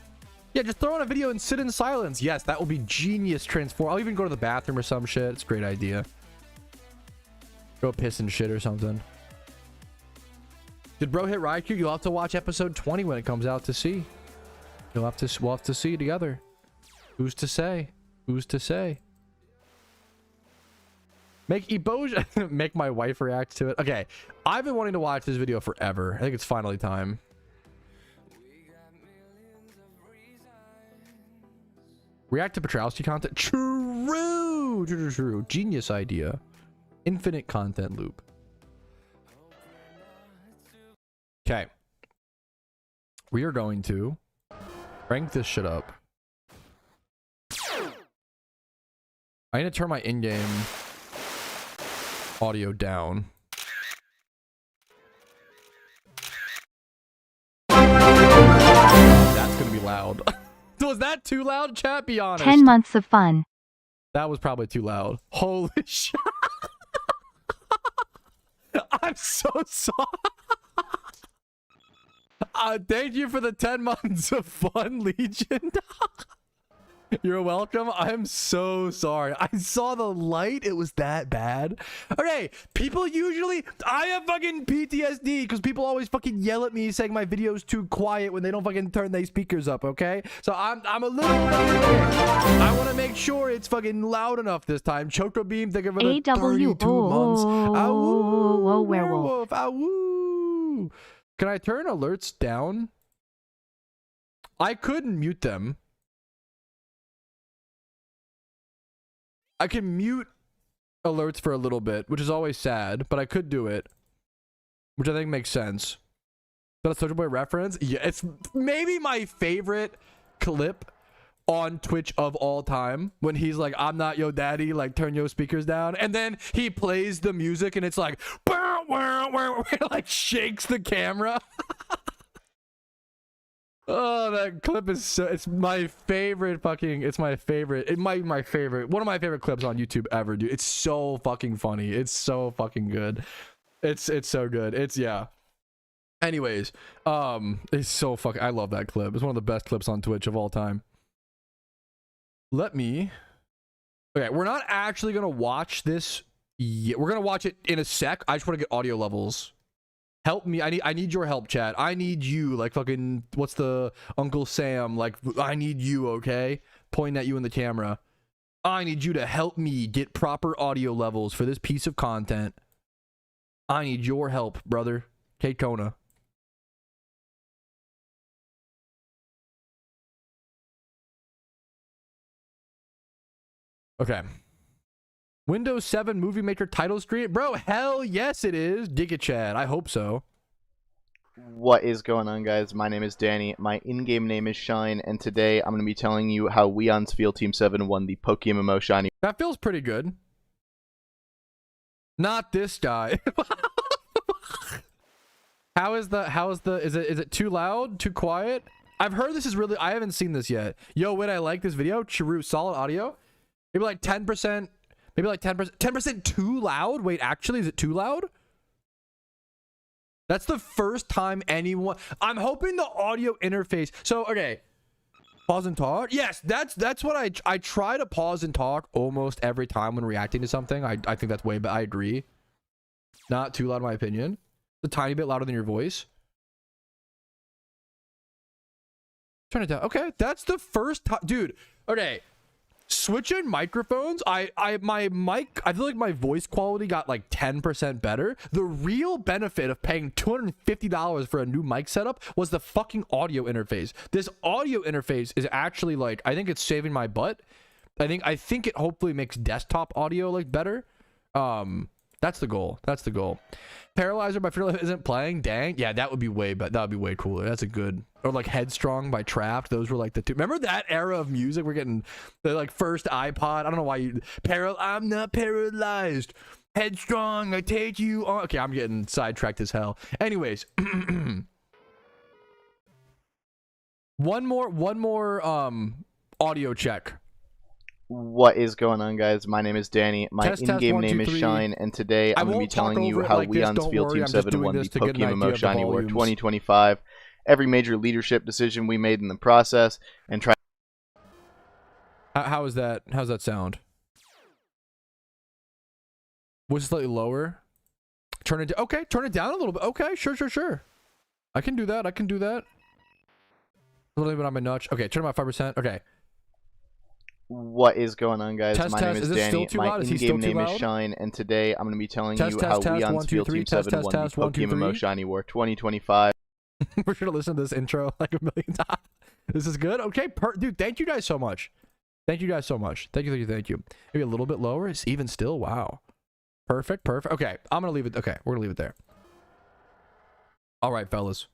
B: Yeah, just throw on a video and sit in silence. Yes, that will be genius transform. I'll even go to the bathroom or some shit. It's a great idea. Go piss and shit or something. Did bro hit Raikou? You'll have to watch episode 20 when it comes out to see. We'll have to see together. Who's to say? Who's to say? Make Eboja make my wife react to it. Okay, I've been wanting to watch this video forever. I think it's finally time. React to Patrouski content. True. Genius idea. Infinite content loop. Okay. We are going to crank this shit up. I need to turn my in-game audio down. That's gonna be loud. Was that too loud, chat? Be honest.
A: 10 months of fun.
B: That was probably too loud. Holy shit. I'm so sorry. Thank you for the 10 months of fun, Legion. You're welcome. I'm so sorry. I saw the light. It was that bad. Okay, people usually... I have fucking PTSD because people always fucking yell at me saying my video's too quiet when they don't fucking turn their speakers up, okay? So I'm a little... I want to make sure it's fucking loud enough this time. Choco Beam, thank you for the 32 months. Awoo, werewolf. Awoo. Can I turn alerts down? I could mute them. I can mute alerts for a little bit, which is always sad, but I could do it, which I think makes sense. Is that a Soulja Boy reference? Yeah, it's maybe my favorite clip on Twitch of all time, when he's like, I'm not yo daddy, like turn your speakers down, and then he plays the music and it's like like shakes the camera. Oh, that clip is so... It's my favorite fucking... It's my favorite... It might be my favorite... One of my favorite clips on YouTube ever, dude. It's so fucking funny. It's so fucking good. It's so good. It's... Yeah. Anyways. It's so fucking... I love that clip. It's one of the best clips on Twitch of all time. Let me... Okay, we're not actually gonna watch this yet. We're gonna watch it in a sec. I just want to get audio levels. Help me. I need your help, chat. I need you. Like fucking, what's the Uncle Sam? Like, I need you, okay? Pointing at you in the camera. I need you to help me get proper audio levels for this piece of content. I need your help, brother. Kate Kona. Okay. Windows 7 Movie Maker title screen? Bro, hell yes it is. Giga Chad. I hope so.
C: What is going on, guys? My name is Danny. My in-game name is Shine, and today I'm going to be telling you how Weon's Field Team 7 won the PokeMMO Shiny.
B: That feels pretty good. Not this guy. Is it too loud? Too quiet? I've heard this is really... I haven't seen this yet. Yo, wait, I like this video. Chiru, solid audio. Maybe like 10%... Maybe like 10%. 10% too loud? Wait, actually, is it too loud? That's the first time anyone... I'm hoping the audio interface... So, okay. Pause and talk? Yes, that's what I try to pause and talk almost every time when reacting to something. I think that's way... I agree. Not too loud in my opinion. A tiny bit louder than your voice. Turn it down. Okay, that's the first time... Dude, okay. Switching microphones, my mic, I feel like my voice quality got like 10% better. The real benefit of paying $250 for a new mic setup was the fucking audio interface. This audio interface is actually like, I think it's saving my butt. I think it hopefully makes desktop audio like better. That's the goal. That's the goal. Paralyzer by Fearless isn't playing. Dang. Yeah, that would be way, but that would be way cooler. That's a good. Or like Headstrong by Trapped. Those were like the two. Remember that era of music? We're getting the like first iPod. I don't know why you. I'm not paralyzed. Headstrong, I take you on. Okay, I'm getting sidetracked as hell. Anyways. One more audio check.
C: What is going on, guys? My name is Danny. My in-game name is Shine, and today I'm going to be telling you how we on Field Team 7 won the PokeMMO Shiny War 2025, every major leadership decision we made in the process, and try.
B: How's that sound? Was it slightly lower? Turn it okay, turn it down a little bit. Okay, sure. I can do that. A little bit on my notch. Okay, turn it about 5%. Okay.
C: What is going on, guys? My name is Danny. My in-game name is
B: loud?
C: Shine, and today I'm going to be telling you how we on Field Team 7 won the PokeMMO Shiny War 2025.
B: We're sure to listen to this intro like a million times. This is good. Okay, dude, thank you guys so much. Thank you. Maybe a little bit lower. It's even still. Wow. Perfect. Okay, I'm going to leave it. Okay, we're going to leave it there. All right, fellas.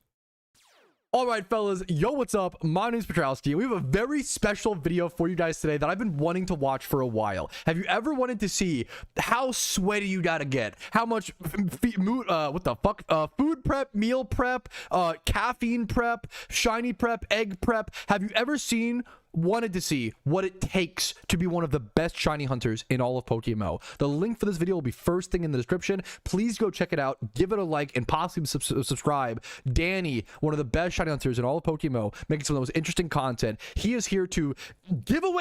B: Yo, what's up? My name is Patrouski. We have a very special video for you guys today that I've been wanting to watch for a while. Have you ever wanted to see how sweaty you gotta get? How much food prep, meal prep, caffeine prep, shiny prep, egg prep? Have you ever wanted to see what it takes to be one of the best shiny hunters in all of PokeMMO? The link for this video will be first thing in the description. Please go check it out, give it a like, and possibly subscribe. Danny, one of the best shiny hunters in all of PokeMMO, making some of the most interesting content. He is here to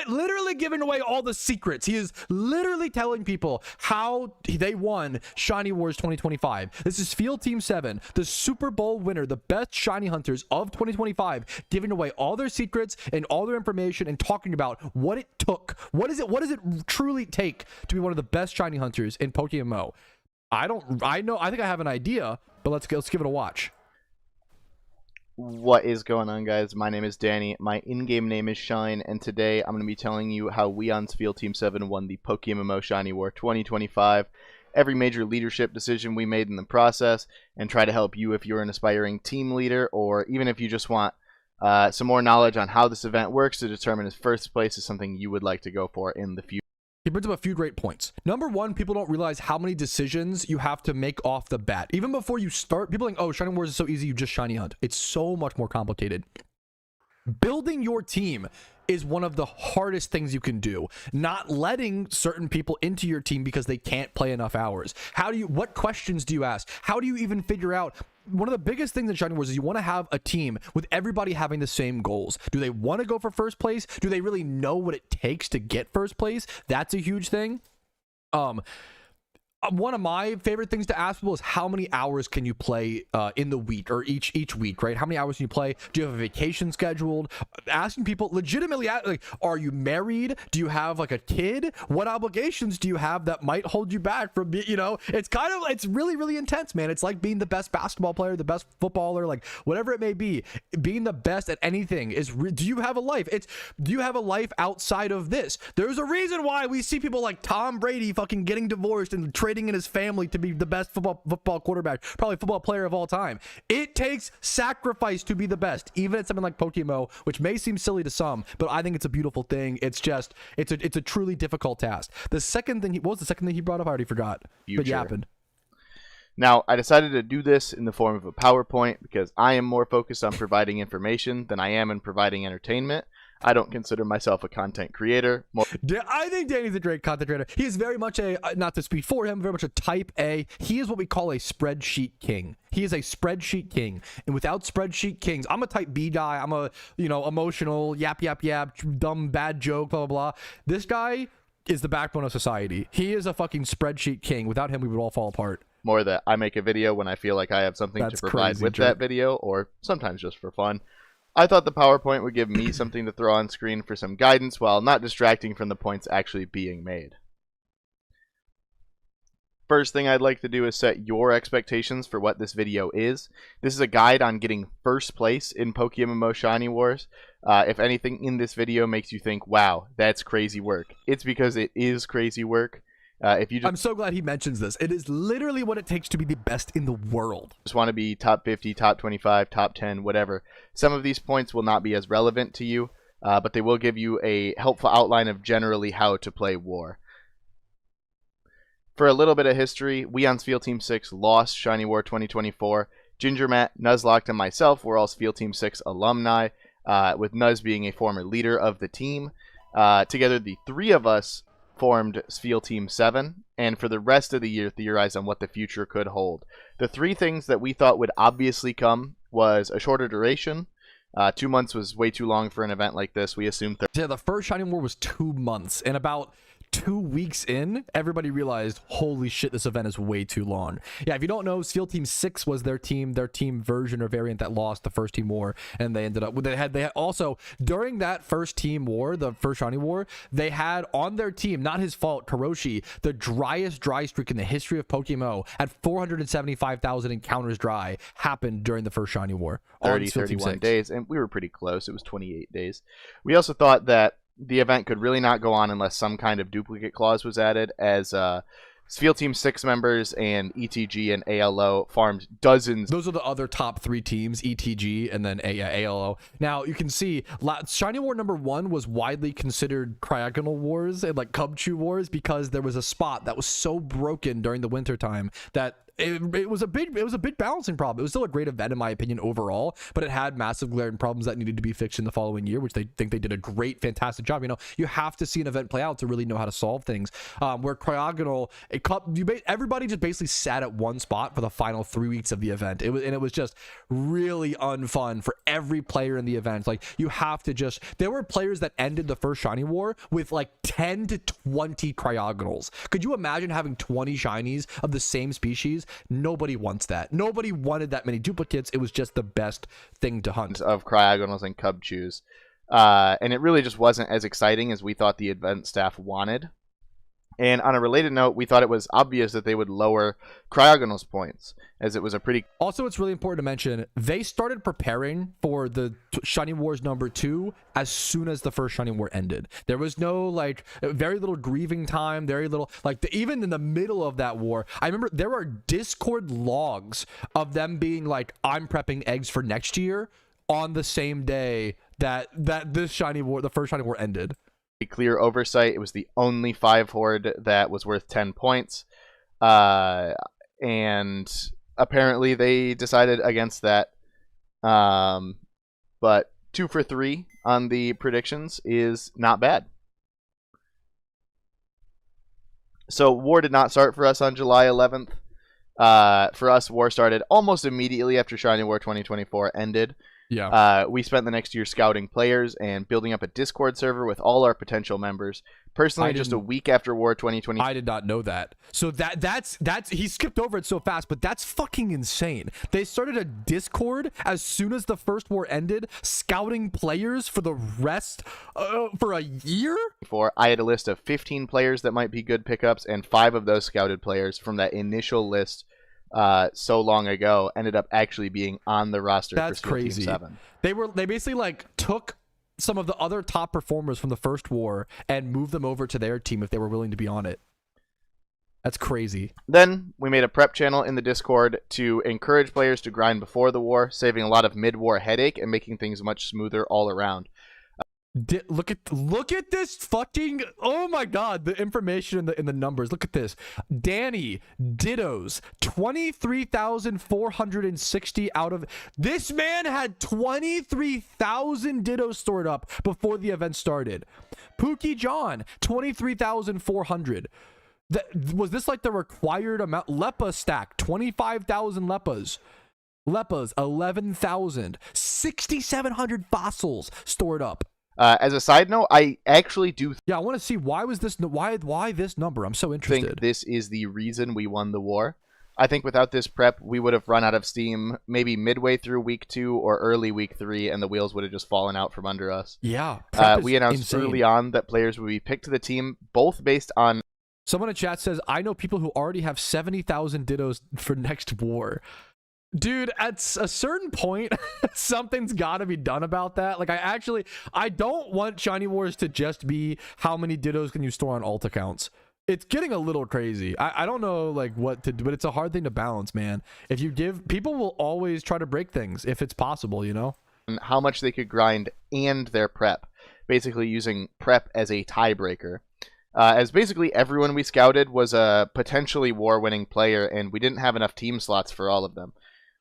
B: literally giving away all the secrets. He is literally telling people how they won Shiny Wars 2025. This is Field Team 7, the Super Bowl winner, the best shiny hunters of 2025, giving away all their secrets and all their information and talking about what it took. What does it truly take to be one of the best shiny hunters in PokeMMO? I think I have an idea, but let's give it a watch.
C: What is going on, guys? My name is Danny. My in-game name is Shine, and today I'm going to be telling you how we on Field Team 7 won the PokeMMO Shiny War 2025, every major leadership decision we made in the process, and try to help you if you're an aspiring team leader, or even if you just want some more knowledge on how this event works to determine if first place is something you would like to go for in the future.
B: He brings up a few great points. Number one, people don't realize how many decisions you have to make off the bat. Even before you start, people think, oh, Shiny Wars is so easy, you just shiny hunt. It's so much more complicated. Building your team is one of the hardest things you can do. Not letting certain people into your team because they can't play enough hours. What questions do you ask? How do you even figure out? One of the biggest things in Shiny Wars is you want to have a team with everybody having the same goals. Do they want to go for first place? Do they really know what it takes to get first place? That's a huge thing. One of my favorite things to ask people is how many hours can you play in the week or each week, right? How many hours can you play? Do you have a vacation scheduled? Asking people legitimately, like, are you married? Do you have like a kid? What obligations do you have that might hold you back from, it's really, really intense, man. It's like being the best basketball player, the best footballer, like whatever it may be. Being the best at anything do you have a life? Do you have a life outside of this? There's a reason why we see people like Tom Brady fucking getting divorced and trading in his family to be the best football quarterback, probably football player of all time. It takes sacrifice to be the best, even at something like PokeMMO, which may seem silly to some, but I think it's a beautiful thing. It's a truly difficult task. The second thing what was the second thing he brought up? I already forgot.
C: Future.
B: But it happened.
C: Now, I decided to do this in the form of a PowerPoint because I am more focused on providing information than I am in providing entertainment. I don't consider myself a content creator.
B: I think Danny's a great content creator. He is very much not to speak for him, very much a type A. He is what we call a spreadsheet king. He is a spreadsheet king. And without spreadsheet kings, I'm a type B guy. I'm a, emotional, yap, dumb, bad joke, blah, blah, blah. This guy is the backbone of society. He is a fucking spreadsheet king. Without him, we would all fall apart.
C: More that I make a video when I feel like I have something to provide with that video, or sometimes just for fun. I thought the PowerPoint would give me something to throw on screen for some guidance while not distracting from the points actually being made. First thing I'd like to do is set your expectations for what this video is. This is a guide on getting first place in PokeMMO Shiny Wars. If anything in this video makes you think, wow, that's crazy work, it's because it is crazy work. If you
B: I'm so glad he mentions this. It is literally what it takes to be the best in the world.
C: just want to be top 50, top 25, top 10, whatever, some of these points will not be as relevant to you, but they will give you a helpful outline of generally how to play War. For a little bit of history, we on Field Team 6 lost Shiny War 2024. Ginger Matt, Nuzlocke, and myself were all Field Team 6 alumni, with Nuz being a former leader of the team. Together, the three of us formed Field Team 7, and for the rest of the year, theorized on what the future could hold. The three things that we thought would obviously come was a shorter duration. 2 months was way too long for an event like this. We assumed
B: Yeah, the first Shiny War was 2 months, and about 2 weeks in, everybody realized, holy shit, this event is way too long. Yeah, if you don't know, Field Team 6 was their team version or variant that lost the first team war, and they ended up they had also during that first team war, the first Shiny War, they had on their team, not his fault, Karoshi, the driest dry streak in the history of PokeMMO at 475,000 encounters dry happened during the first Shiny War.
C: 31 days, and we were pretty close. It was 28 days. We also thought that the event could really not go on unless some kind of duplicate clause was added, as Field Team 6 members and ETG and ALO farmed dozens.
B: Those are the other top 3 teams, ETG and then ALO. Now, you can see Shiny War number 1 was widely considered Cryogonal Wars and like Cubchoo Wars because there was a spot that was so broken during the winter time that it was a big balancing problem. It was still a great event in my opinion overall, but it had massive glaring problems that needed to be fixed in the following year, which they think they did a great, fantastic job. You know, you have to see an event play out to really know how to solve things. Where Cryogonal, everybody just basically sat at one spot for the final 3 weeks of the event. It was just really unfun for every player in the event. Like you have to there were players that ended the first Shiny War with like 10 to 20 Cryogonals. Could you imagine having 20 shinies of the same species? Nobody wants that. Nobody wanted that many duplicates. It was just the best thing to hunt.
C: Of Cryogonals and Cubchoos. And it really just wasn't as exciting as we thought the event staff wanted. And on a related note, we thought it was obvious that they would lower Cryogonal's points, as it was a pretty...
B: Also, it's really important to mention, they started preparing for the Shiny Wars number 2 as soon as the first Shiny War ended. There was no, like, very little grieving time, very little... Like, even in the middle of that war, I remember there are Discord logs of them being like, I'm prepping eggs for next year on the same day that this Shiny War, the first Shiny War ended.
C: Clear oversight. It was the only 5 horde that was worth 10 points. And apparently they decided against that. But 2 for 3 on the predictions is not bad. So War did not start for us on July 11th. For us, War started almost immediately after Shiny War 2024 ended.
B: Yeah.
C: We spent the next year scouting players and building up a Discord server with all our potential members. Personally, just a week after War 2020.
B: I did not know that. So that's he skipped over it so fast, but that's fucking insane. They started a Discord as soon as the first war ended, scouting players for the rest for a year.
C: I had a list of 15 players that might be good pickups, and 5 of those scouted players from that initial list so long ago ended up actually being on the roster.
B: That's
C: for
B: crazy.
C: Team 7.
B: They basically like took some of the other top performers from the first war and moved them over to their team if they were willing to be on it. That's crazy.
C: Then we made a prep channel in the Discord to encourage players to grind before the war, saving a lot of mid-war headache and making things much smoother all around.
B: Look at this fucking, oh my god, the information in the numbers. Look at this. Danny dittos 23,460 out of this man had 23,000 dittos stored up before the event started. Pookie John 23,400. Was this like the required amount? Lepa stack 25,000 Lepas. 11,000. 6,700 fossils stored up.
C: As a side note, I actually do
B: I want to see why this number. I'm so interested.
C: think this is the reason we won the war. I think without this prep, we would have run out of steam maybe midway through week 2 or early week 3, and the wheels would have just fallen out from under us.
B: Yeah.
C: We announced early on that players would be picked to the team, both based on...
B: Someone in chat says, I know people who already have 70,000 dittos for next war. Dude, at a certain point, something's got to be done about that. Like, I don't want Shiny Wars to just be how many dittos can you store on alt accounts. It's getting a little crazy. I don't know like what to do, but it's a hard thing to balance, man. If you give, people will always try to break things if it's possible, you know?
C: And how much they could grind and their prep, basically using prep as a tiebreaker. As basically everyone we scouted was a potentially war-winning player, and we didn't have enough team slots for all of them.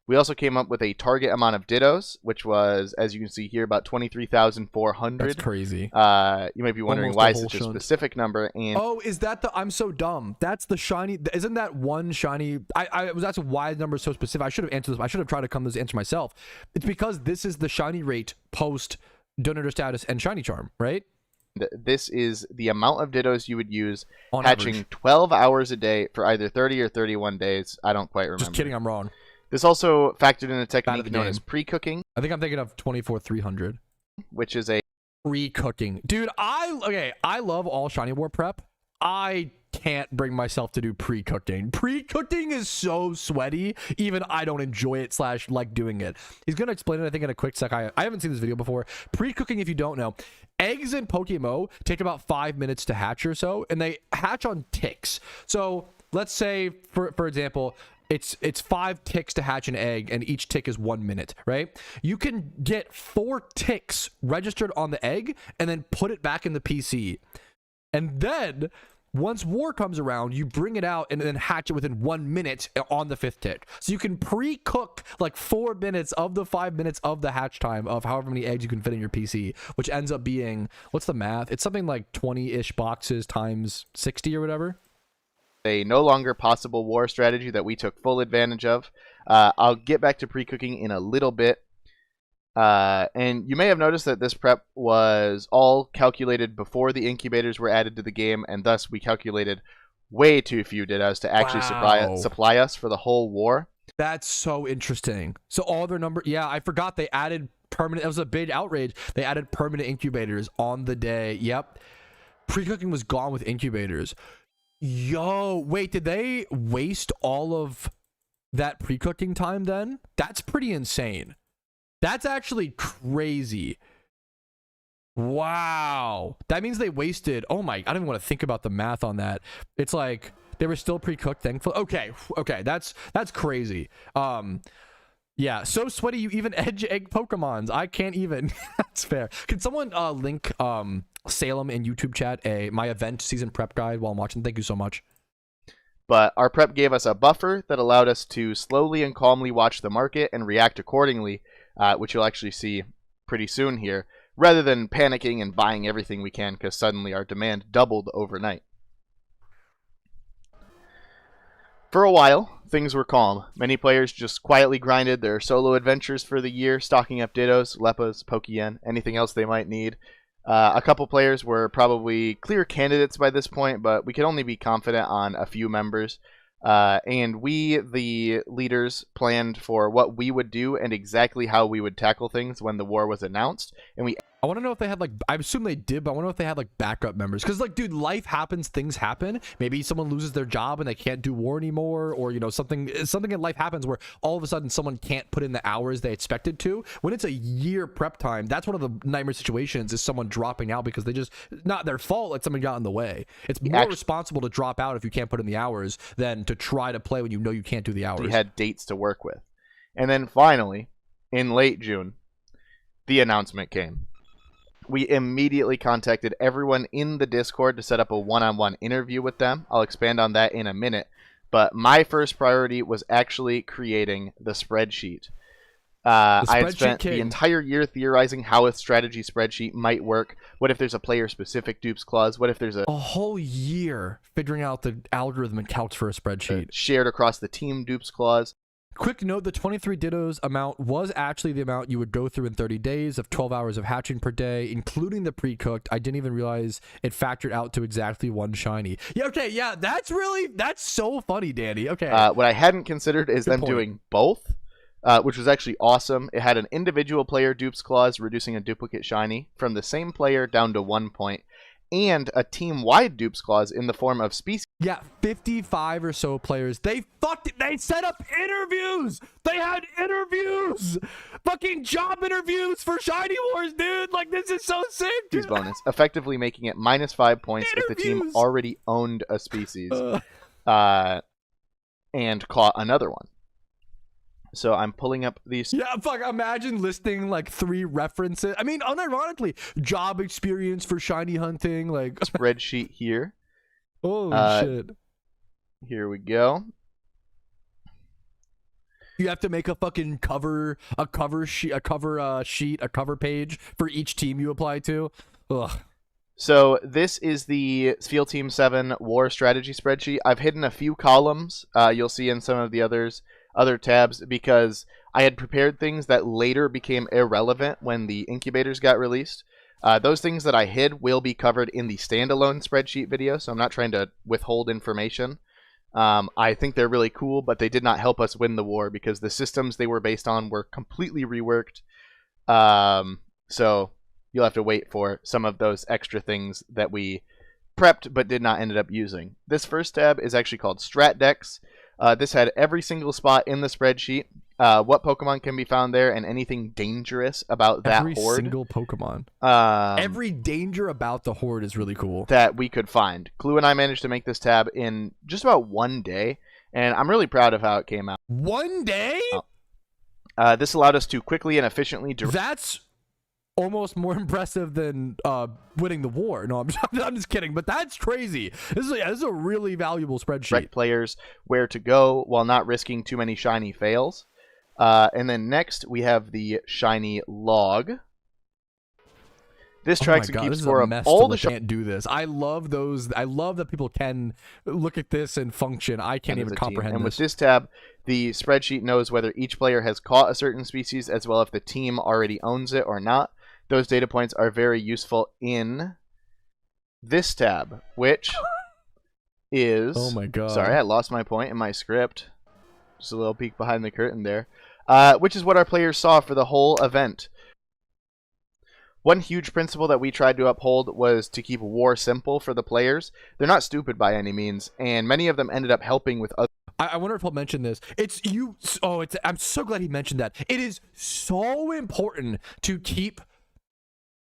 C: We also came up with a target amount of Dittos, which was, as you can see here, about 23,400.
B: That's crazy.
C: You might be wondering
B: Almost
C: why
B: a whole
C: such a
B: shunt.
C: specific number. And
B: Oh, is that the? I'm so dumb. That's the shiny. Isn't that one shiny? I was asking why the number is so specific. I should have answered this. I should have tried to come to this answer myself. It's because this is the shiny rate post donator status and shiny charm, right?
C: this is the amount of Dittos you would use
B: On
C: hatching
B: average.
C: 12 hours a day for either 30 or 31 days. I don't quite remember.
B: Just kidding. I'm wrong.
C: This also factored in a
B: Bad
C: technique
B: at the
C: known
B: game.
C: as pre-cooking,
B: I think I'm thinking of 24,300.
C: which is a
B: Pre-cooking, dude. I love all shiny war prep. I can't bring myself to do pre-cooking. Pre-cooking is so sweaty. Even I don't enjoy it / like doing it. He's gonna explain it, I think, in a quick sec. I haven't seen this video before. Pre-cooking, if you don't know, eggs in PokeMMO take about 5 minutes to hatch or so, and they hatch on ticks. So let's say, for example, it's 5 ticks to hatch an egg, and each tick is 1 minute, right? You can get 4 ticks registered on the egg and then put it back in the PC. And then once war comes around, you bring it out and then hatch it within 1 minute on the 5th tick. So you can pre-cook like 4 minutes of the 5 minutes of the hatch time of however many eggs you can fit in your PC, which ends up being, what's the math? It's something like 20-ish boxes times 60 or whatever.
C: a no longer possible war strategy that we took full advantage of. I'll get back to pre-cooking in a little bit. And you may have noticed that this prep was all calculated before the incubators were added to the game, and thus we calculated way too few Dittos to actually
B: Wow.
C: supply us for the whole war.
B: That's so interesting. So all their number, yeah, I forgot they added permanent. It was a big outrage. They added permanent incubators on the day. Yep. Pre-cooking was gone with incubators. Yo, wait, did they waste all of that pre-cooking time then? That's pretty insane. That's actually crazy. Wow. That means they wasted, oh my, I don't even want to think about the math on that. It's like they were still pre-cooked, thankfully. Okay, that's crazy. Yeah, so sweaty you even edge egg Pokemons. I can't even. That's fair. Can someone link Salem in YouTube chat my event season prep guide while I'm watching? Thank you so much.
C: But our prep gave us a buffer that allowed us to slowly and calmly watch the market and react accordingly, which you'll actually see pretty soon here, rather than panicking and buying everything we can because suddenly our demand doubled overnight. For a while, things were calm. Many players just quietly grinded their solo adventures for the year, stocking up Dittos, Leppas, Pokeyen, anything else they might need. A couple players were probably clear candidates by this point, but we could only be confident on a few members. And we, the leaders, planned for what we would do and exactly how we would tackle things when the war was announced. And
B: I want to know if they had like, I assume they did, but I want to know if they had like backup members. Because like, dude, life happens, things happen. Maybe someone loses their job and they can't do war anymore, or you know, something in life happens where all of a sudden someone can't put in the hours they expected to. When it's a year prep time, that's one of the nightmare situations, is someone dropping out because they just, not their fault, like someone got in the way. It's more responsible to drop out if you can't put in the hours than to try to play when you know you can't do the hours.
C: We had dates to work with. And then finally, in late June, the announcement came. We immediately contacted everyone in the Discord to set up a one-on-one interview with them. I'll expand on that in a minute. But my first priority was actually creating the spreadsheet. I had spent the entire year theorizing how a strategy spreadsheet might work. What if there's a player-specific dupes clause? What if there's
B: a whole year figuring out the algorithm and calcs for a spreadsheet
C: shared across the team dupes clause?
B: Quick note, the 23 Dittos amount was actually the amount you would go through in 30 days of 12 hours of hatching per day, including the pre-cooked. I didn't even realize it factored out to exactly 1 shiny. Yeah, okay, yeah, that's so funny, Danny. Okay.
C: What I hadn't considered is them doing both, which was actually awesome. It had an individual player dupes clause, reducing a duplicate shiny from the same player down to 1 point, and a team-wide dupes clause in the form of species.
B: Yeah, 55 or so players. They set up interviews. They had interviews. Fucking job interviews for Shiny Wars, dude. Like, this is so sick.
C: Bonus, effectively making it -5 points if the team already owned a species and caught another one. So I'm pulling up these.
B: Yeah, fuck. Imagine listing like 3 references. I mean, unironically, job experience for shiny hunting, like
C: spreadsheet here.
B: Holy shit!
C: Here we go.
B: You have to make a fucking cover sheet, a cover page for each team you apply to. Ugh.
C: So this is the Field Team 7 War Strategy spreadsheet. I've hidden a few columns. You'll see in some of the other tabs because I had prepared things that later became irrelevant when the incubators got released. Those things that I hid will be covered in the standalone spreadsheet video, so I'm not trying to withhold information. I think they're really cool, but they did not help us win the war because the systems they were based on were completely reworked. So you'll have to wait for some of those extra things that we prepped but did not end up using. This first tab is actually called Strat Decks. This had every single spot in the spreadsheet, what Pokemon can be found there, and anything dangerous about that horde.
B: Every single Pokemon. Every danger about the horde is really cool.
C: That we could find. Clue and I managed to make this tab in just about one day, and I'm really proud of how it came out.
B: One day?
C: This allowed us to quickly and efficiently...
B: That's almost more impressive than winning the war. No, I'm just kidding, but that's crazy. This is a really valuable spreadsheet.
C: Direct players where to go while not risking too many shiny fails. And then next we have the shiny log. This tracks and keeps score of all the
B: can't do this. I love those. I love that people can look at this and function. I can't even comprehend
C: this. And
B: with
C: this tab, the spreadsheet knows whether each player has caught a certain species as well if the team already owns it or not. Those data points are very useful in this tab, which is...
B: Oh my god.
C: Sorry, I lost my point in my script. Just a little peek behind the curtain there. Which is what our players saw for the whole event. One huge principle that we tried to uphold was to keep war simple for the players. They're not stupid by any means, and many of them ended up helping with other...
B: I wonder if I'll mention this. I'm so glad he mentioned that. It is so important to keep...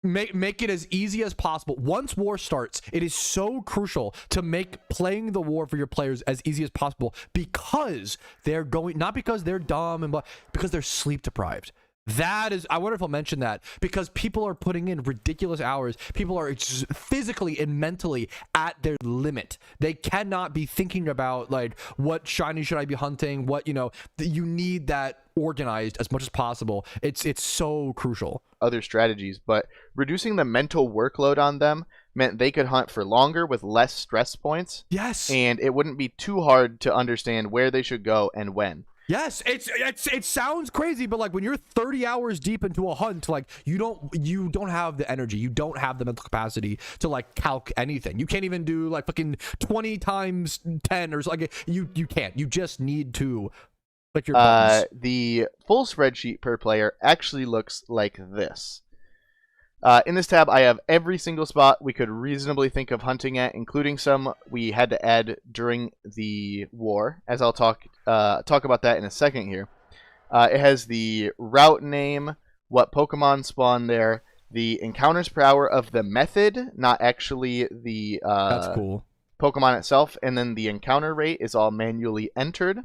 B: Make it as easy as possible. Once war starts, it is so crucial to make playing the war for your players as easy as possible because they're going, not because they're dumb, but because they're sleep deprived. That is, I wonder if I'll mention that because people are putting in ridiculous hours. People are physically and mentally at their limit. They cannot be thinking about like what shiny should I be hunting? What, you need that organized as much as possible. It's so crucial.
C: Other strategies, but reducing the mental workload on them meant they could hunt for longer with less stress points.
B: Yes.
C: And it wouldn't be too hard to understand where they should go and when.
B: Yes, it sounds crazy, but like when you're 30 hours deep into a hunt, like you don't have the energy, you don't have the mental capacity to like calc anything. You can't even do like fucking 20 times 10 or like you can't. You just need to click your buttons.
C: The full spreadsheet per player actually looks like this. In this tab, I have every single spot we could reasonably think of hunting at, including some we had to add during the war, as I'll talk about that in a second here. It has the route name, what Pokemon spawn there, the encounters per hour of the method, not actually the
B: That's cool.
C: Pokemon itself, and then the encounter rate is all manually entered.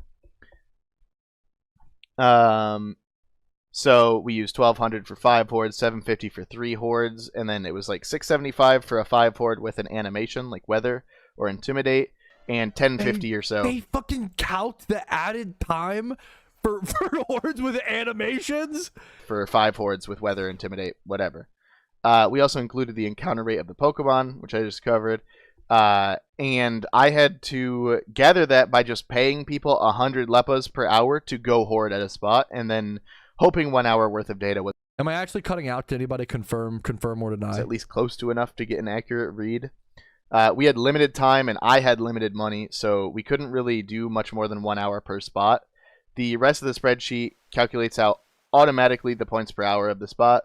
C: So we used 1200 for 5 hordes, 750 for 3 hordes, and then it was like 675 for a 5 horde with an animation like Weather or Intimidate, and 1050 or so.
B: They fucking count the added time for hordes with animations?
C: For 5 hordes with Weather, Intimidate, whatever. We also included the encounter rate of the Pokemon, which I just covered. And I had to gather that by just paying people 100 Leppas per hour to go horde at a spot, and then hoping 1 hour worth of data was...
B: Am I actually cutting out? Did anybody confirm or deny?
C: At least close to enough to get an accurate read. We had limited time and I had limited money, so we couldn't really do much more than 1 hour per spot. The rest of the spreadsheet calculates out automatically the points per hour of the spot.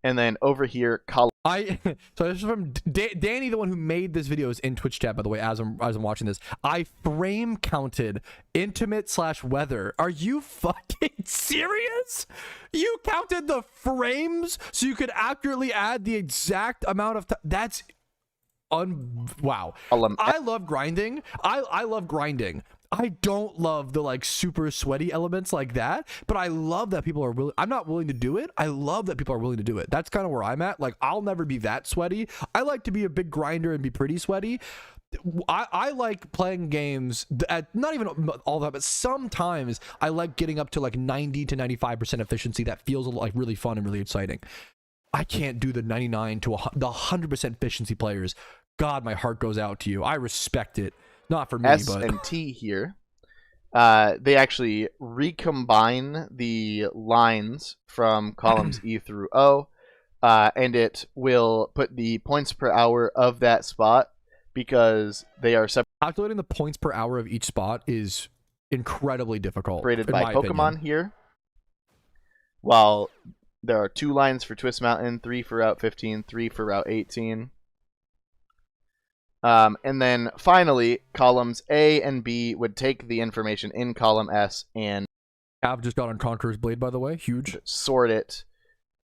C: And then over here, column
B: So this is from Danny, the one who made this video, is in Twitch chat, by the way, as I'm watching this. I frame counted intimate / weather. Are you fucking serious? You counted the frames so you could accurately add the exact amount of time. That's wow. I love grinding. I love grinding. I don't love the like super sweaty elements like that, but I love that people are willing. I'm not willing to do it. I love that people are willing to do it. That's kind of where I'm at. Like, I'll never be that sweaty. I like to be a big grinder and be pretty sweaty. I like playing games at not even all that, but sometimes I like getting up to like 90 to 95% efficiency. That feels like really fun and really exciting. I can't do the 99 to the 100% efficiency players. God, my heart goes out to you. I respect it. Not for me,
C: S
B: but
C: and T here. They actually recombine the lines from columns E through O, and it will put the points per hour of that spot because they are
B: calculating the points per hour of each spot is incredibly difficult.
C: Separated by Pokemon here. While there are 2 lines for Twist Mountain, 3 for Route 15, 3 for Route 18. And then finally, columns A and B would take the information in column S and
B: I've just got on Conqueror's Blade, by the way. Huge.
C: Sort it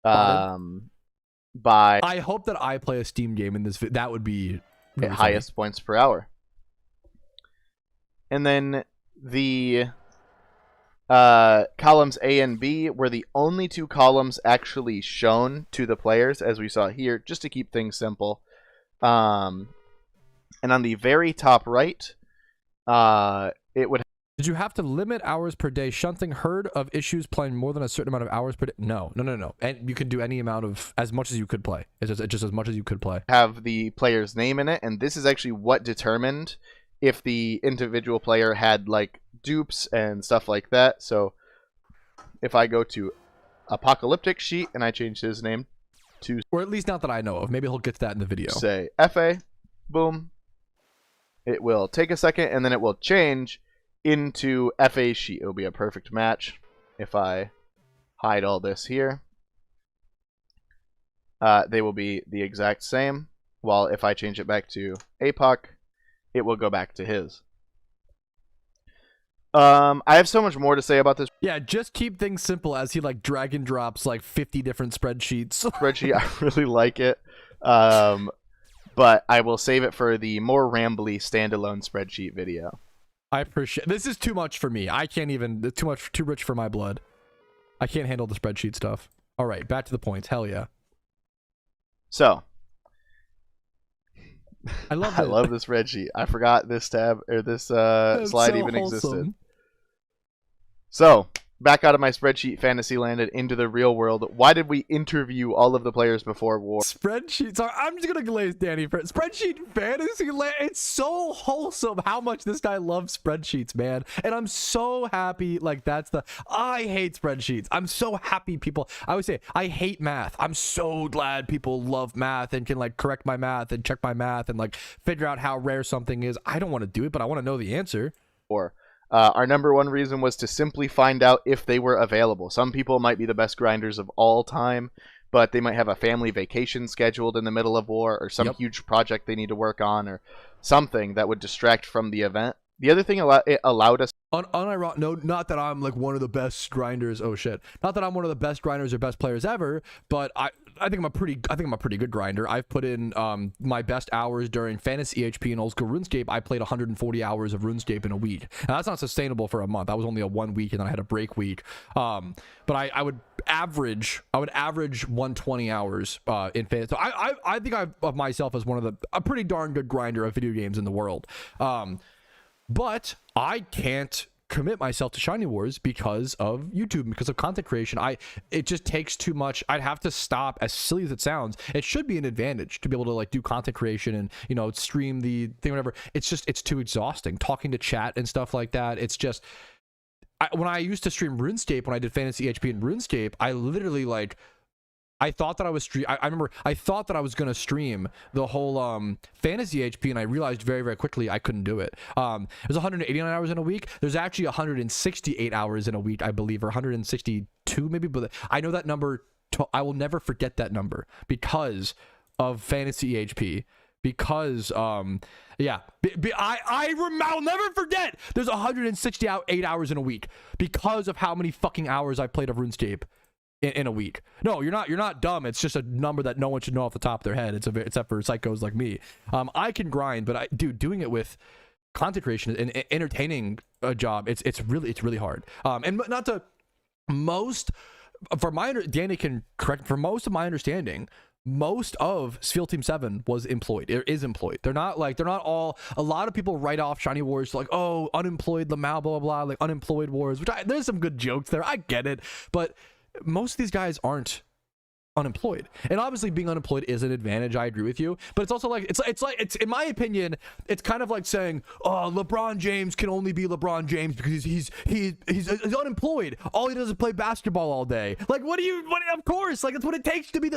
C: by...
B: I hope that I play a Steam game in this. That would be really
C: highest points per hour. And then the columns A and B were the only 2 columns actually shown to the players, as we saw here, just to keep things simple. And on the very top right, it would...
B: Did you have to limit hours per day? Shunting heard of issues playing more than a certain amount of hours per day? No. And you could do any amount of, as much as you could play. It's just as much as you could play.
C: Have the player's name in it, and this is actually what determined if the individual player had, like, dupes and stuff like that. So if I go to Apocalyptic Sheet and I change his name to...
B: Or at least not that I know of. Maybe he'll get to that in the video.
C: Say FA, boom. It will take a second, and then it will change into FA sheet. It will be a perfect match if I hide all this here. They will be the exact same, while if I change it back to APOC, it will go back to his. I have so much more to say about this.
B: Yeah, just keep things simple as he like drag and drops like 50 different spreadsheets.
C: I really like it. But I will save it for the more rambly standalone spreadsheet video.
B: I appreciate this. Is too much for me. I can't even. It's too rich for my blood. I can't handle the spreadsheet stuff. All right, back to the points. Hell yeah.
C: So
B: I love
C: the spreadsheet. I forgot this tab or this slide even existed. So back out of my spreadsheet fantasy land and into the real world. Why did we interview all of the players before war?
B: Spreadsheet. Sorry, I'm just gonna glaze Danny for spreadsheet fantasy land. It's so wholesome how much this guy loves spreadsheets, man. And I'm so happy. Like I hate spreadsheets. I'm so happy people. I always say I hate math. I'm so glad people love math and can like correct my math and check my math and like figure out how rare something is. I don't want to do it, but I want to know the answer.
C: Or our number 1 reason was to simply find out if they were available. Some people might be the best grinders of all time, but they might have a family vacation scheduled in the middle of war or some huge project they need to work on or something that would distract from the event. The other thing it allowed us...
B: Unironic, no, not that I'm like one of the best grinders. Oh shit! Not that I'm one of the best grinders or best players ever, but I think I'm a pretty good grinder. I've put in my best hours during fantasy EHP and old school RuneScape. I played 140 hours of RuneScape in a week. Now that's not sustainable for a month. That was only a 1 week, and then I had a break week. But I would average 120 hours in fantasy. So I think of myself as a pretty darn good grinder of video games in the world. But I can't commit myself to Shiny Wars because of YouTube, because of content creation. It just takes too much. I'd have to stop. As silly as it sounds, it should be an advantage to be able to like do content creation and, you know, stream the thing, whatever. It's too exhausting talking to chat and stuff like that. It's just, when I used to stream RuneScape, when I did fantasy HP and RuneScape, I literally like, I thought that I was I remember I thought that I was gonna stream the whole fantasy HP, and I realized very, very quickly I couldn't do it. There's 189 hours in a week. There's actually 168 hours in a week, I believe, or 162 maybe, but I know that number I will never forget that number because of fantasy EHP. Because I'll never forget there's 168 hours in a week because of how many fucking hours I've played of RuneScape in a week. No, you're not dumb. It's just a number that no one should know off the top of their head. Except for psychos like me. I can grind, but doing it with content creation and entertaining a job, it's really hard. And not to Danny can correct, for most of my understanding, most of SEAL Team 7 was employed. It is employed. They're not all, a lot of people write off Shiny Wars like, oh, unemployed Lamau, blah, blah, blah, like unemployed Wars, which there's some good jokes there. I get it. But most of these guys aren't unemployed, and obviously being unemployed is an advantage. I agree with you, but it's also like it's in my opinion, it's kind of like saying, oh, LeBron James can only be LeBron James because he's unemployed. All he does is play basketball all day. Like, of course, like, that's what it takes to be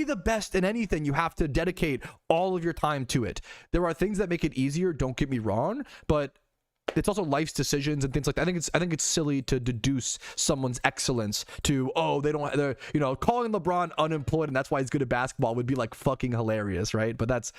B: the best in anything. You have to dedicate all of your time to it. There are things that make it easier, don't get me wrong, but it's also life's decisions and things like that. I think it's silly to deduce someone's excellence to, oh, they're calling LeBron unemployed and that's why he's good at basketball would be like fucking hilarious, right? But that's,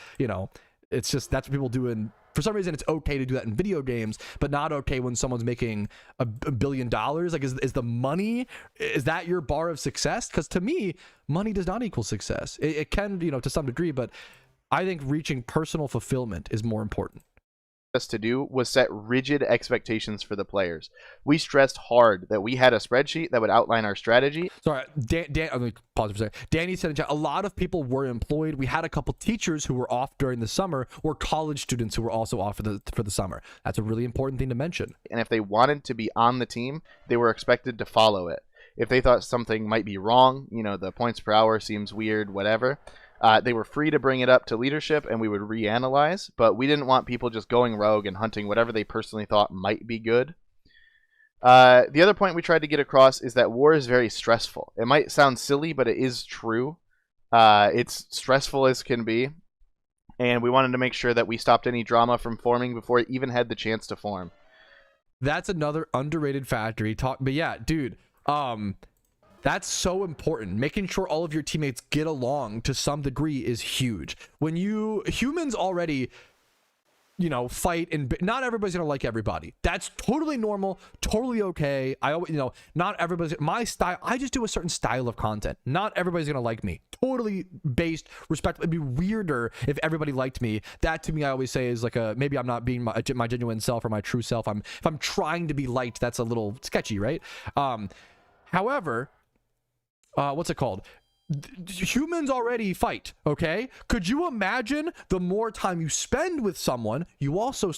B: it's just, that's what people do. And for some reason it's okay to do that in video games, but not okay when someone's making $1 billion. Like, is the money, is that your bar of success? Because to me, money does not equal success. It can, to some degree, but I think reaching personal fulfillment is more important.
C: Us to do was set rigid expectations for the players. We stressed hard that we had a spreadsheet that would outline our strategy.
B: Sorry, Dan, let me pause for a second. Danny said in chat, a lot of people were employed. We had a couple teachers who were off during the summer, or college students who were also off for the summer. That's a really important thing to mention.
C: And if they wanted to be on the team, they were expected to follow it. If they thought something might be wrong, the points per hour seems weird, whatever, they were free to bring it up to leadership and we would reanalyze, but we didn't want people just going rogue and hunting whatever they personally thought might be good. The other point we tried to get across is that war is very stressful. It might sound silly, but it is true. It's stressful as can be, and we wanted to make sure that we stopped any drama from forming before it even had the chance to form.
B: That's another underrated factor. But yeah, dude, that's so important. Making sure all of your teammates get along to some degree is huge. When humans already, fight, and not everybody's gonna like everybody. That's totally normal, totally okay. I always, not everybody's my style. I just do a certain style of content. Not everybody's gonna like me. Totally based respect. It'd be weirder if everybody liked me. That to me, I always say is like maybe I'm not being my genuine self or my true self. If I'm trying to be liked, that's a little sketchy, right? However, what's it called? Humans already fight, okay? Could you imagine the more time you spend with someone, you also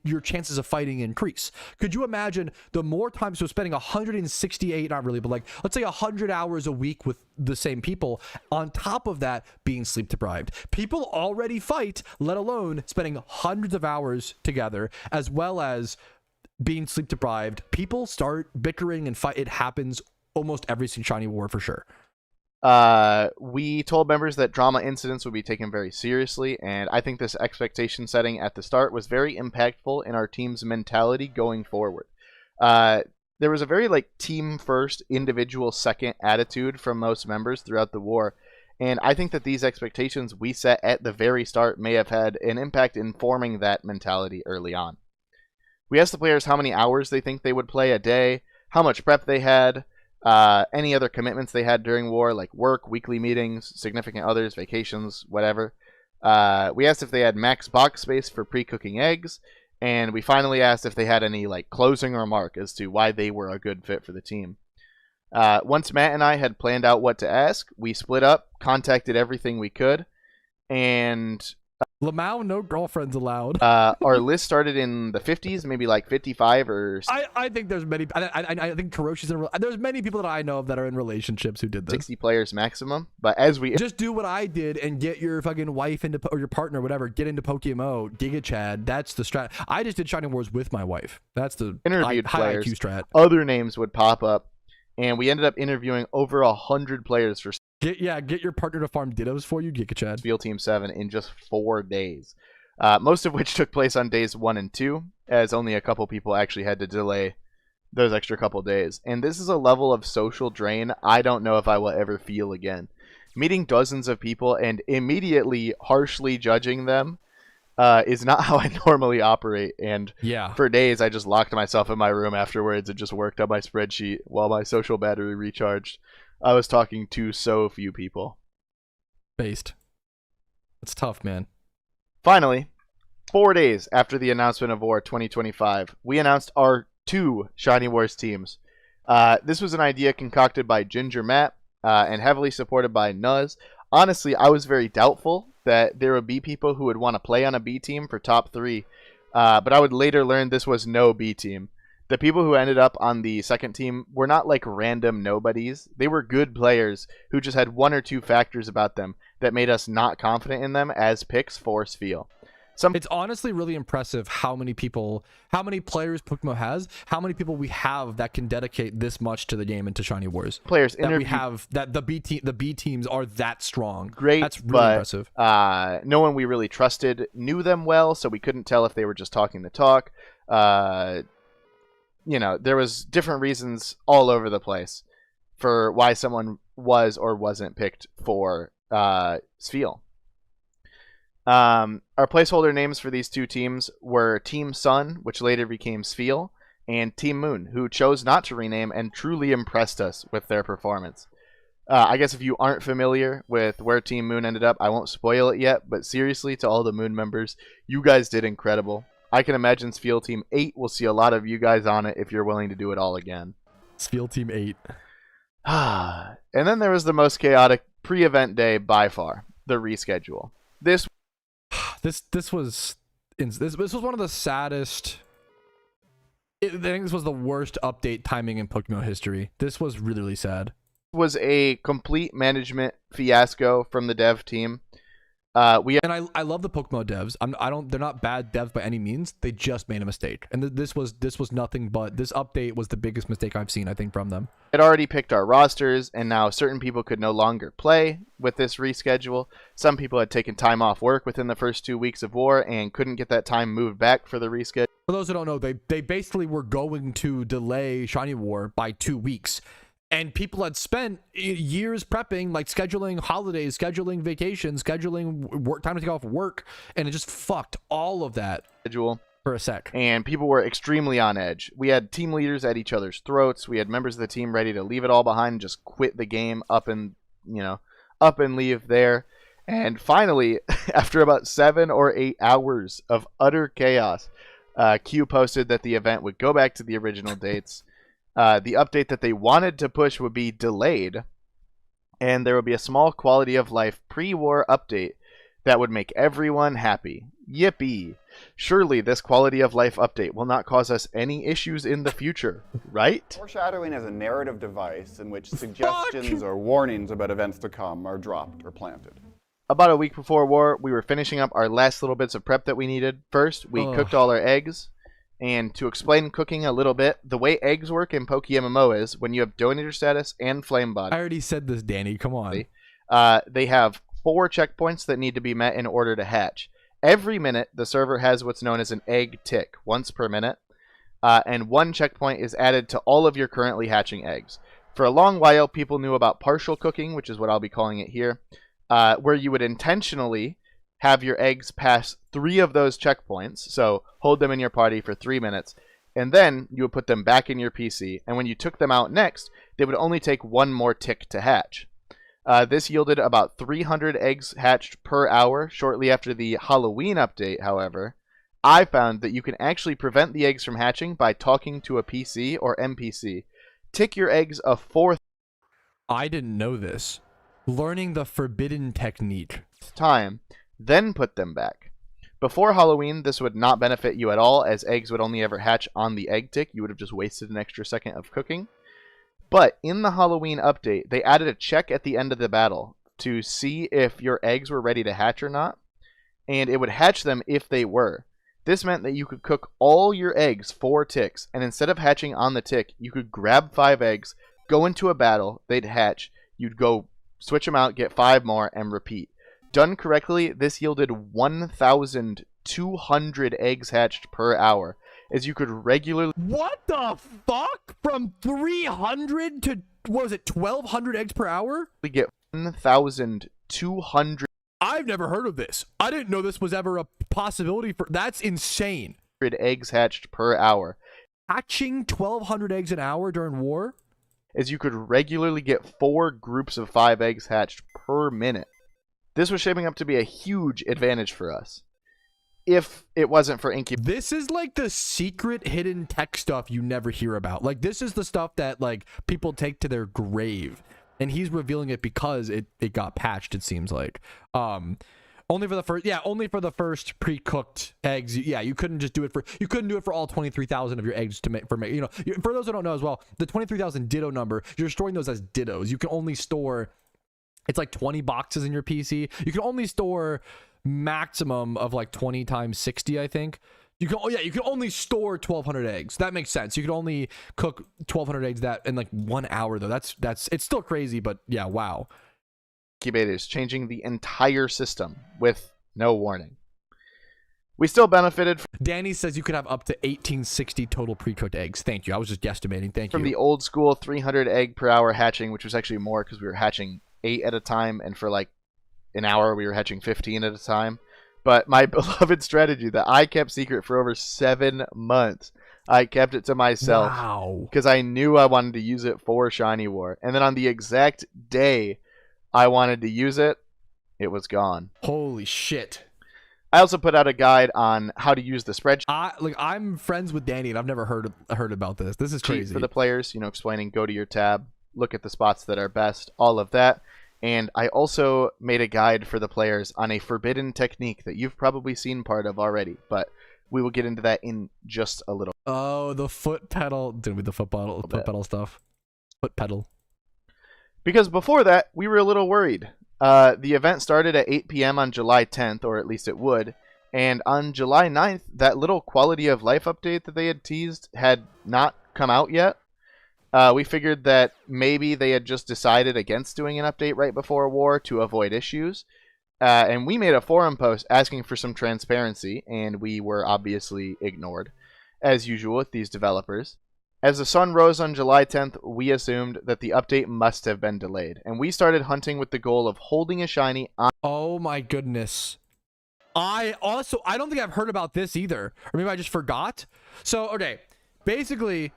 B: your chances of fighting increase? Could you imagine the more time, so spending 168, not really, but like, let's say 100 hours a week with the same people, on top of that being sleep deprived. People already fight, let alone spending hundreds of hours together, as well as being sleep deprived. People start bickering and fight. It happens almost every Shiny War for sure.
C: We told members that drama incidents would be taken very seriously, and I think this expectation setting at the start was very impactful in our team's mentality going forward. There was a very team first, individual second attitude from most members throughout the war, and I think that these expectations we set at the very start may have had an impact in forming that mentality early on. We asked the players how many hours they think they would play a day, how much prep they had, any other commitments they had during war, like work, weekly meetings, significant others, vacations, whatever. We asked if they had max box space for pre-cooking eggs, and we finally asked if they had any closing remark as to why they were a good fit for the team. Once Matt and I had planned out what to ask, we split up, contacted everything we could, and
B: Lamau, no girlfriends allowed.
C: Our list started in the 50s, maybe 55 or...
B: I think there's many... I think Kuroshi's in... There's many people that I know of that are in relationships who did this.
C: 60 players maximum, but as we...
B: Just do what I did and get your fucking wife into... Or your partner, whatever, get into PokeMMO, Giga Chad. That's the strat. I just did Shining Wars with my wife. That's the
C: interviewed
B: high
C: players.
B: IQ strat.
C: Other names would pop up, and we ended up interviewing over 100 players for...
B: Get your partner to farm dittos for you, Giga Chad.
C: SEAL Team 7 in just 4 days. Most of which took place on days 1 and 2, as only a couple people actually had to delay those extra couple days. And this is a level of social drain I don't know if I will ever feel again. Meeting dozens of people and immediately harshly judging them is not how I normally operate. And
B: Yeah.
C: for days, I just locked myself in my room afterwards and just worked on my spreadsheet while my social battery recharged. I was talking to so few people.
B: Based. It's tough, man.
C: Finally, 4 days after the announcement of War 2025, we announced our 2 Shiny Wars teams. This was an idea concocted by Ginger Matt and heavily supported by Nuz. Honestly, I was very doubtful that there would be people who would want to play on a B team for top 3, but I would later learn this was no B team. The people who ended up on the second team were not like random nobodies. They were good players who just had 1 or 2 factors about them that made us not confident in them as picks for Sfeel.
B: It's honestly really impressive how many players PokeMMO has, how many people we have that can dedicate this much to the game and to Shiny Wars.
C: Players
B: that we have, that the B teams are that strong.
C: Great,
B: that's really impressive.
C: No one we really trusted knew them well, so we couldn't tell if they were just talking the talk. You know, there was different reasons all over the place for why someone was or wasn't picked for Sfeel. Our placeholder names for these 2 teams were Team Sun, which later became Sfeel, and Team Moon, who chose not to rename and truly impressed us with their performance. I guess if you aren't familiar with where Team Moon ended up, I won't spoil it yet, but seriously, to all the Moon members, you guys did incredible. I can imagine Sfeel Team 8 will see a lot of you guys on it if you're willing to do it all again.
B: Sfeel Team 8.
C: And then there was the most chaotic pre-event day by far, the reschedule. This
B: was one of the saddest. I think this was the worst update timing in PokeMMO history. This was really, really sad.
C: Was a complete management fiasco from the dev team. I
B: love the PokeMMO devs. They're not bad devs by any means. They just made a mistake, and this was nothing but this update was the biggest mistake I've seen, I think, from them.
C: Had already picked our rosters, and now certain people could no longer play with this reschedule. Some people had taken time off work within the first 2 weeks of War and couldn't get that time moved back for the reschedule.
B: For those who don't know, they basically were going to delay Shiny War by 2 weeks. And people had spent years prepping, like scheduling holidays, scheduling vacations, scheduling work, time to take off work, and it just fucked all of that for a sec.
C: And people were extremely on edge. We had team leaders at each other's throats. We had members of the team ready to leave it all behind and just quit the game, up and leave there. And finally, after about 7 or 8 hours of utter chaos, Q posted that the event would go back to the original dates. The update that they wanted to push would be delayed, and there would be a small quality of life pre-war update that would make everyone happy. Yippee! Surely this quality of life update will not cause us any issues in the future, right?
D: Foreshadowing is a narrative device in which suggestions or warnings about events to come are dropped or planted.
C: About a week before War, we were finishing up our last little bits of prep that we needed. First, we cooked all our eggs. And to explain cooking a little bit, the way eggs work in PokeMMO is when you have donator status and flame body.
B: I already said this, Danny. Come on.
C: They have 4 checkpoints that need to be met in order to hatch. Every minute, the server has what's known as an egg tick, once per minute. And 1 checkpoint is added to all of your currently hatching eggs. For a long while, people knew about partial cooking, which is what I'll be calling it here, where you would intentionally have your eggs pass 3 of those checkpoints, so hold them in your party for 3 minutes, and then you would put them back in your PC, and when you took them out next, they would only take 1 more tick to hatch. This yielded about 300 eggs hatched per hour. Shortly after the Halloween update, however, I found that you can actually prevent the eggs from hatching by talking to a PC or NPC. Tick your eggs a 4th
B: I didn't know this. Learning the forbidden technique.
C: Time, then put them back. Before Halloween, this would not benefit you at all, as eggs would only ever hatch on the egg tick. You would have just wasted an extra second of cooking. But in the Halloween update, they added a check at the end of the battle to see if your eggs were ready to hatch or not, and it would hatch them if they were. This meant that you could cook all your eggs 4 ticks, and instead of hatching on the tick, you could grab 5 eggs, go into a battle, they'd hatch, you'd go switch them out, get 5 more, and repeat. Done correctly, this yielded 1,200 eggs hatched per hour, as you could regularly
B: What the fuck? From 300 to, what was it, 1,200 eggs per hour?
C: get 1,200
B: I've never heard of this. I didn't know this was ever a possibility for. That's insane.
C: eggs hatched per hour,
B: Hatching 1,200 eggs an hour during war?
C: as you could regularly get 4 groups of 5 eggs hatched per minute. This was shaping up to be a huge advantage for us, if it wasn't for incubation.
B: This is like the secret hidden tech stuff you never hear about. Like, this is the stuff that, like, people take to their grave. And he's revealing it because it got patched, it seems like. Only for the first pre-cooked eggs. Yeah, you couldn't just do it for, you couldn't do it for all 23,000 of your eggs to make, for those who don't know as well, the 23,000 ditto number, you're storing those as dittos. You can only store, it's like 20 boxes in your PC. You can only store maximum of like 20 times 60, I think. You can only store 1,200 eggs. That makes sense. You can only cook 1,200 eggs that in like 1 hour though. That's it's still crazy, but yeah, wow.
C: Incubators, changing the entire system with no warning. We still benefited
B: Danny says you could have up to 1,860 total pre-cooked eggs. Thank you. I was just guesstimating. Thank you.
C: from the old school 300 egg per hour hatching, which was actually more because we were hatching 8 at a time, and for like an hour we were hatching 15 at a time. But my beloved strategy that I kept secret for over 7 months, I kept it to myself.
B: Wow.
C: Because I knew I wanted to use it for Shiny War. And then on the exact day I wanted to use it, it was gone.
B: Holy shit.
C: I also put out a guide on how to use the spreadsheet
B: I'm friends with Danny and I've never heard about this. This is crazy.
C: for the players, explaining go to your tab, look at the spots that are best, all of that. And I also made a guide for the players on a forbidden technique that you've probably seen part of already, but we will get into that in just a little.
B: Oh, the foot pedal. Did we the foot pedal stuff? Foot pedal.
C: Because before that, we were a little worried. The event started at 8 p.m. on July 10th, or at least it would. And on July 9th, that little quality of life update that they had teased had not come out yet. We figured that maybe they had just decided against doing an update right before war to avoid issues. And we made a forum post asking for some transparency, and we were obviously ignored, as usual with these developers. As the sun rose on July 10th, we assumed that the update must have been delayed, and we started hunting with the goal of holding a shiny on.
B: Oh my goodness. I don't think I've heard about this either. Or maybe I just forgot. So, okay. Basically,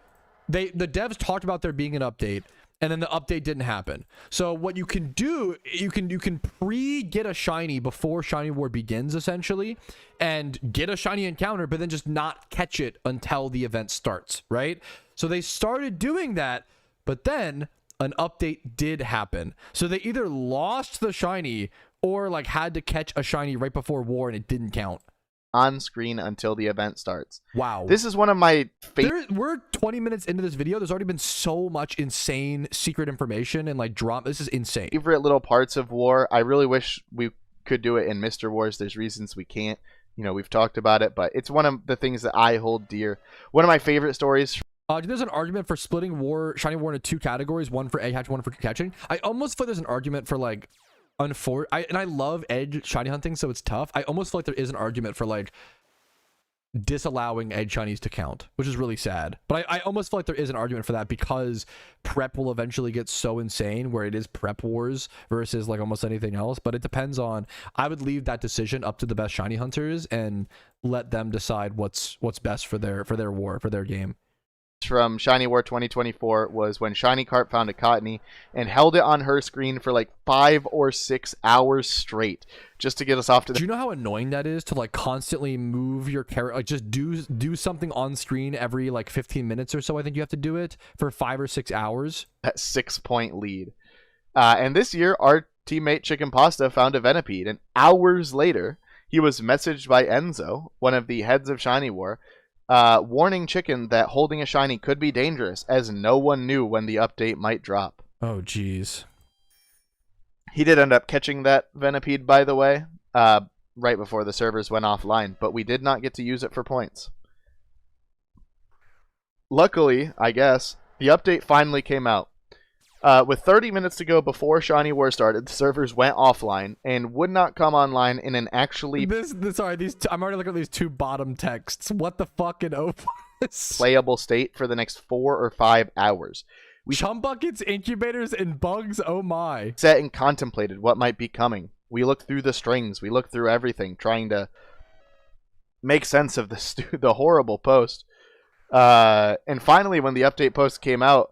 B: the devs talked about there being an update, and then the update didn't happen. So what you can do, you can pre-get a shiny before Shiny War begins, essentially, and get a shiny encounter, but then just not catch it until the event starts, right? So they started doing that, but then an update did happen. So they either lost the shiny or like had to catch a shiny right before war and it didn't count.
C: On screen until the event starts.
B: Wow.
C: This is one of my favorite.
B: We're 20 minutes into this video. There's already been so much insane secret information and like drama. This is insane.
C: Favorite little parts of war. I really wish we could do it in Mr. Wars. There's reasons we can't. We've talked about it, but it's one of the things that I hold dear. One of my favorite stories.
B: There's an argument for splitting Shiny War into 2 categories, one for egg hatch, one for catching. I almost feel there's an argument for like, and I love edge shiny hunting, so it's tough. I almost feel like there is an argument for like disallowing edge shinies to count, which is really sad. But I almost feel like there is an argument for that because prep will eventually get so insane where it is prep wars versus like almost anything else. But it depends on. I would leave that decision up to the best shiny hunters and let them decide what's best for their war, for their game.
C: From Shiny War 2024 was when Shiny Carp found a Cottony and held it on her screen for like 5 or 6 hours straight just to get us off to the.
B: Do you know how annoying that is to like constantly move your character, like just do something on screen every like 15 minutes or so? I think you have to do it for 5 or 6 hours.
C: That 6-point lead. And this year, our teammate Chicken Pasta found a Venipede, and hours later, he was messaged by Enzo, one of the heads of Shiny War, warning Chicken that holding a shiny could be dangerous, as no one knew when the update might drop.
B: Oh, jeez.
C: He did end up catching that Venipede, by the way, right before the servers went offline, but we did not get to use it for points. Luckily, I guess, the update finally came out. With 30 minutes to go before Shiny War started, the servers went offline and would not come online in an actually
B: I'm already looking at these two bottom texts. What the fucking
C: playable state for the next 4 or 5 hours. We
B: chum buckets, incubators, and bugs. Oh my!
C: Sat and contemplated what might be coming. We looked through the strings. We looked through everything, trying to make sense of the horrible post. And finally, when the update post came out,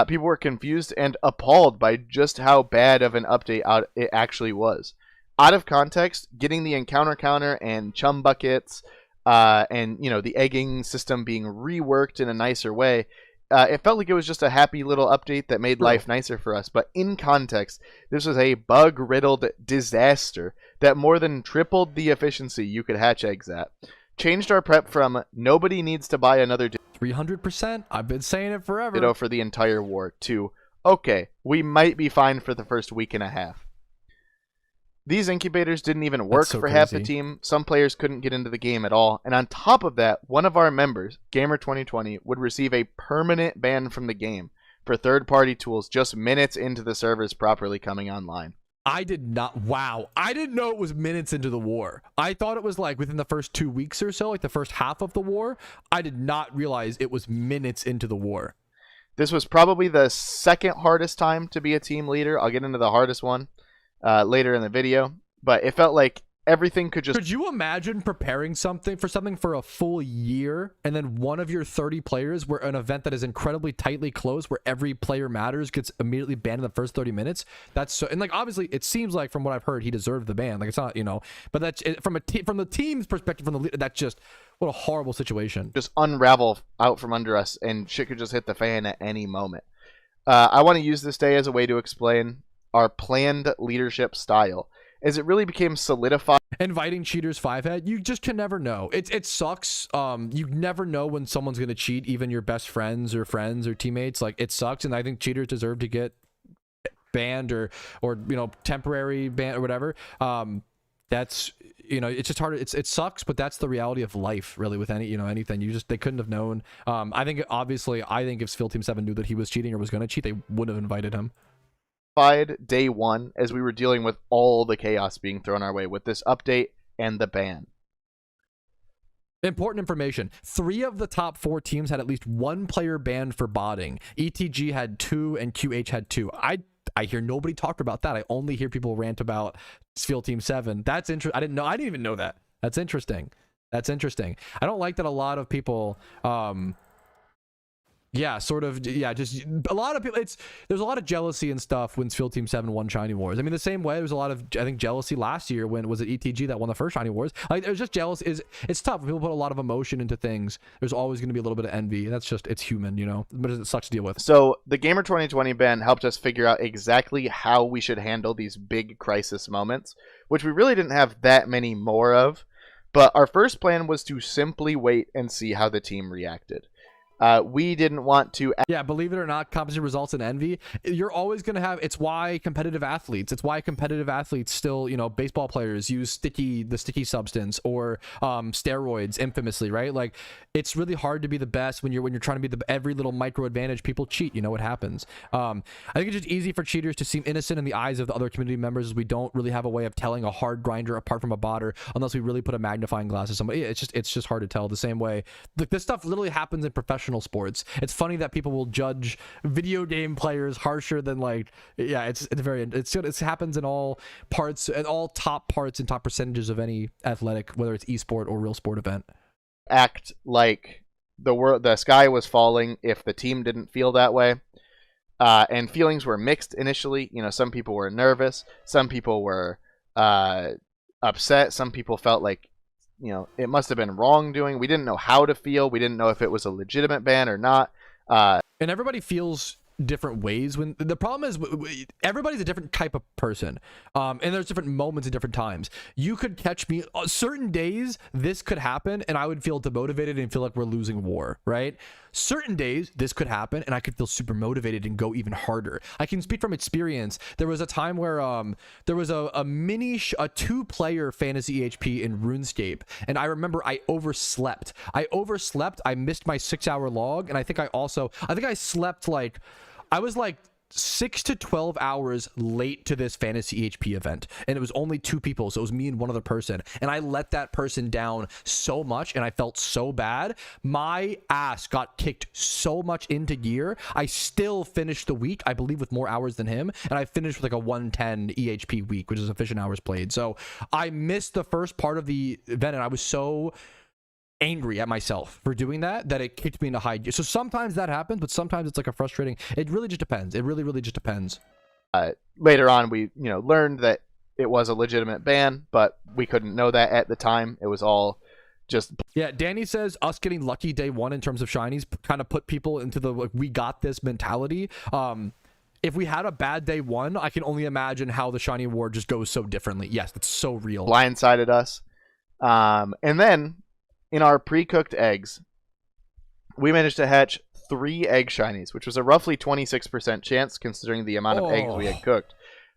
C: people were confused and appalled by just how bad of an update it actually was. Out of context, getting the encounter counter and chum buckets, and the egging system being reworked in a nicer way, it felt like it was just a happy little update that made life nicer for us. But in context, this was a bug-riddled disaster that more than tripled the efficiency you could hatch eggs at. Changed our prep from nobody needs to buy another
B: 300%. I've been saying it forever.
C: For the entire war to, okay, we might be fine for the first week and a half. These incubators didn't even work for half the team. Some players couldn't get into the game at all. And on top of that, one of our members, Gamer2020, would receive a permanent ban from the game for third-party tools just minutes into the servers properly coming online.
B: I did not. Wow. I didn't know it was minutes into the war. I thought it was like within the first 2 weeks or so, like the first half of the war. I did not realize it was minutes into the war.
C: This was probably the second hardest time to be a team leader. I'll get into the hardest one later in the video. But it felt like everything could
B: you imagine preparing something for a full year, and then one of your 30 players, where an event that is incredibly tightly closed, where every player matters, gets immediately banned in the first 30 minutes? That's so, and like obviously it seems like from what I've heard he deserved the ban. Like it's not, but that's from the team's perspective, from the leader, that's just what a horrible situation.
C: Just unravel out from under us, and shit could just hit the fan at any moment. I want to use this day as a way to explain our planned leadership style, as it really became solidified.
B: Inviting cheaters 5-head, you just can never know. It sucks. You never know when someone's gonna cheat, even your best friends or teammates. Like, it sucks, and I think cheaters deserve to get banned or temporary ban or whatever. That's it's just hard. It sucks, but that's the reality of life, really, with anything. They couldn't have known. I think if Field Team 7 knew that he was cheating or was gonna cheat, they wouldn't have invited him.
C: Day one, as we were dealing with all the chaos being thrown our way with this update and the ban.
B: Important information: 3 of the top 4 teams had at least 1 player banned for botting. ETG had 2 and QH had 2. I hear nobody talk about that. I only hear people rant about Field Team 7. That's interesting. I didn't even know that. That's interesting. I don't like that a lot of people just a lot of people, there's a lot of jealousy and stuff when Field Team 7 won Shiny Wars. I mean, the same way there was a lot of, I think, jealousy last year when was it ETG that won the first Shiny Wars. Like, there's just jealousy. It's tough when people put a lot of emotion into things. There's always going to be a little bit of envy. That's just, it's human, but it sucks to deal with.
C: So the Gamer 2020 ban helped us figure out exactly how we should handle these big crisis moments, which we really didn't have that many more of. But our first plan was to simply wait and see how the team reacted. We didn't want to.
B: Yeah, believe it or not, competition results in envy. You're always going to have. It's why competitive athletes still, baseball players use the sticky substance or steroids infamously, right? Like, it's really hard to be the best when you're trying to be every little micro advantage. People cheat. What happens. I think it's just easy for cheaters to seem innocent in the eyes of the other community members, as we don't really have a way of telling a hard grinder apart from a botter unless we really put a magnifying glass to somebody. It's just hard to tell. The same way, this stuff literally happens in professional sports. It's funny that people will judge video game players harsher than it happens in all parts, and all top parts and top percentages of any athletic, whether it's esport or real sport event.
C: Act like the sky was falling if the team didn't feel that way, and feelings were mixed initially. Some people were nervous, some people were upset, some people felt like it must have been wrongdoing. We didn't know how to feel. We didn't know if it was a legitimate ban or not.
B: And everybody feels different ways. When the problem is, everybody's a different type of person, and there's different moments at different times. You could catch me certain days, this could happen, and I would feel demotivated and feel like we're losing war, right? Certain days this could happen and I could feel super motivated and go even harder. I can speak from experience. There was a time where there was a 2-player fantasy HP in RuneScape, and I remember I overslept. I missed my 6-hour log, and I think I slept like, I was like 6 to 12 hours late to this fantasy HP event, and it was only 2 people, so it was me and one other person, and I let that person down so much, and I felt so bad. My ass got kicked so much into gear. I still finished the week, I believe, with more hours than him, and I finished with like a 110 EHP week, which is efficient hours played. So I missed the first part of the event, and I was so angry at myself for doing that it kicked me into high gear. So sometimes that happens, but sometimes it's like a frustrating, it really just depends. It really just depends.
C: Later on, we learned that it was a legitimate ban, but we couldn't know that at the time. It was all just...
B: Yeah, Danny says us getting lucky day one in terms of shinies kind of put people into the like, we got this mentality. If we had a bad day one, I can only imagine how the shiny award just goes so differently. Yes, that's so real.
C: Blindsided us. And then in our pre-cooked eggs, we managed to hatch 3 egg shinies, which was a roughly 26% chance considering the amount of eggs we had cooked,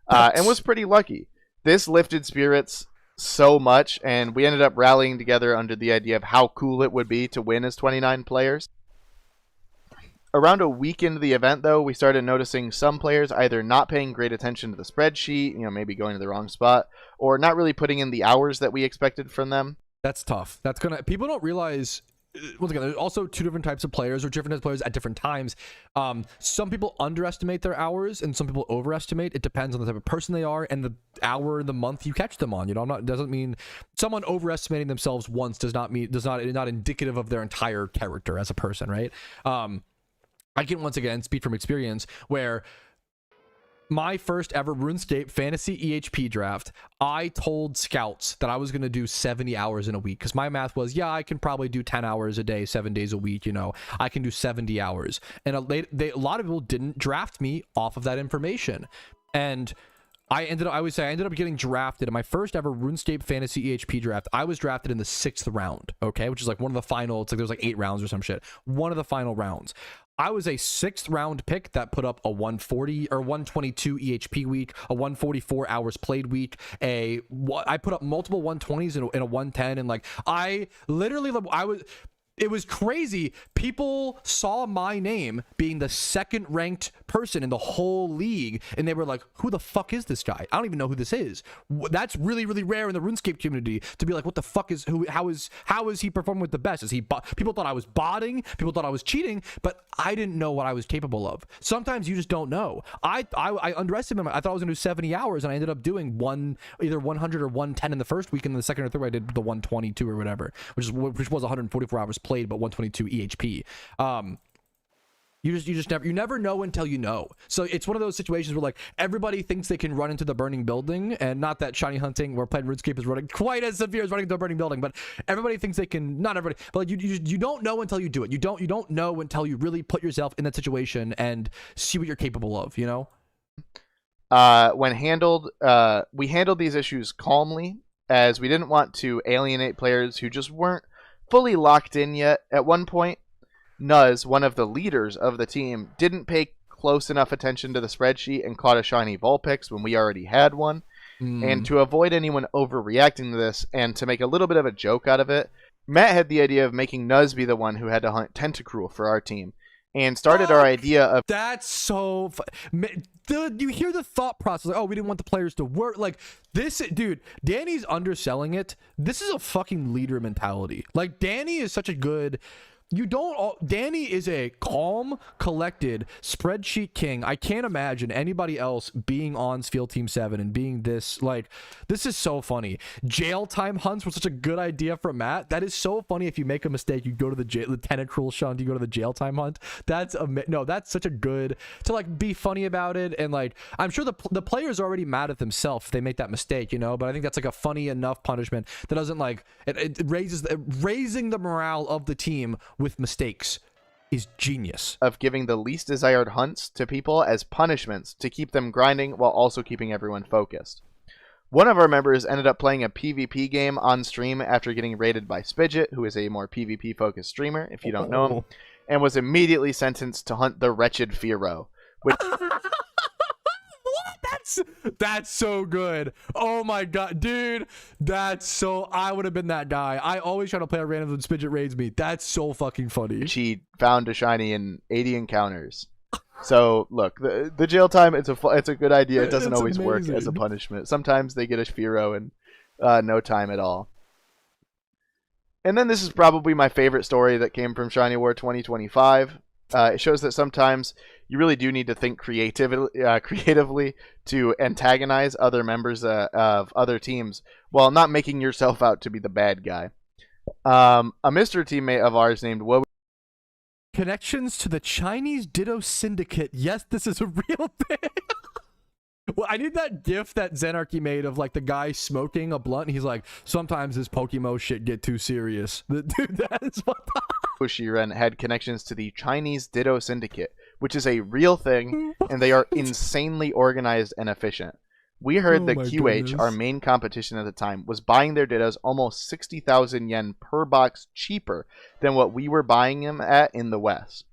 C: and was pretty lucky. This lifted spirits so much, and we ended up rallying together under the idea of how cool it would be to win as 29 players. Around a week into the event, though, we started noticing some players either not paying great attention to the spreadsheet, maybe going to the wrong spot, or not really putting in the hours that we expected from them.
B: That's tough. That's gonna, people don't realize, once again, there's also 2 different types of players, or different types of players at different times. Some people underestimate their hours and some people overestimate. It depends on the type of person they are and the hour in the month you catch them on. Doesn't mean someone overestimating themselves once not indicative of their entire character as a person, right? I can once again speak from experience where my first ever RuneScape fantasy EHP draft, I told scouts that I was going to do 70 hours in a week, because my math was, yeah, I can probably do 10 hours a day, 7 days a week, I can do 70 hours. And a lot of people didn't draft me off of that information. And I ended up getting drafted in my first ever RuneScape fantasy EHP draft. I was drafted in the 6th round, okay, which is like one of the final, it's like there's like 8 rounds or some shit. One of the final rounds. I was a 6th round pick that put up a 140 or 122 EHP week, a 144 hours played week. I put up multiple 120s in a 110, and like it was crazy. People saw my name being the 2nd ranked person in the whole league, and they were like, who the fuck is this guy? I don't even know who this is. That's really, really rare in the RuneScape community to be like, what the fuck is, how is he performing with the best? People thought I was botting, people thought I was cheating, but I didn't know what I was capable of. Sometimes you just don't know. I underestimated. I thought I was gonna do 70 hours, and I ended up doing either 100 or 110 in the first week, and the second or third I did the 122 or whatever, which was 144 hours played, but 122 EHP. You never know until you know. So it's one of those situations where like everybody thinks they can run into the burning building, and not that shiny hunting or playing RuneScape is running quite as severe as running into a burning building, but everybody thinks they can. Not everybody, but like you don't know until you do it. You don't know until you really put yourself in that situation and see what you're capable of.
C: When handled, we handled these issues calmly, as we didn't want to alienate players who just weren't fully locked in yet. At one point, Nuz, one of the leaders of the team, didn't pay close enough attention to the spreadsheet and caught a shiny Vulpix when we already had one. And to avoid anyone overreacting to this, and to make a little bit of a joke out of it, Matt had the idea of making Nuz be the one who had to hunt Tentacruel for our team, and started our idea of...
B: That's so... Dude, you hear the thought process, like, oh, we didn't want the players to work. Like, this... Dude, Danny's underselling it. This is a fucking leader mentality. Like, Danny is such a good... Danny is a calm, collected spreadsheet king. I can't imagine anybody else being on Field Team 7 and being this, like, this is so funny. Jail time hunts were such a good idea for Matt. That is so funny. If you make a mistake, you go to the Tentacruel shunt, you go to the jail time hunt. That's such a good, to like be funny about it. And like, I'm sure the player's already mad at themselves if they make that mistake, but I think that's like a funny enough punishment that doesn't like, it raising the morale of the team with mistakes is genius.
C: Of giving the least desired hunts to people as punishments to keep them grinding while also keeping everyone focused. One of our members ended up playing a PvP game on stream after getting raided by Spidget, who is a more PvP focused streamer, if you don't know him, and was immediately sentenced to hunt the wretched Firo, which...
B: That's so good. Oh my god, dude. I would have been that guy. I always try to play a random when Spidget raids me. That's so fucking funny.
C: She found a shiny in 80 encounters. So look, the jail time, it's a good idea. It doesn't
B: It's
C: always work as a
B: amazing.
C: punishment. Sometimes they get a Firo and no time at all. And then this is probably my favorite story that came from Shiny War 2025. It shows that sometimes you really do need to think creatively to antagonize other members of other teams while not making yourself out to be the bad guy. A Mr. teammate of ours named Wobu.
B: Connections to the Chinese Ditto Syndicate. Yes, this is a real thing. Well, I need that gif that Zenarchy made of like the guy smoking a blunt. And he's like, sometimes this PokeMMO shit get too serious. Dude, that is what
C: Shiren had connections to the Chinese Ditto Syndicate, which is a real thing, and they are insanely organized and efficient. We heard that
B: my
C: QH,
B: goodness.
C: our main competition at the time, was buying their Dittos almost 60,000 yen per box cheaper than what we were buying them at in the West.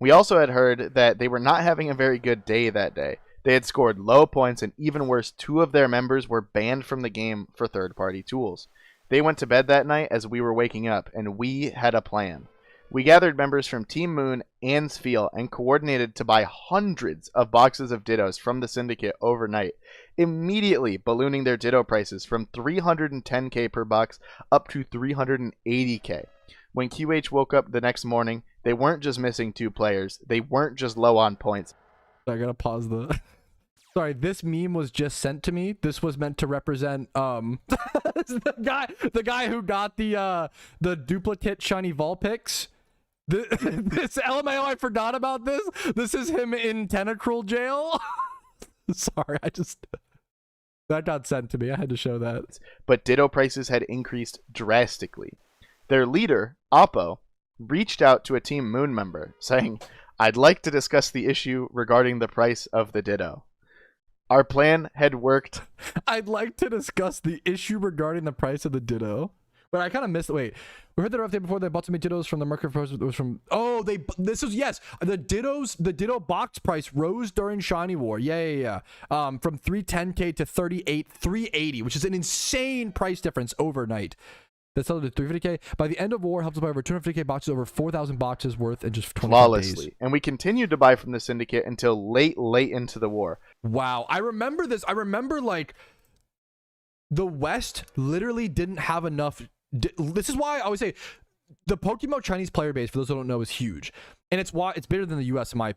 C: We also had heard that they were not having a very good day that day. They had scored low points, and even worse, 2 of their members were banned from the game for third-party tools. They went to bed that night as we were waking up, and we had a plan. We gathered members from Team Moon and Sfeel and coordinated to buy hundreds of boxes of Dittos from the Syndicate overnight, immediately ballooning their Ditto prices from 310k per box up to 380k. When QH woke up the next morning, they weren't just missing 2 players, they weren't just low on points.
B: I gotta pause the... Sorry, this meme was just sent to me. This was meant to represent the guy who got the duplicate shiny Vulpix. This LMAO, I forgot about this. This is him in Tentacruel jail. Sorry, that got sent to me. I had to show that.
C: But Ditto prices had increased drastically. Their leader, Oppo, reached out to a Team Moon member, saying, "I'd like to discuss the issue regarding the price of the Ditto." Our plan had worked.
B: I'd like to discuss the issue regarding the price of the Ditto. But I kind of missed. Wait, we heard that update before. They bought some Dittos from the market. It was from. Oh, this was, yes. The Ditto box price rose during Shiny War. Yeah. From 310k to 380, which is an insane price difference overnight. That sold at 350k. By the end of war, helped us buy over 250k boxes, over 4,000 boxes worth in just 25
C: flawlessly.
B: days.
C: And we continued to buy from the Syndicate until late into the war.
B: Wow, I remember this. I remember like the West literally didn't have enough. This is why I always say the PokeMMO Chinese player base, for those who don't know, is huge, and it's why it's bigger than the U.S. in my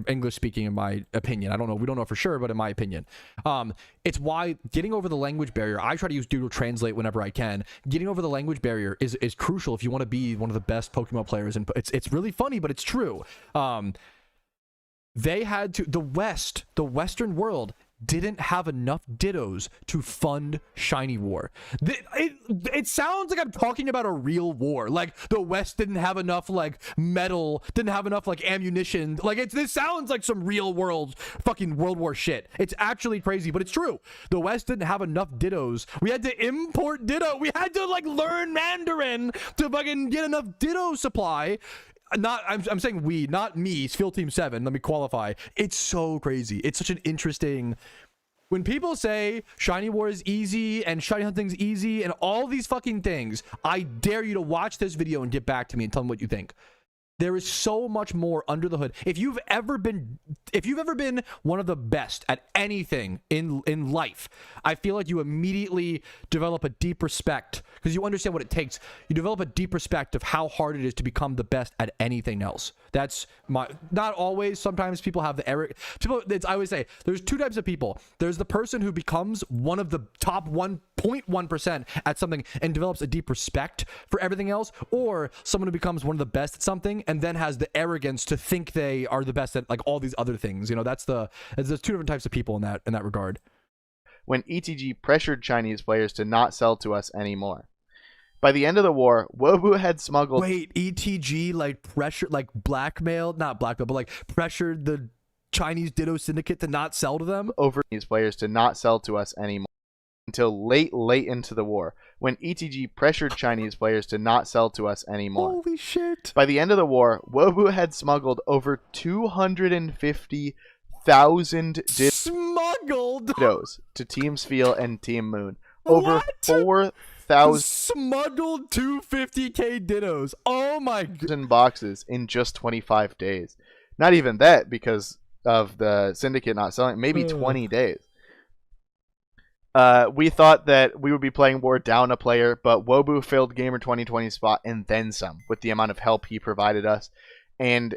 B: English speaking, in my opinion. I don't know. We don't know for sure, but in my opinion, it's why getting over the language barrier. I try to use Google Translate whenever I can. Getting over the language barrier is crucial if you want to be one of the best PokeMMO players, and it's really funny, but it's true. They had to, the Western world didn't have enough Dittos to fund Shiny War. It sounds like I'm talking about a real war. Like the West didn't have enough like metal, didn't have enough like ammunition. Like this sounds like some real world fucking World War shit. It's actually crazy, but it's true. The West didn't have enough Dittos. We had to import Ditto. We had to like learn Mandarin to fucking get enough Ditto supply. I'm saying we, not me, Field Team 7, let me qualify. It's so crazy. It's such an interesting... When people say Shiny War is easy and Shiny Hunting's easy and all these fucking things, I dare you to watch this video and get back to me and tell me what you think. There is so much more under the hood. If you've ever been one of the best at anything in life, I feel like you immediately develop a deep respect because you understand what it takes. You develop a deep respect of how hard it is to become the best at anything else. That's not always. Sometimes people have the error. I always say there's 2 types of people. There's the person who becomes one of the top 1.1% at something and develops a deep respect for everything else, or someone who becomes one of the best at something and then has the arrogance to think they are the best at like all these other things. You know, there's 2 different types of people in that regard.
C: When ETG pressured Chinese players to not sell to us anymore. By the end of the war, Wobu had smuggled...
B: Wait, ETG like pressured, like blackmailed, not blackmailed, but like pressured the Chinese Ditto Syndicate to not sell to them?
C: Over these players to not sell to us anymore. Until late into the war, when ETG pressured Chinese players to not sell to us anymore.
B: Holy shit.
C: By the end of the war, Wobu had smuggled over 250,000 Dittos to Team Sfeel and Team Moon. Over
B: What?
C: 4,000
B: smuggled 250k Dittos. Oh my god.
C: boxes in just 25 days. Not even that, because of the syndicate not selling. Maybe 20 days. We thought that we would be playing war down a player, but Wobu filled Gamer 2020's spot and then some with the amount of help he provided us. And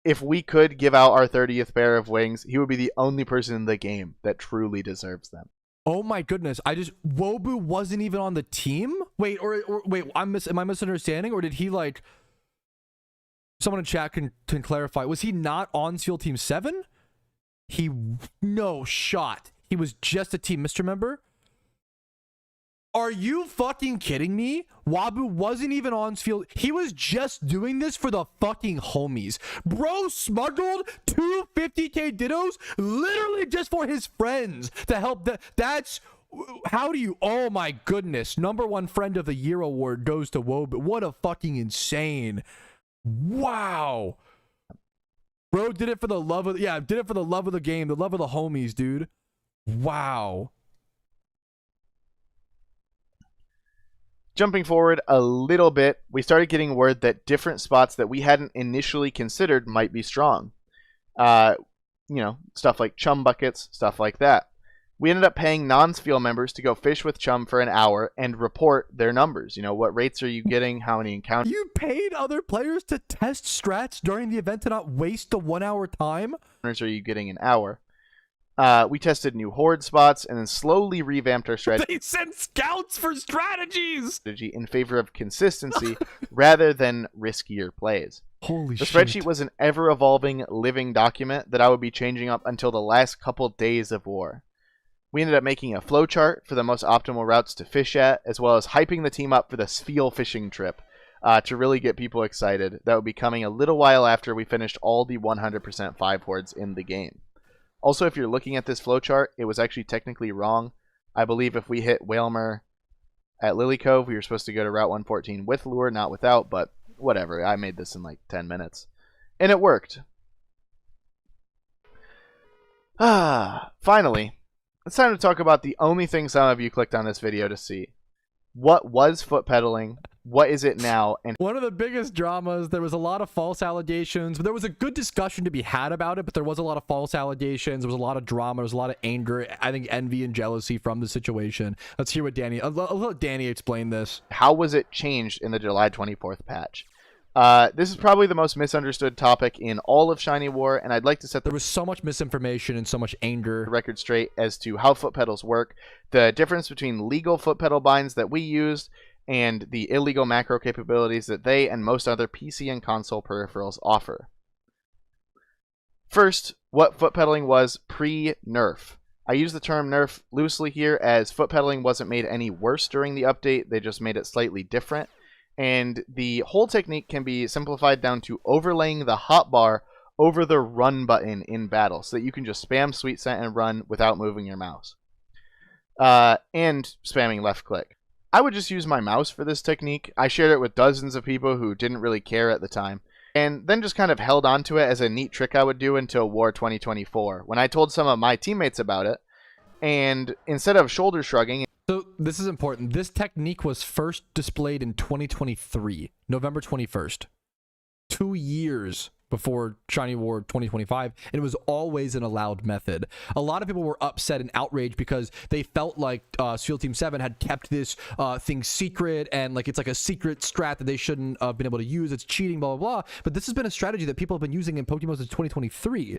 C: if we could give out our 30th pair of wings, he would be the only person in the game that truly deserves them.
B: Oh my goodness! Wobu wasn't even on the team. Wait, or wait, am I misunderstanding, or did he like? Someone in chat can clarify. Was he not on SEAL Team 7? No shot. He was just a team Mr. Member. Are you fucking kidding me? Wabu wasn't even on field. He was just doing this for the fucking homies. Bro smuggled 250k dittos literally just for his friends to help. That's how do you? Oh my goodness! #1 friend of the year award goes to Wobu. What a fucking insane! Wow. Bro did it for the love of did it for the love of the game, the love of the homies, dude. Wow.
C: Jumping forward a little bit, we started getting word that different spots that we hadn't initially considered might be strong. Stuff like chum buckets, stuff like that. We ended up paying non-Sfeel members to go fish with chum for an hour and report their numbers. What rates are you getting? How many encounters?
B: You paid other players to test strats during the event to not waste the 1 hour time?
C: Are you getting an hour? We tested new horde spots and then slowly revamped our strategy.
B: They sent scouts for strategies
C: In favor of consistency rather than riskier plays.
B: Holy shit.
C: The spreadsheet was an ever-evolving living document that I would be changing up until the last couple days of war. We ended up making a flowchart for the most optimal routes to fish at, as well as hyping the team up for the Sfeel fishing trip to really get people excited. That would be coming a little while after we finished all the 100% 5 hordes in the game. Also, if you're looking at this flowchart, it was actually technically wrong. I believe if we hit Whalmer at Lily Cove, we were supposed to go to Route 114 with lure, not without, but whatever. I made this in like 10 minutes. And it worked. Finally, it's time to talk about the only thing some of you clicked on this video to see. What was foot pedaling? What is it now? And
B: one of the biggest dramas, there was a lot of false allegations, but there was a good discussion to be had about it, but there was a lot of false allegations. There was a lot of drama. There was a lot of anger, I think envy and jealousy from the situation. Let's hear what I'll let Danny explain this.
C: How was it changed in the July 24th patch? This is probably the most misunderstood topic in all of Shiny War, and I'd like to set
B: there was so much misinformation and so much anger.
C: The record straight as to how foot pedals work, the difference between legal foot pedal binds that we used, and the illegal macro capabilities that they and most other PC and console peripherals offer. First, what foot pedaling was pre-nerf. I use the term nerf loosely here, as foot pedaling wasn't made any worse during the update, they just made it slightly different. And the whole technique can be simplified down to overlaying the hotbar over the run button in battle, so that you can just spam Sweet Scent and run without moving your mouse. And spamming left click. I would just use my mouse for this technique. I shared it with dozens of people who didn't really care at the time, and then just kind of held on to it as a neat trick I would do until War 2024, when I told some of my teammates about it, and instead of shoulder shrugging...
B: So this is important. This technique was first displayed in 2023, November 21st. 2 years before Shiny War 2025, and it was always an allowed method. A lot of people were upset and outraged because they felt like SEAL Team 7 had kept this thing secret, and like it's like a secret strat that they shouldn't have been able to use. It's cheating, blah, blah, blah. But this has been a strategy that people have been using in Pokemon since 2023.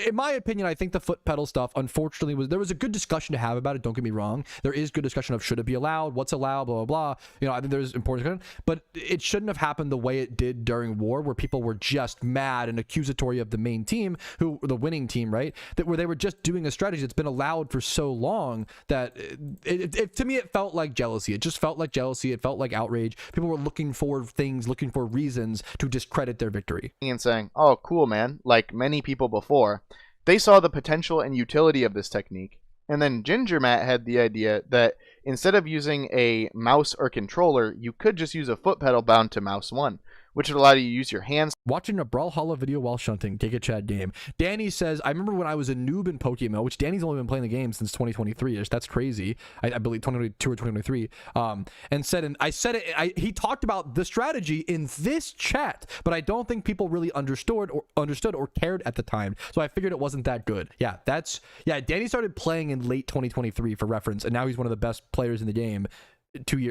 B: In my opinion, I think the foot pedal stuff, unfortunately, there was a good discussion to have about it. Don't get me wrong. There is good discussion of should it be allowed, what's allowed, blah, blah, blah. I think there's important discussion, but it shouldn't have happened the way it did during war, where people were just mad and accusatory of the main team, who the winning team, right? Where they were just doing a strategy that's been allowed for so long that to me it felt like jealousy. It just felt like jealousy. It felt like outrage. People were looking for things, looking for reasons to discredit their victory.
C: And saying, oh, cool, man. Like many people before, they saw the potential and utility of this technique. And then Ginger Matt had the idea that instead of using a mouse or controller, you could just use a foot pedal bound to mouse 1, which would allow you to use your hands
B: Watching a Brawlhalla video while shunting. Giga Chad game. Danny says, I remember when I was a noob in PokeMMO, which Danny's only been playing the game since 2023ish. That's crazy. I believe 2022 or 2023. And said, and I said it. He talked about the strategy in this chat, but I don't think people really understood or cared at the time. So I figured it wasn't that good. Yeah, Danny started playing in late 2023 for reference, and now he's one of the best players in the game.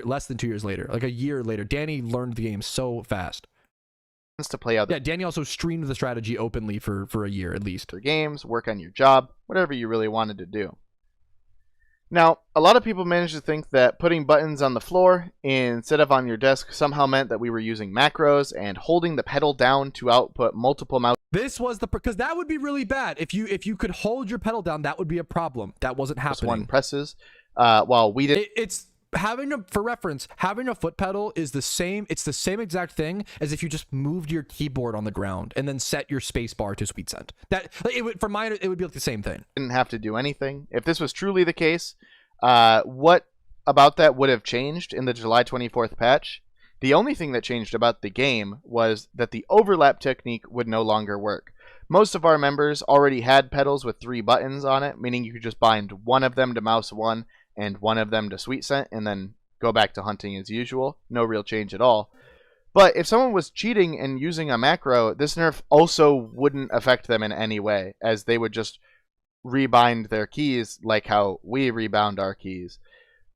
B: Less than 2 years later, like a year later. Danny learned the game so fast.
C: to play other
B: Danny also streamed the strategy openly for a year at least.
C: games, work on your job, whatever you really wanted to do. Now, a lot of people managed to think that putting buttons on the floor instead of on your desk somehow meant that we were using macros and holding the pedal down to output multiple mouse.
B: This was because that would be really bad. If you could hold your pedal down, that would be a problem. That wasn't happening.
C: One presses, while we did.
B: It's for reference, having a foot pedal is the same. It's the same exact thing as if you just moved your keyboard on the ground and then set your space bar to sweet scent. It would be like the same thing.
C: Didn't have to do anything. If this was truly the case, what about that would have changed in the July 24th patch? The only thing that changed about the game was that the overlap technique would no longer work. Most of our members already had pedals with 3 buttons on it, meaning you could just bind one of them to mouse 1 and one of them to sweet scent and then go back to hunting as usual. No real change at all. But if someone was cheating and using a macro, this nerf also wouldn't affect them in any way, as they would just rebind their keys like how we rebound our keys.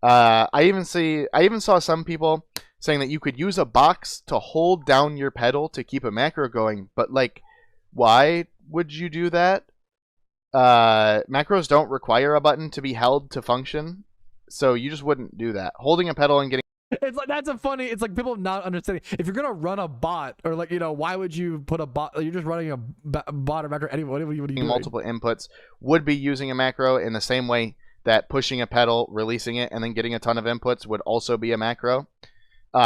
C: I even saw some people saying that you could use a box to hold down your pedal to keep a macro going, but like, why would you do that? Macros don't require a button to be held to function, so you just wouldn't do that. Holding a pedal and getting
B: It's like it's like people not understanding. If you're gonna run a bot, or like, why would you put a bot? You're just running a bot or macro anyway. What are you doing?
C: Multiple inputs would be using a macro in the same way that pushing a pedal, releasing it, and then getting a ton of inputs would also be a macro.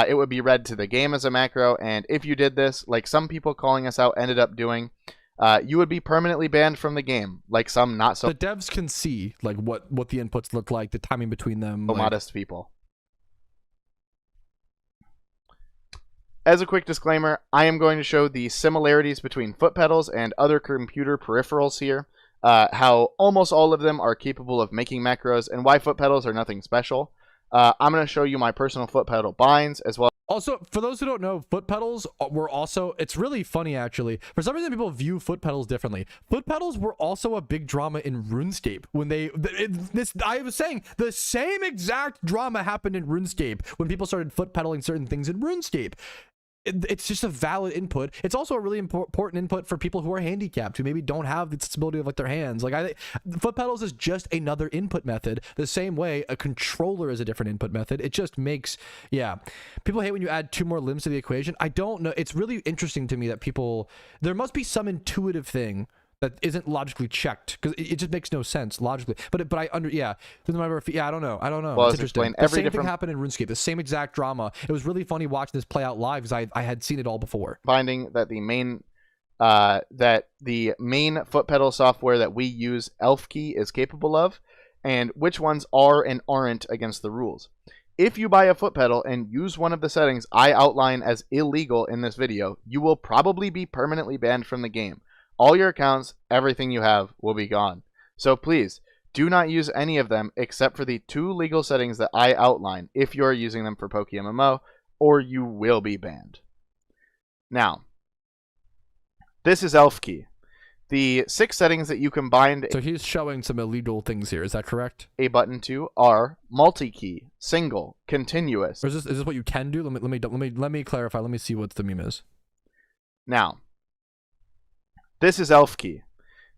C: It would be read to the game as a macro, and if you did this, like some people calling us out ended up doing, you would be permanently banned from the game, like some not so.
B: The devs can see like what the inputs look like, the timing between them. Like...
C: modest people. As a quick disclaimer, I am going to show the similarities between foot pedals and other computer peripherals here, how almost all of them are capable of making macros, and why foot pedals are nothing special. I'm going to show you my personal foot pedal binds as well.
B: Also, for those who don't know, foot pedals were also, it's really funny actually. For some reason, people view foot pedals differently. Foot pedals were also a big drama in RuneScape. When I was saying, the same exact drama happened in RuneScape when people started foot pedaling certain things in RuneScape. It's just a valid input. It's also a really important input for people who are handicapped, who maybe don't have the accessibility of like their hands. Like foot pedals is just another input method, the same way a controller is a different input method. It just makes, people hate when you add 2 more limbs to the equation. I don't know. It's really interesting to me that there must be some intuitive thing that isn't logically checked, because it just makes no sense logically. But I don't know. I don't know.
C: Well,
B: it's interesting. The same thing happened in RuneScape. The same exact drama. It was really funny watching this play out live because I had seen it all before.
C: Finding that the main foot pedal software that we use, Elfkey, is capable of, and which ones are and aren't against the rules. If you buy a foot pedal and use one of the settings I outline as illegal in this video, you will probably be permanently banned from the game. All your accounts, everything you have, will be gone. So please, do not use any of them except for the 2 legal settings that I outline if you are using them for PokeMMO, or you will be banned. Now, this is Elfkey. The 6 settings that you can bind.
B: So he's showing some illegal things here. Is that correct?
C: A button to are multi-key, single, continuous.
B: Or is this what you can do? Let me clarify. Let me see what the meme is.
C: Now, this is Elfkey.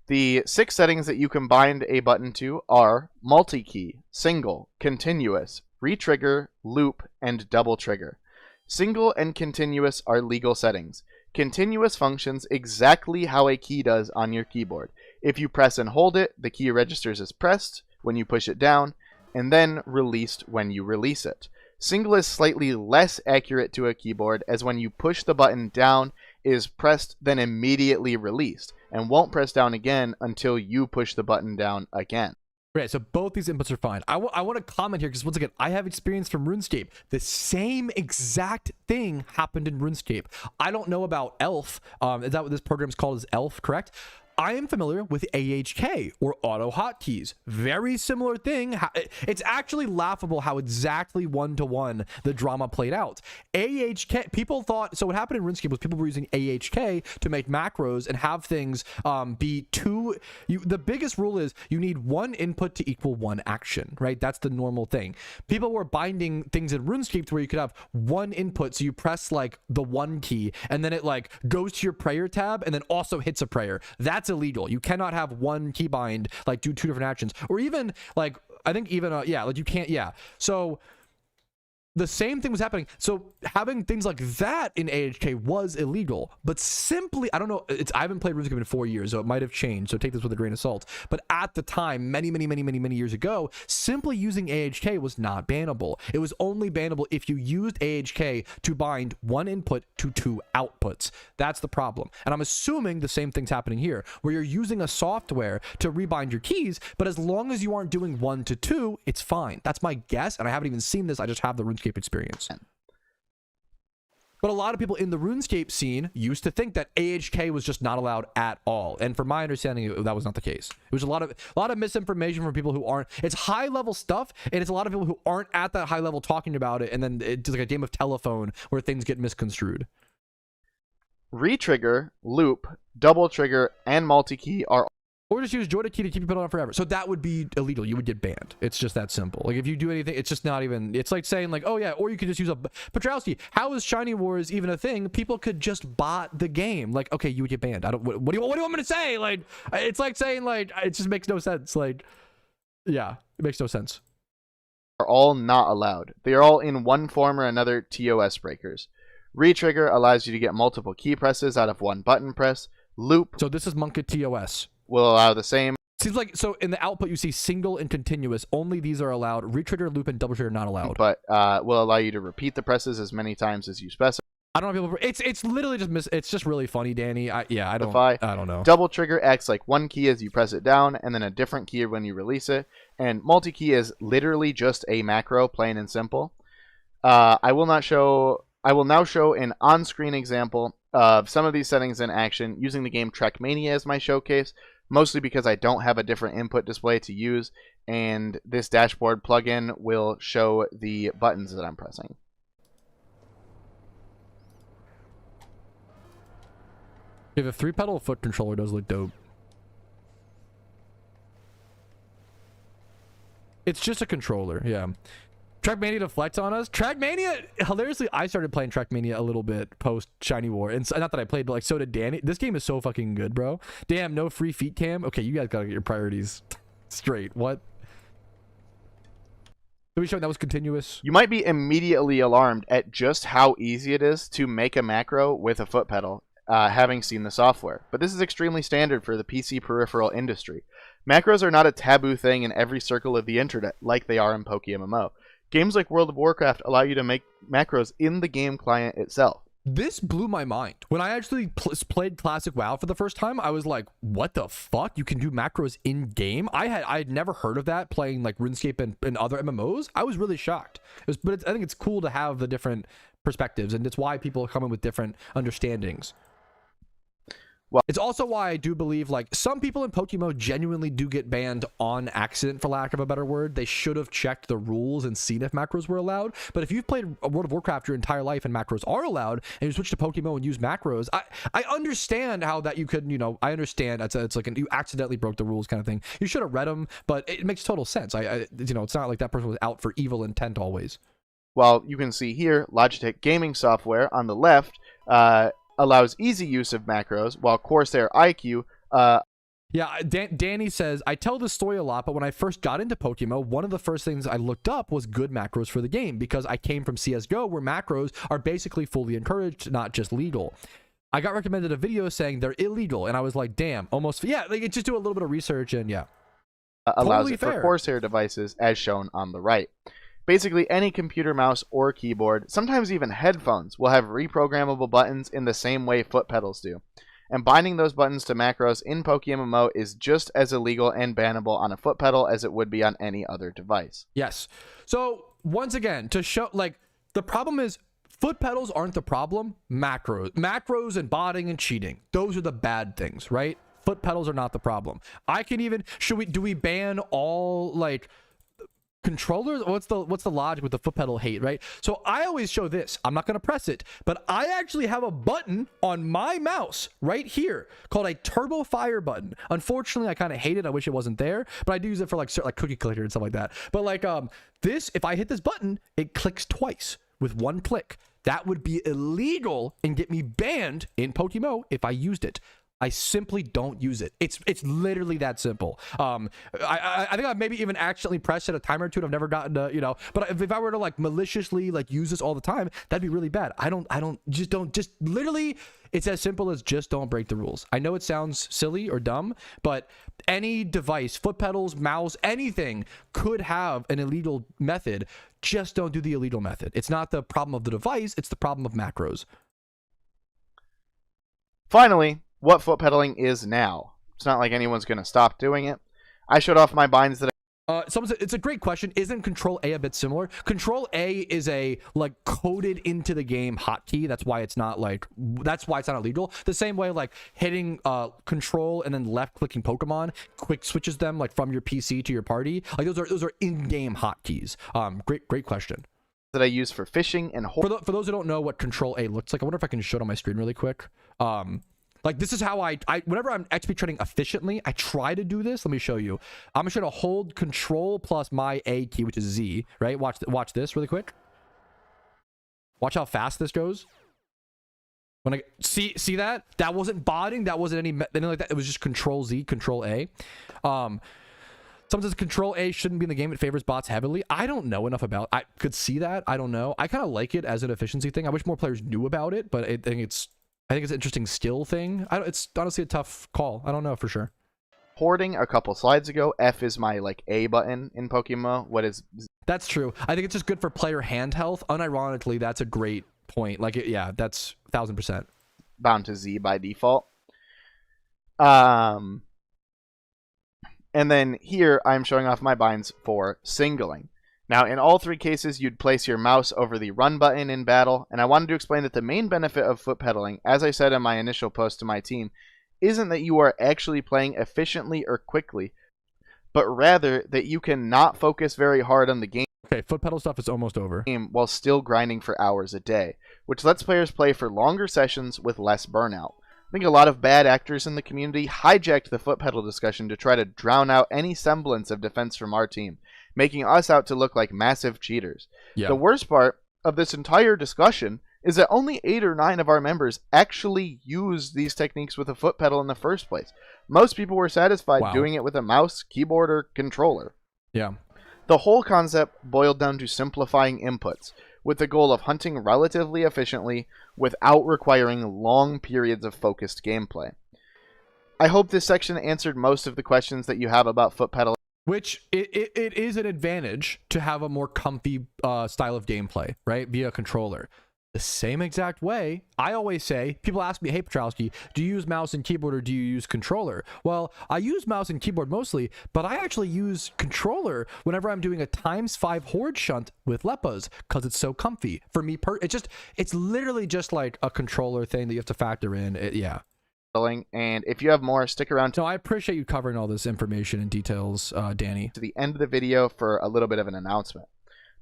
C: The 6 settings that you can bind a button to are multi-key, single, continuous, retrigger, loop, and double trigger. Single and continuous are legal settings. Continuous functions exactly how a key does on your keyboard. If you press and hold it, the key registers as pressed when you push it down, and then released when you release it. Single is slightly less accurate to a keyboard, as when you push the button down, it is pressed then immediately released, and won't press down again until you push the button down again.
B: Right, so both these inputs are fine. I want to comment here because once again, I have experience from RuneScape. The same exact thing happened in RuneScape. I don't know about Elf. Is that what this program is called? Is Elf, correct? I am familiar with AHK or auto hotkeys. Very similar thing. It's actually laughable how exactly one-to-one the drama played out. AHK, people thought, so what happened in RuneScape was people were using AHK to make macros and have things be two. The biggest rule is you need one input to equal one action, right? That's the normal thing. People were binding things in RuneScape to where you could have one input, so you press like the one key and then it like goes to your prayer tab and then also hits a prayer. That's illegal. You cannot have one keybind like do two different actions, or even like I think even yeah, like you can't, yeah. So the same thing was happening. So having things like that in AHK was illegal, but simply, I don't know, I haven't played RuneScape in 4 years, so it might have changed, so take this with a grain of salt. But at the time, many years ago, simply using AHK was not bannable. It was only bannable if you used AHK to bind one input to two outputs. That's the problem. And I'm assuming the same thing's happening here, where you're using a software to rebind your keys, but as long as you aren't doing 1 to 2, it's fine. That's my guess, and I haven't even seen this, I just have the RuneScape experience. But a lot of people in the RuneScape scene used to think that AHK was just not allowed at all, and from my understanding, that was not the case. It was a lot of misinformation from people who aren't. It's high level stuff, and it's a lot of people who aren't at that high level talking about it, and then it's like a game of telephone where things get misconstrued.
C: Retrigger, loop, double trigger, and multi-key are.
B: Or just use Joy to Key to keep your pet on forever. So that would be illegal. You would get banned. It's just that simple. Like if you do anything, it's just not even. It's like saying like, oh yeah, or you could just use a Patrouski. How is Shiny Wars even a thing? People could just bot the game. Like okay, you would get banned. I don't. What do you want me to say? Like it's like saying like it just makes no sense. Like yeah, it makes no sense.
C: Are all not allowed. They are all in one form or another TOS breakers. Retrigger allows you to get multiple key presses out of one button press. Loop.
B: So this is Monka TOS.
C: Will allow the same.
B: Seems like so in the output you see single and continuous. Only these are allowed. Retrigger, loop, and double trigger not allowed.
C: But will allow you to repeat the presses as many times as you specify.
B: I don't know if people. It's literally just it's just really funny, Danny. I don't know.
C: Double trigger acts like one key as you press it down, and then a different key when you release it. And multi key is literally just a macro, plain and simple. I will now show an on-screen example of some of these settings in action using the game Trackmania as my showcase, mostly because I don't have a different input display to use, and this dashboard plugin will show the buttons that I'm pressing.
B: Yeah, the 3-pedal foot controller does look dope. It's just a controller, yeah. Trackmania deflects on us. Trackmania, hilariously, I started playing Trackmania a little bit post Shiny War, and not that I played, but like so did Danny. This game is so fucking good, bro. Damn, no free feet cam. Okay, you guys gotta get your priorities straight. What? Did we show that was continuous?
C: You might be immediately alarmed at just how easy it is to make a macro with a foot pedal, having seen the software. But this is extremely standard for the PC peripheral industry. Macros are not a taboo thing in every circle of the internet like they are in PokeMMO. Games like World of Warcraft allow you to make macros in the game client itself.
B: This blew my mind. When I actually played Classic WoW for the first time, I was like, what the fuck? You can do macros in-game? I had never heard of that playing like RuneScape and other MMOs. I was really shocked. But I think it's cool to have the different perspectives, and it's why people come in with different understandings.
C: Well,
B: it's also why I do believe like some people in PokeMMO genuinely do get banned on accident, for lack of a better word. They should have checked the rules and seen if macros were allowed. But if you've played World of Warcraft your entire life and macros are allowed, and you switch to PokeMMO and use macros, I understand how that you could, you know, I understand it's like you accidentally broke the rules kind of thing. You should have read them, but it makes total sense. You know, it's not like that person was out for evil intent always.
C: Well, you can see here, Logitech gaming software on the left, allows easy use of macros, while Corsair IQ
B: yeah, Danny says, I tell this story a lot, but when I first got into PokeMMO, one of the first things I looked up was good macros for the game, because I came from CSGO, where macros are basically fully encouraged, not just legal. I got recommended a video saying they're illegal, and I was like, damn, almost, yeah, like, just do a little bit of research, and yeah.
C: Allows totally it for Corsair devices, as shown on the right. Basically, any computer mouse or keyboard, sometimes even headphones, will have reprogrammable buttons in the same way foot pedals do. and binding those buttons to macros in PokeMMO is just as illegal and bannable on a foot pedal as it would be on any other device.
B: Yes. So once again, to show, like, the problem is foot pedals aren't the problem. Macros and botting and cheating, those are the bad things, right? Foot pedals are not the problem. I can even, do we ban all, like, controllers? What's the logic with the foot pedal hate, right? So I always show this. I'm not going to press it, but I actually have a button on my mouse right here called a turbo fire button. Unfortunately, I kind of hate it. I wish it wasn't there, but I do use it for like cookie clicker and stuff like that. But like this, if I hit this button, it clicks twice with one click. That would be illegal and get me banned in PokeMMO if I used it. I simply don't use it. It's literally that simple. I think I've maybe even accidentally pressed it a time or two, and I've never gotten to, you know, but if I were to like maliciously like use this all the time, that'd be really bad. I don't just literally, it's as simple as just don't break the rules. I know it sounds silly or dumb, but any device, foot pedals, mouse, anything could have an illegal method. Just don't do the illegal method. It's not the problem of the device, it's the problem of macros.
C: Finally, what foot pedaling is now. It's not like anyone's going to stop doing it. I showed off my binds that
B: someone said, it's a great question. Isn't Control A bit similar? Control A is a like coded into the game hotkey. That's why it's not illegal. The same way like hitting Control and then left clicking Pokemon quick switches them like from your PC to your party. Like those are in-game hotkeys. Great question.
C: That I use for fishing and
B: for those who don't know what Control A looks like, I wonder if I can show it on my screen really quick. Like this is how I whenever I'm XP trading efficiently, I try to do this. Let me show you. I'm just gonna hold Control plus my A key, which is Z, right? Watch this really quick. Watch how fast this goes. When I see that wasn't botting, that wasn't anything like that. It was just Control Z, Control A. Someone says Control A shouldn't be in the game. It favors bots heavily. I don't know enough about. I could see that. I don't know. I kind of like it as an efficiency thing. I wish more players knew about it, but I think it's an interesting skill thing. It's honestly a tough call. I don't know for sure.
C: Hoarding a couple slides ago. F is my like A button in PokeMMO. What is?
B: That's true. I think it's just good for player hand health. Unironically, that's a great point. Like, yeah, that's 1000%.
C: Bound to Z by default. And then here I'm showing off my binds for singling. Now, in all three cases, you'd place your mouse over the run button in battle, and I wanted to explain that the main benefit of foot pedaling, as I said in my initial post to my team, isn't that you are actually playing efficiently or quickly, but rather that you can not focus very hard on the game.
B: Okay, foot pedal stuff is almost over.
C: While still grinding for hours a day, which lets players play for longer sessions with less burnout. I think a lot of bad actors in the community hijacked the foot pedal discussion to try to drown out any semblance of defense from our team, making us out to look like massive cheaters. Yeah. The worst part of this entire discussion is that only 8 or 9 of our members actually use these techniques with a foot pedal in the first place. Most people were satisfied doing it with a mouse, keyboard, or controller.
B: Yeah.
C: The whole concept boiled down to simplifying inputs, with the goal of hunting relatively efficiently without requiring long periods of focused gameplay. I hope this section answered most of the questions that you have about foot pedaling.
B: Which it is an advantage to have a more comfy style of gameplay, right? Via controller. The same exact way, I always say, people ask me, hey, Patrouski, do you use mouse and keyboard or do you use controller? Well, I use mouse and keyboard mostly, but I actually use controller whenever I'm doing a ×5 horde shunt with Leppas because it's so comfy. For me, it's literally just like a controller thing that you have to factor in. Yeah.
C: And if you have more, stick around.
B: No, I appreciate you covering all this information and details, Danny.
C: To the end of the video for a little bit of an announcement.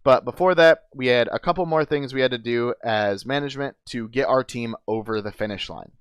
C: But before that, we had a couple more things we had to do as management to get our team over the finish line.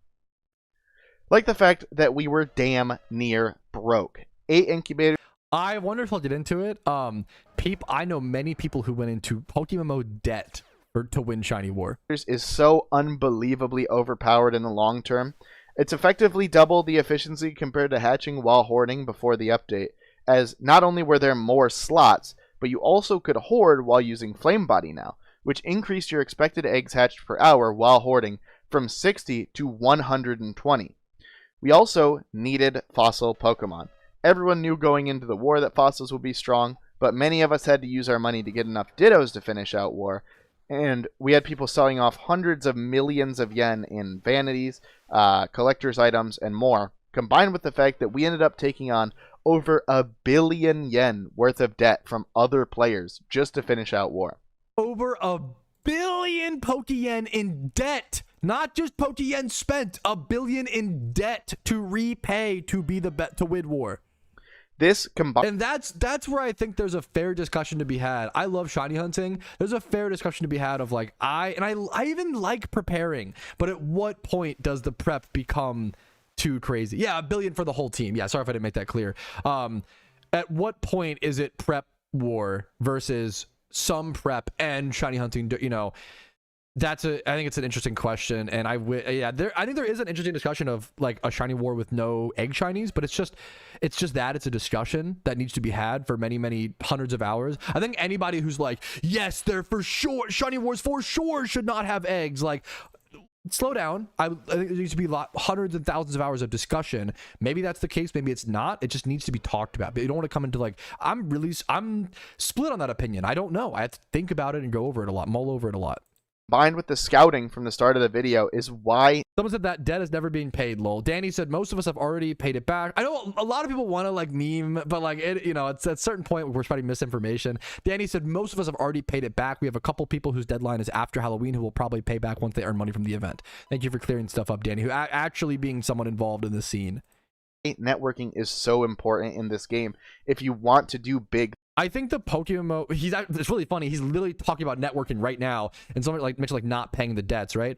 C: Like the fact that we were damn near broke. 8 incubators.
B: I wonder if I'll get into it. I know many people who went into PokeMMO debt to win Shiny War.
C: Is so unbelievably overpowered in the long term. It's effectively double the efficiency compared to hatching while hoarding before the update, as not only were there more slots, but you also could hoard while using Flame Body now, which increased your expected eggs hatched per hour while hoarding from 60 to 120. We also needed fossil Pokemon. Everyone knew going into the war that fossils would be strong, but many of us had to use our money to get enough Dittos to finish out war, and we had people selling off hundreds of millions of yen in vanities, collector's items, and more, combined with the fact that we ended up taking on over 1 billion yen worth of debt from other players just to finish out war.
B: Over 1 billion Pokeyen in debt. Not just Pokeyen spent, 1 billion in debt to repay to be the bet to win war.
C: This combined,
B: And that's where I think there's a fair discussion to be had. I love shiny hunting. There's a fair discussion to be had of like I even like preparing, but at what point does the prep become too crazy? Yeah, 1 billion for the whole team. Yeah, sorry if I didn't make that clear. At what point is it prep war versus some prep and shiny hunting? You know, I think it's an interesting question, and I think there is an interesting discussion of like a shiny war with no egg shinies, but it's a discussion that needs to be had for many hundreds of hours. I think anybody who's like, yes, they're for sure shiny wars for sure should not have eggs, like, slow down. I think there needs to be hundreds and thousands of hours of discussion. Maybe that's the case, maybe it's not. It just needs to be talked about. But you don't want to come into like, I'm split on that opinion. I don't know. I have to think about it and go over it a lot, mull over it a lot.
C: combined with the scouting from the start of the video, is why...
B: Someone said that debt is never being paid, lol. Danny said most of us have already paid it back. I know a lot of people want to like meme, but like it, you know, it's at a certain point we're spreading misinformation. Danny said most of us have already paid it back. We have a couple people whose deadline is after Halloween who will probably pay back once they earn money from the event. Thank you for clearing stuff up, Danny, who actually being someone involved in the scene.
C: Networking is so important in this game. If you want to do big,
B: I think the PokeMMO, it's really funny. He's literally talking about networking right now, and someone like mentioned like not paying the debts, right?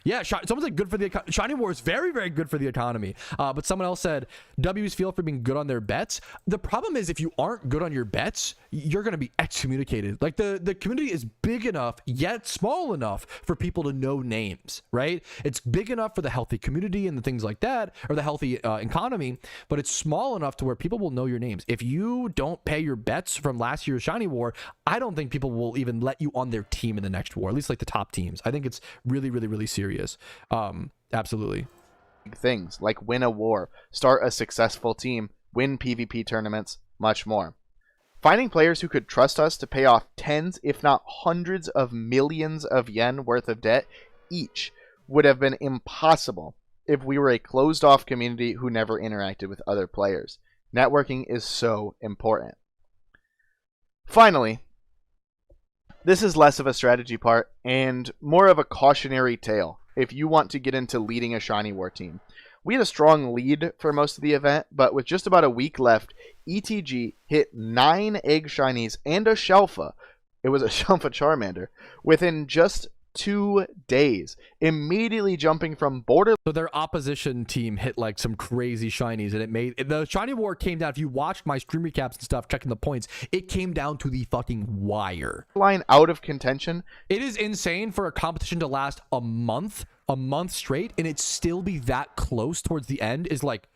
B: Yeah, someone said good for the shiny war is very good for the economy. But someone else said W's feel for being good on their bets. The problem is if you aren't good on your bets, you're going to be excommunicated. Like the community is big enough yet small enough for people to know names, right? It's big enough for the healthy community and the things like that, or the healthy economy, but it's small enough to where people will know your names. If you don't pay your bets from last year's shiny war, I don't think people will even let you on their team in the next war, at least like the top teams. I think it's really serious. Absolutely.
C: Things like win a war, start a successful team, win PvP tournaments, much more. Finding players who could trust us to pay off tens, if not hundreds of millions of yen worth of debt each would have been impossible if we were a closed-off community who never interacted with other players. Networking is so important. Finally, this is less of a strategy part and more of a cautionary tale if you want to get into leading a shiny war team. We had a strong lead for most of the event, but with just about a week left, ETG hit 9 egg shinies and a Shelfa. It was a Shelfa Charmander within just 2 days, immediately jumping from border.
B: So their opposition team hit like some crazy shinies, and it made the shiny war came down. If you watched my stream recaps and stuff, checking the points, it came down to the fucking wire.
C: Line out of contention.
B: It is insane for a competition to last a month straight, and it still be that close towards the end is like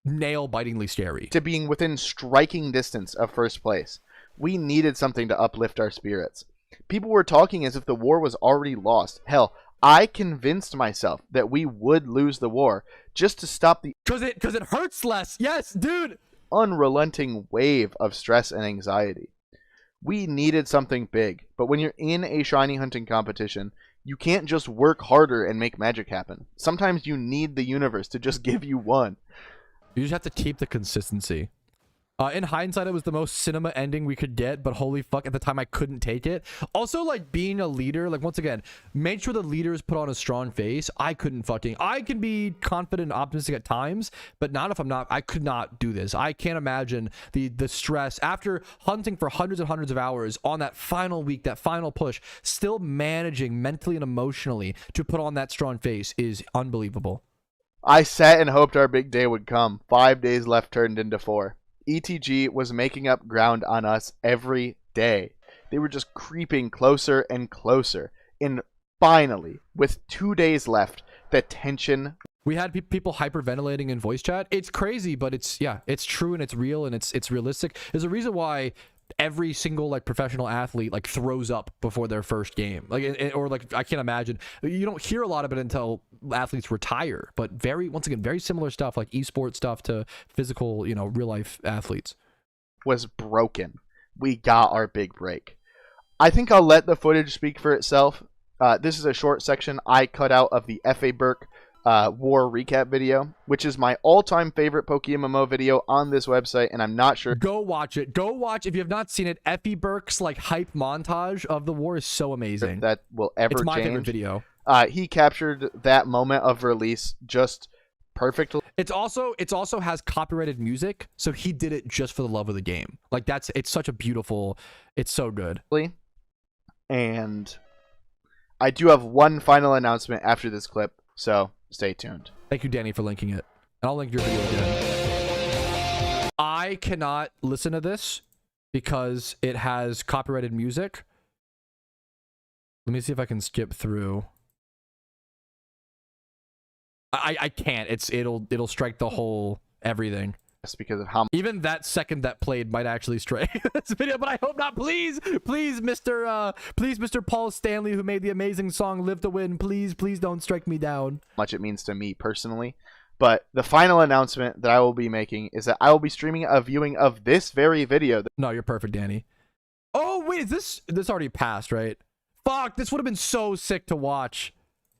B: nail-bitingly scary.
C: To being within striking distance of first place. We needed something to uplift our spirits. People were talking as if the war was already lost. Hell, I convinced myself that we would lose the war just to stop the
B: because it hurts less. Yes, dude.
C: Unrelenting wave of stress and anxiety. We needed something big, but when you're in a shiny hunting competition, you can't just work harder and make magic happen. Sometimes you need the universe to just give you one.
B: You just have to keep the consistency. In hindsight, it was the most cinema ending we could get, but holy fuck, at the time I couldn't take it. Also, like, being a leader, like, once again, make sure the leaders put on a strong face. I can be confident and optimistic at times, but not if I'm not. I could not do this. I can't imagine the stress after hunting for hundreds and hundreds of hours on that final week, that final push, still managing mentally and emotionally to put on that strong face is unbelievable.
C: I sat and hoped our big day would come. 5 days left turned into 4. ETG was making up ground on us every day. They were just creeping closer and closer. And finally, with 2 days left, the tension...
B: We had people hyperventilating in voice chat. It's crazy, but it's true and it's real and it's realistic. There's a reason why every single like professional athlete like throws up before their first game, like, or like, I can't imagine. You don't hear a lot of it until athletes retire, but once again very similar stuff, like esports stuff to physical, you know, real life athletes.
C: Was broken. We got our big break. I think I'll let the footage speak for itself. This is a short section I cut out of the FA Burke war recap video, which is my all-time favorite PokeMMO video on this website, and I'm not sure.
B: Go watch it. Go watch if you have not seen it. Effie Burke's like hype montage of the war is so amazing.
C: If that will ever
B: It's my
C: change.
B: favorite video.
C: He captured that moment of release just perfectly.
B: It's also has copyrighted music, so he did it just for the love of the game. Like it's such a beautiful. It's so good.
C: And I do have one final announcement after this clip, so stay tuned.
B: Thank you, Danny, for linking it. And I'll link your video again. I cannot listen to this because it has copyrighted music. Let me see if I can skip through. I can't. It'll strike the whole everything.
C: Just because of how
B: Even that second that played might actually strike this video, but I hope not. Please, Mr. Paul Stanley, who made the amazing song "Live to Win." Please don't strike me down.
C: much it means to me personally. But the final announcement that I will be making is that I will be streaming a viewing of this very video
B: No, you're perfect, Danny. Oh wait, is this already passed, right? Fuck, this would have been so sick to watch.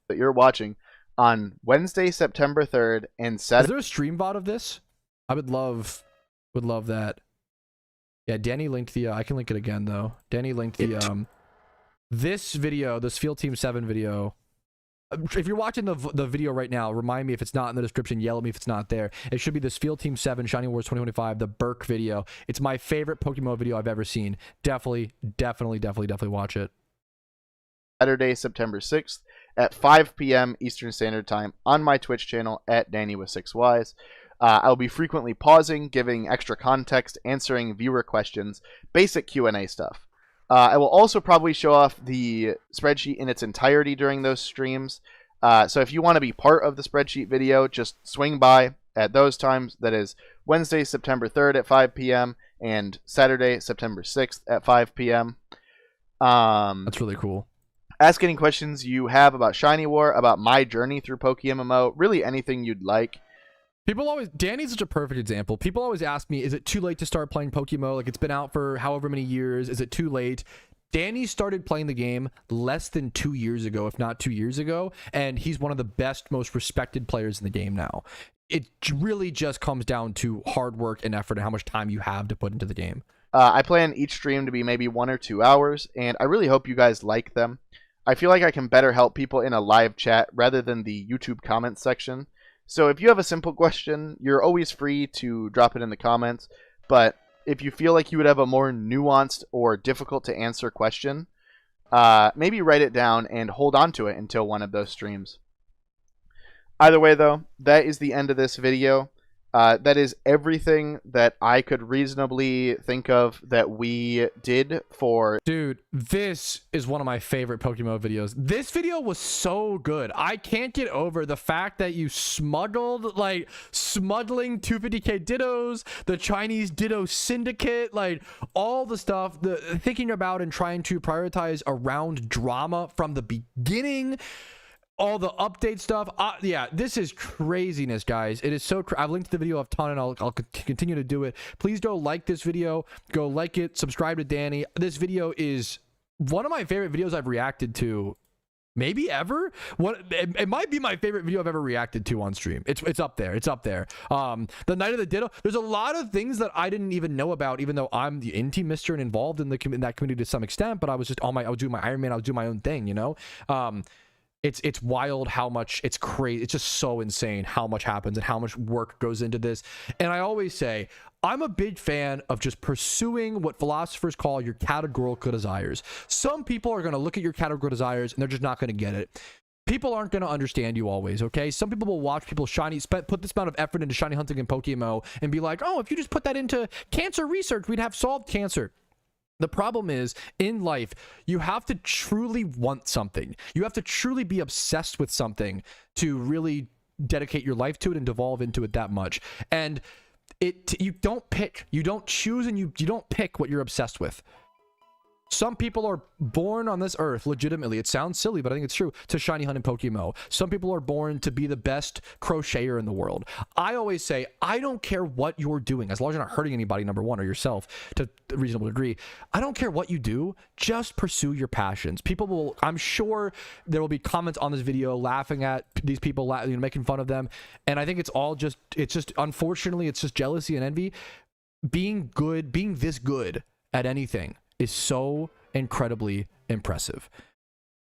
C: that you're watching on Wednesday, September 3rd, and
B: Is
C: Saturday.
B: there a stream VOD of this? I would love that. Yeah, Danny linked the I can link it again though. Danny linked the this video, this Field Team 7 video. If you're watching the video right now, remind me if it's not in the description, yell at me if it's not there. It should be this Field Team 7 Shiny Wars 2025, the Burke video. It's my favorite Pokemon video I've ever seen. Definitely watch it.
C: Saturday, September 6th at 5 p.m. Eastern Standard Time on my Twitch channel at Danny with 6Ys. I'll be frequently pausing, giving extra context, answering viewer questions, basic Q&A stuff. I will also probably show off the spreadsheet in its entirety during those streams. So if you want to be part of the spreadsheet video, just swing by at those times. That is Wednesday, September 3rd at 5 p.m. and Saturday, September 6th at 5 p.m.
B: That's really cool.
C: Ask any questions you have about Shiny War, about my journey through PokeMMO, really anything you'd like.
B: Danny's such a perfect example. People always ask me, is it too late to start playing PokeMMO? Like, it's been out for however many years. Is it too late? Danny started playing the game less than 2 years ago, if not 2 years ago, and he's one of the best, most respected players in the game now. It really just comes down to hard work and effort and how much time you have to put into the game.
C: I plan each stream to be maybe 1 or 2 hours, and I really hope you guys like them. I feel like I can better help people in a live chat rather than the YouTube comments section. So if you have a simple question, you're always free to drop it in the comments. But if you feel like you would have a more nuanced or difficult to answer question, maybe write it down and hold on to it until one of those streams. Either way, though, that is the end of this video. That is everything that I could reasonably think of that we did for...
B: Dude, this is one of my favorite Pokemon videos. This video was so good. I can't get over the fact that you smuggling 250k Dittos, the Chinese Ditto Syndicate, like all the stuff, thinking about and trying to prioritize around drama from the beginning. All the update stuff. Yeah, this is craziness, guys. It is so I've linked the video a ton, and I'll continue to do it. Please go like this video. Go like it. Subscribe to Danny. This video is one of my favorite videos I've reacted to, maybe ever. It might be my favorite video I've ever reacted to on stream. It's up there. It's up there. The Night of the Ditto. There's a lot of things that I didn't even know about, even though I'm the in-team mister and involved in that community to some extent. But I was just I was doing my Iron Man. I was doing my own thing, you know. It's wild how much it's crazy. It's just so insane how much happens and how much work goes into this. And I always say, I'm a big fan of just pursuing what philosophers call your categorical desires. Some people are going to look at your categorical desires and they're just not going to get it. People aren't going to understand you always, okay? Some people will watch people put this amount of effort into shiny hunting and PokeMMO and be like, oh, if you just put that into cancer research, we'd have solved cancer. The problem is, in life, you have to truly want something. You have to truly be obsessed with something to really dedicate your life to it and devolve into it that much. And you don't pick, you don't choose, and you don't pick what you're obsessed with. Some people are born on this earth, legitimately. It sounds silly, but I think it's true, to shiny hunt in PokeMMO. Some people are born to be the best crocheter in the world. I always say, I don't care what you're doing, as long as you're not hurting anybody, number one, or yourself, to a reasonable degree. I don't care what you do, just pursue your passions. People will, I'm sure there will be comments on this video laughing at these people, making fun of them. And I think it's all just, unfortunately, it's just jealousy and envy. Being good, being this good at anything is so incredibly impressive.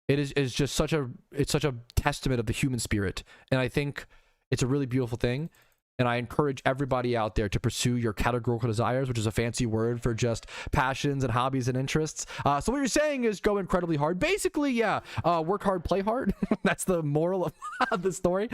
B: It is just such a testament of the human spirit, and I think it's a really beautiful thing. And I encourage everybody out there to pursue your categorical desires, which is a fancy word for just passions and hobbies and interests. So what you're saying is go incredibly hard. Basically, yeah, work hard, play hard. That's the moral of the story.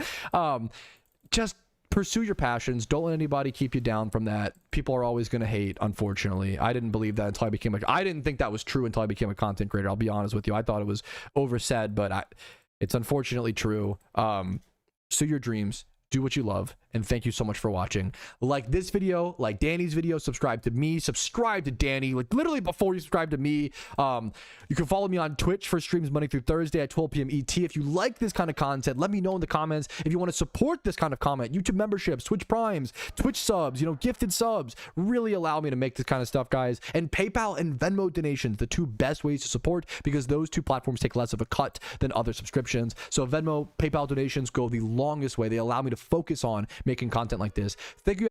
B: Just pursue your passions. Don't let anybody keep you down from that. People are always going to hate, unfortunately. I didn't believe that until I became I didn't think that was true until I became a content creator. I'll be honest with you. I thought it was oversaid, but it's unfortunately true. Pursue your dreams. Do what you love, and thank you so much for watching. Like this video, like Danny's video, subscribe to me, subscribe to Danny, like literally before you subscribe to me. You can follow me on Twitch for streams Monday through Thursday at 12 p.m. ET. If you like this kind of content, let me know in the comments. If you want to support this kind of content, YouTube memberships, Twitch Primes, Twitch subs, gifted subs, really allow me to make this kind of stuff, guys. And PayPal and Venmo donations, the two best ways to support, because those two platforms take less of a cut than other subscriptions. So Venmo, PayPal donations go the longest way. They allow me to focus on making content like this. Thank you.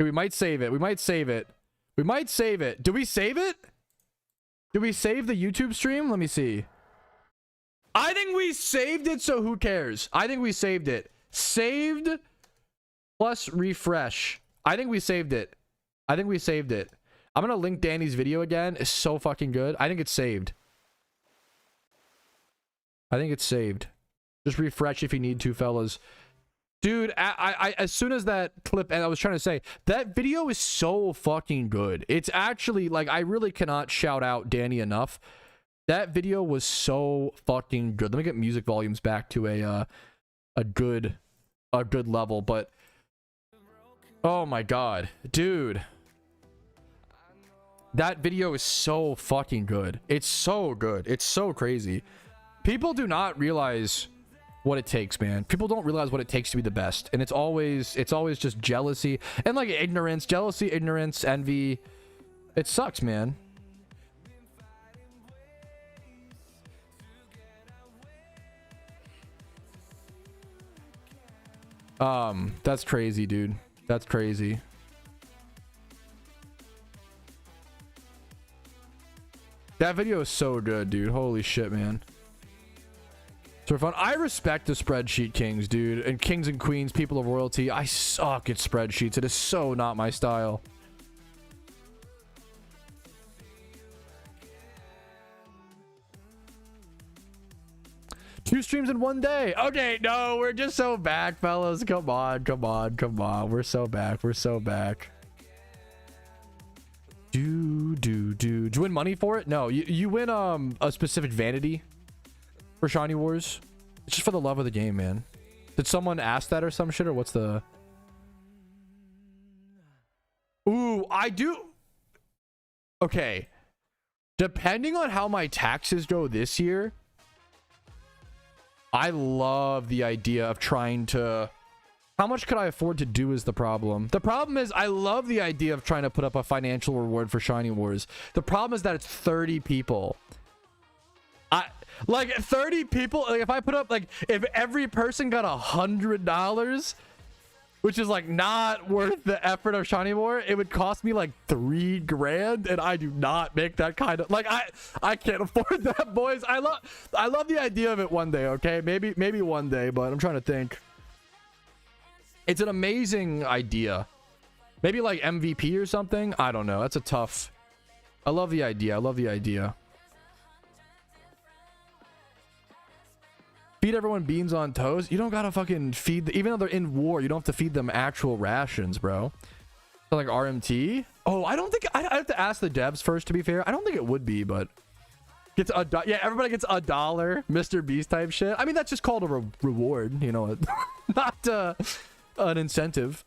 B: We might save it. We might save it. We might save it. Do we save it? Do we save the YouTube stream? Let me see. I think we saved it, so who cares? I think we saved it. Saved plus refresh. I think we saved it. I think we saved it. I'm gonna link Danny's video again. It's so fucking good. I think it's saved. I think it's saved. Just refresh if you need to, fellas. Dude, I as soon as that clip, and I was trying to say, that video is so fucking good. It's actually, like, I really cannot shout out Danny enough. That video was so fucking good. Let me get music volumes back to a good level, but oh my god, dude. That video is so fucking good. It's so good. It's so crazy. People do not realize what it takes, man. People don't realize what it takes to be the best, and it's always just jealousy and like ignorance, jealousy, ignorance, envy. It sucks, man. That's crazy, dude. That's crazy. That video is so good, dude. Holy shit, man. So fun. I respect the spreadsheet kings, dude, and kings and queens, people of royalty. I suck at spreadsheets. It is so not my style. Two streams in one day. Okay, no, we're just so back, fellas. Come on, come on, come on. We're so back. We're so back. Did you win money for it? No, you win a specific vanity for Shiny Wars. It's just for the love of the game, man. Did someone ask that or some shit, or what's the... Ooh, I do... Okay. Depending on how my taxes go this year, I love the idea of trying to... How much could I afford to do is the problem. The problem is I love the idea of trying to put up a financial reward for Shiny Wars. The problem is that it's 30 people. Like 30 people, like if I put up, like if every person got $100, which is like not worth the effort of Shiny War, it would cost me like $3 grand, and I do not make that kind of, like, I can't afford that, boys. I love the idea of it one day, okay? Maybe one day, but I'm trying to think. It's an amazing idea. Maybe like MVP or something. I don't know. That's a tough. I love the idea. I love the idea. Feed everyone beans on toast. You don't gotta fucking feed even though they're in war, you don't have to feed them actual rations, bro. So like RMT. Oh, I don't think I have to ask the devs first, to be fair. I don't think it would be, but gets a yeah, everybody gets $1, Mr. Beast type shit. I mean, that's just called a reward, you know. Not an incentive.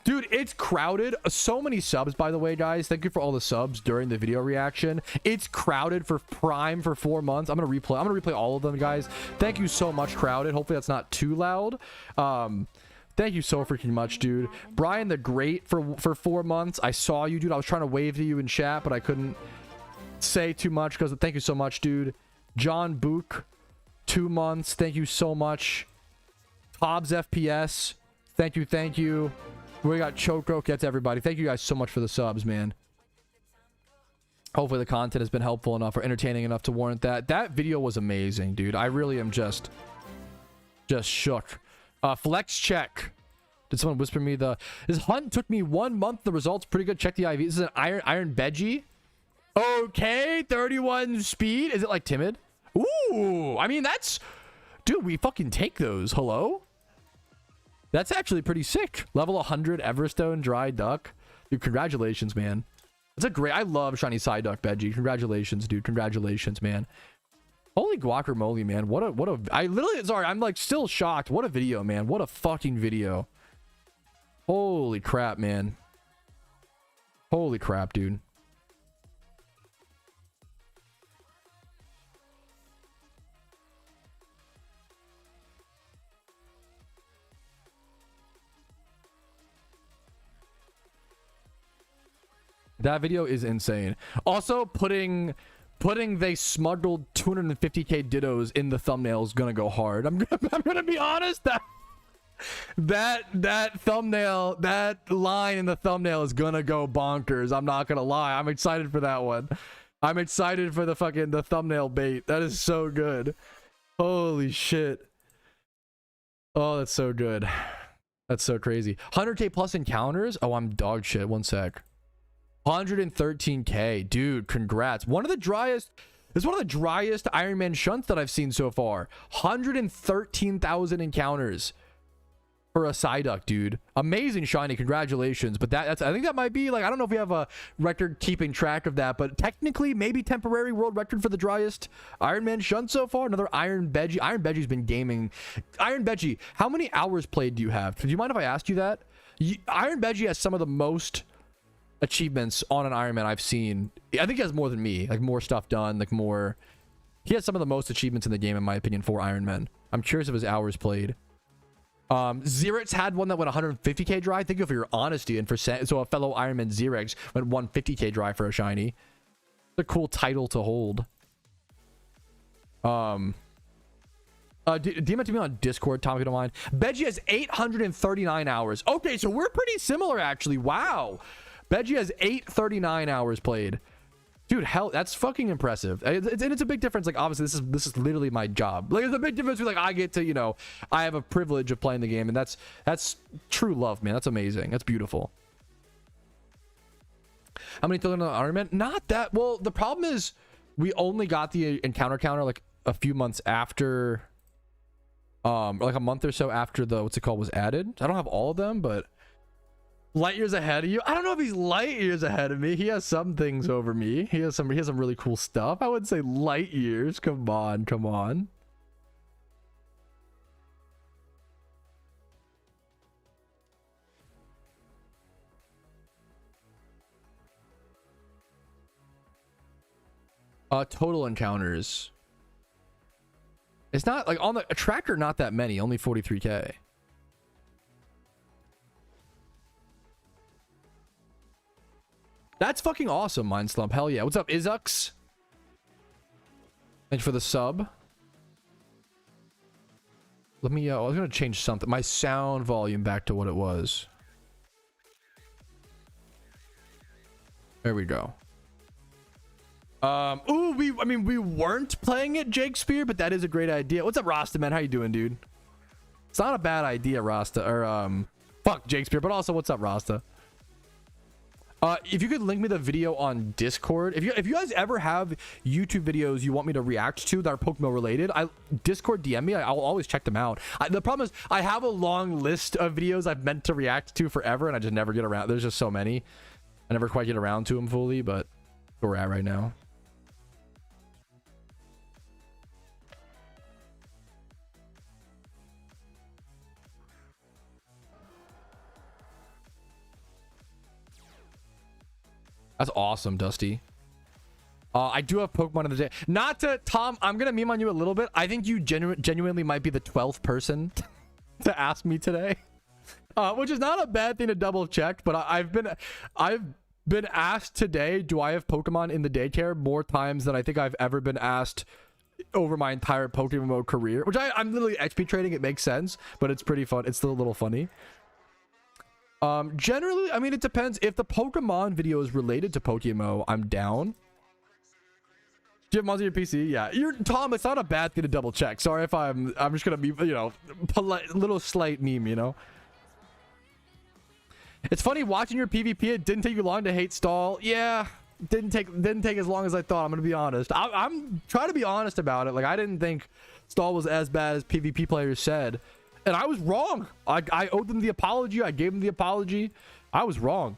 B: Dude, it's crowded. So many subs, by the way, guys. Thank you for all the subs during the video reaction. It's crowded for Prime for 4 months. I'm gonna replay all of them, guys. Thank you so much, crowded. Hopefully that's not too loud. Thank you so freaking much, dude. Brian the Great for 4 months. I saw you, dude. I was trying to wave to you in chat, but I couldn't say too much because thank you so much, dude. John Book, 2 months. Thank you so much. Hobbs FPS. Thank you, thank you. We got Choco. That's everybody. Thank you guys so much for the subs, man. Hopefully the content has been helpful enough or entertaining enough to warrant that. That video was amazing, dude. I really am just shook. Flex check. Did someone whisper me this hunt took me 1 month. The results pretty good. Check the IV. This is an iron veggie. Okay, 31 speed. Is it like timid? Ooh, I mean that's, dude, we fucking take those. Hello? That's actually pretty sick. Level 100 Everstone dry duck. Dude, congratulations, man. It's a great, I love shiny Psyduck veggie. Congratulations, dude. Congratulations, man. Holy guacamole, man. What a I literally, sorry, I'm like still shocked. What a video, man. What a fucking video. Holy crap, man. Holy crap, dude. That video is insane. Also, putting they smuggled 250k dittos in the thumbnail is gonna go hard. I'm gonna be honest. That thumbnail, that line in the thumbnail is gonna go bonkers. I'm not gonna lie. I'm excited for that one. I'm excited for the thumbnail bait. That is so good. Holy shit. Oh, that's so good. That's so crazy. 100k plus encounters. Oh, I'm dog shit. 1 sec. 113k, dude. Congrats. This is one of the driest Iron Man shunts that I've seen so far. 113,000 encounters for a Psyduck, dude. Amazing shiny. Congratulations. But I think that might be like, I don't know if we have a record keeping track of that, but technically maybe temporary world record for the driest Iron Man shunt so far. Another Iron Veggie. Iron Veggie's been gaming. Iron Veggie, how many hours played do you have? Do you mind if I ask you that? Iron Veggie has some of the most achievements on an Iron Man I've seen. I think he has more than me, like more stuff done, like more. He has some of the most achievements in the game, in my opinion, for Iron Man. I'm curious of his hours played. Xerix had one that went 150k dry. Thank you for your honesty. And so a fellow Iron Man Xerix went 150k dry for a shiny. It's a cool title to hold. DM it to me on Discord, Tom, if you don't mind. Veggie has 839 hours. Okay, so we're pretty similar, actually. Wow. Veggie has 839 hours played. Dude, hell, that's fucking impressive. It's a big difference. Like, obviously, this is literally my job. Like, there's a big difference between, like, I get to, you know, I have a privilege of playing the game, and that's true love, man. That's amazing. That's beautiful. How many killing on Iron Man? Not that. Well, the problem is we only got the encounter counter, like, a few months after, like a month or so after the, what's it called, was added. I don't have all of them, but light years ahead of you. I don't know if he's light years ahead of me. He has some things over me. He has some really cool stuff. I wouldn't say light years. Come on, come on. Total encounters. It's not like on the tracker, not that many, only 43k. That's fucking awesome, Mind Slump. Hell yeah. What's up, Izux? Thanks for the sub. Let me, I was going to change something. My sound volume back to what it was. There we go. Ooh, we weren't playing it, Jake Spear, but that is a great idea. What's up, Rasta, man? How you doing, dude? It's not a bad idea, Rasta. Or, fuck, Jake Spear, but also, what's up, Rasta? If you could link me the video on Discord, if you guys ever have YouTube videos you want me to react to that are PokeMMO related, Discord DM me. I'll always check them out. The problem is I have a long list of videos I've meant to react to forever, and I just never get around. There's just so many. I never quite get around to them fully, but where we're at right now. That's awesome, Dusty. I do have Pokemon of the day. Not to Tom, I'm gonna meme on you a little bit. I think you genuinely might be the 12th person to ask me today, which is not a bad thing to double check. But I've been asked today, do I have Pokemon in the daycare, more times than I think I've ever been asked over my entire PokeMMO career. Which I'm literally XP trading. It makes sense, but it's pretty fun. It's still a little funny. Generally, I mean, it depends. If the Pokemon video is related to PokeMMO, I'm down. Do you have mods on your PC? Yeah, Tom. It's not a bad thing to double check. Sorry if I'm just gonna be, you know, polite, little slight meme, you know. It's funny watching your PvP. It didn't take you long to hate Stall. Yeah, didn't take as long as I thought. I'm gonna be honest. I'm trying to be honest about it. Like, I didn't think Stall was as bad as PvP players said, and I was wrong. I owed them the apology. I gave them the apology. I was wrong.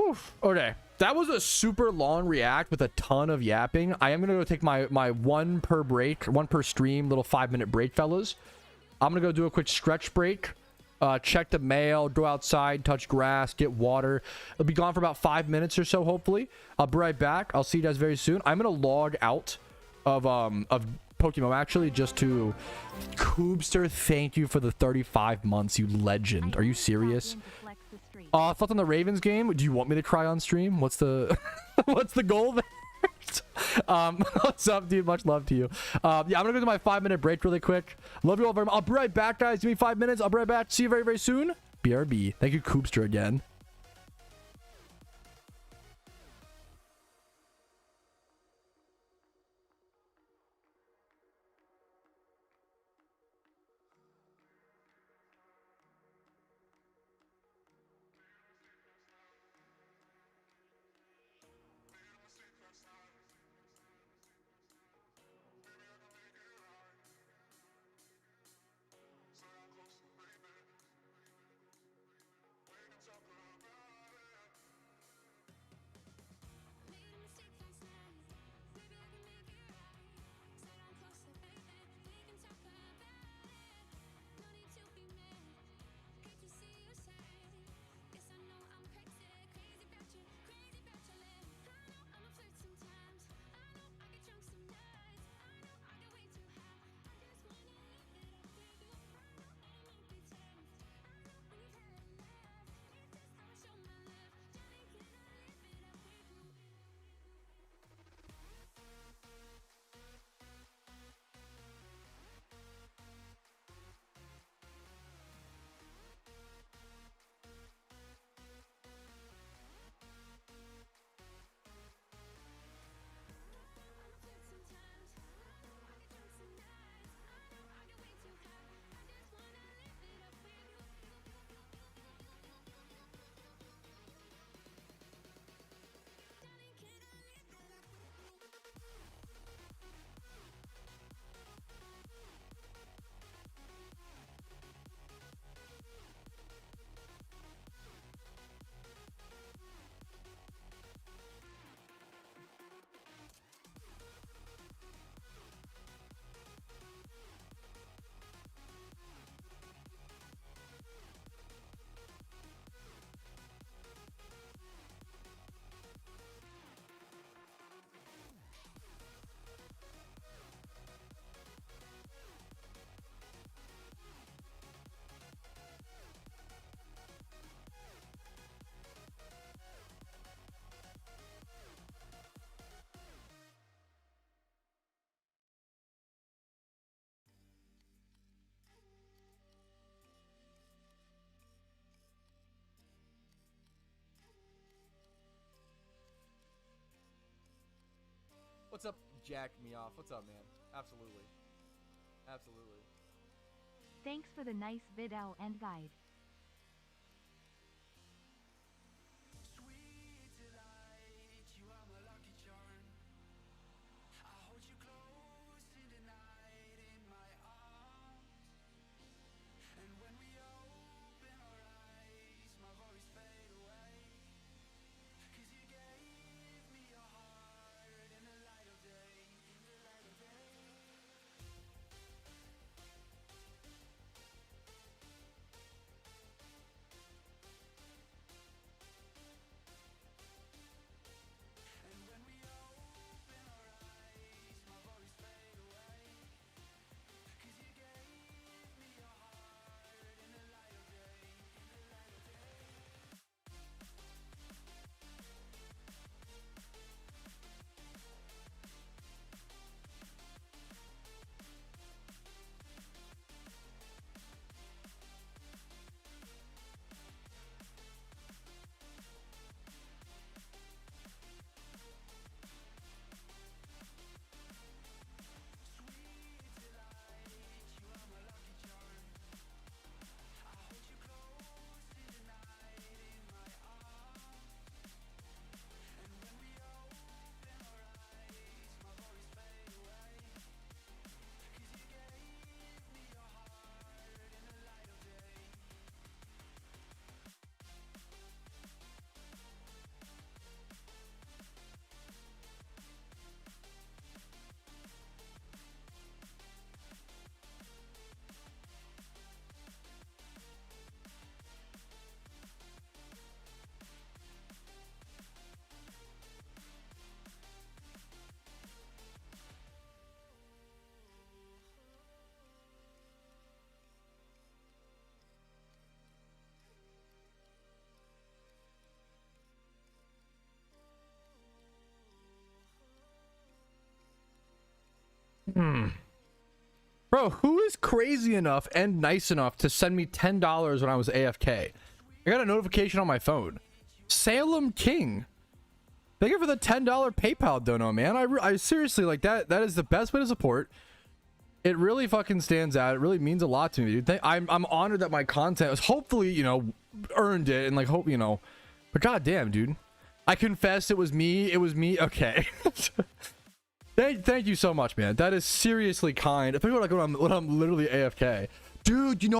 B: Oof. Okay, that was a super long react with a ton of yapping. I am gonna go take my one per stream little 5-minute break, fellas. I'm gonna go do a quick stretch break, check the mail, go outside, touch grass, get water. It'll be gone for about 5 minutes or so, hopefully. I'll be right back. I'll see you guys very soon. I'm gonna log out of PokeMMO, actually, just to Coobster. Thank you for the 35 months, you legend. Are you serious? Thoughts on the Ravens game? Do you want me to cry on stream? What's the what's the goal there? What's up, dude? Much love to you. Yeah, I'm gonna go to my 5-minute break really quick. Love you all very much. I'll be right back, guys. Give me 5 minutes. I'll be right back. See you very, very soon. BRB. Thank you, Coobster, again. What's up, Jack me off? What's up, man? Absolutely. Absolutely.
A: Thanks for the nice video and guide.
B: Bro, who is crazy enough and nice enough to send me $10 when I was AFK? I got a notification on my phone. Salem King. Thank you for the $10 PayPal dono, man. I seriously, like, that is the best way to support. It really fucking stands out. It really means a lot to me, dude. I'm honored that my content was hopefully, you know, earned it, and like hope, you know. But goddamn, dude. I confess it was me. It was me. Okay. Thank you so much, man. That is seriously kind. If people are like when I'm literally AFK. Dude, you know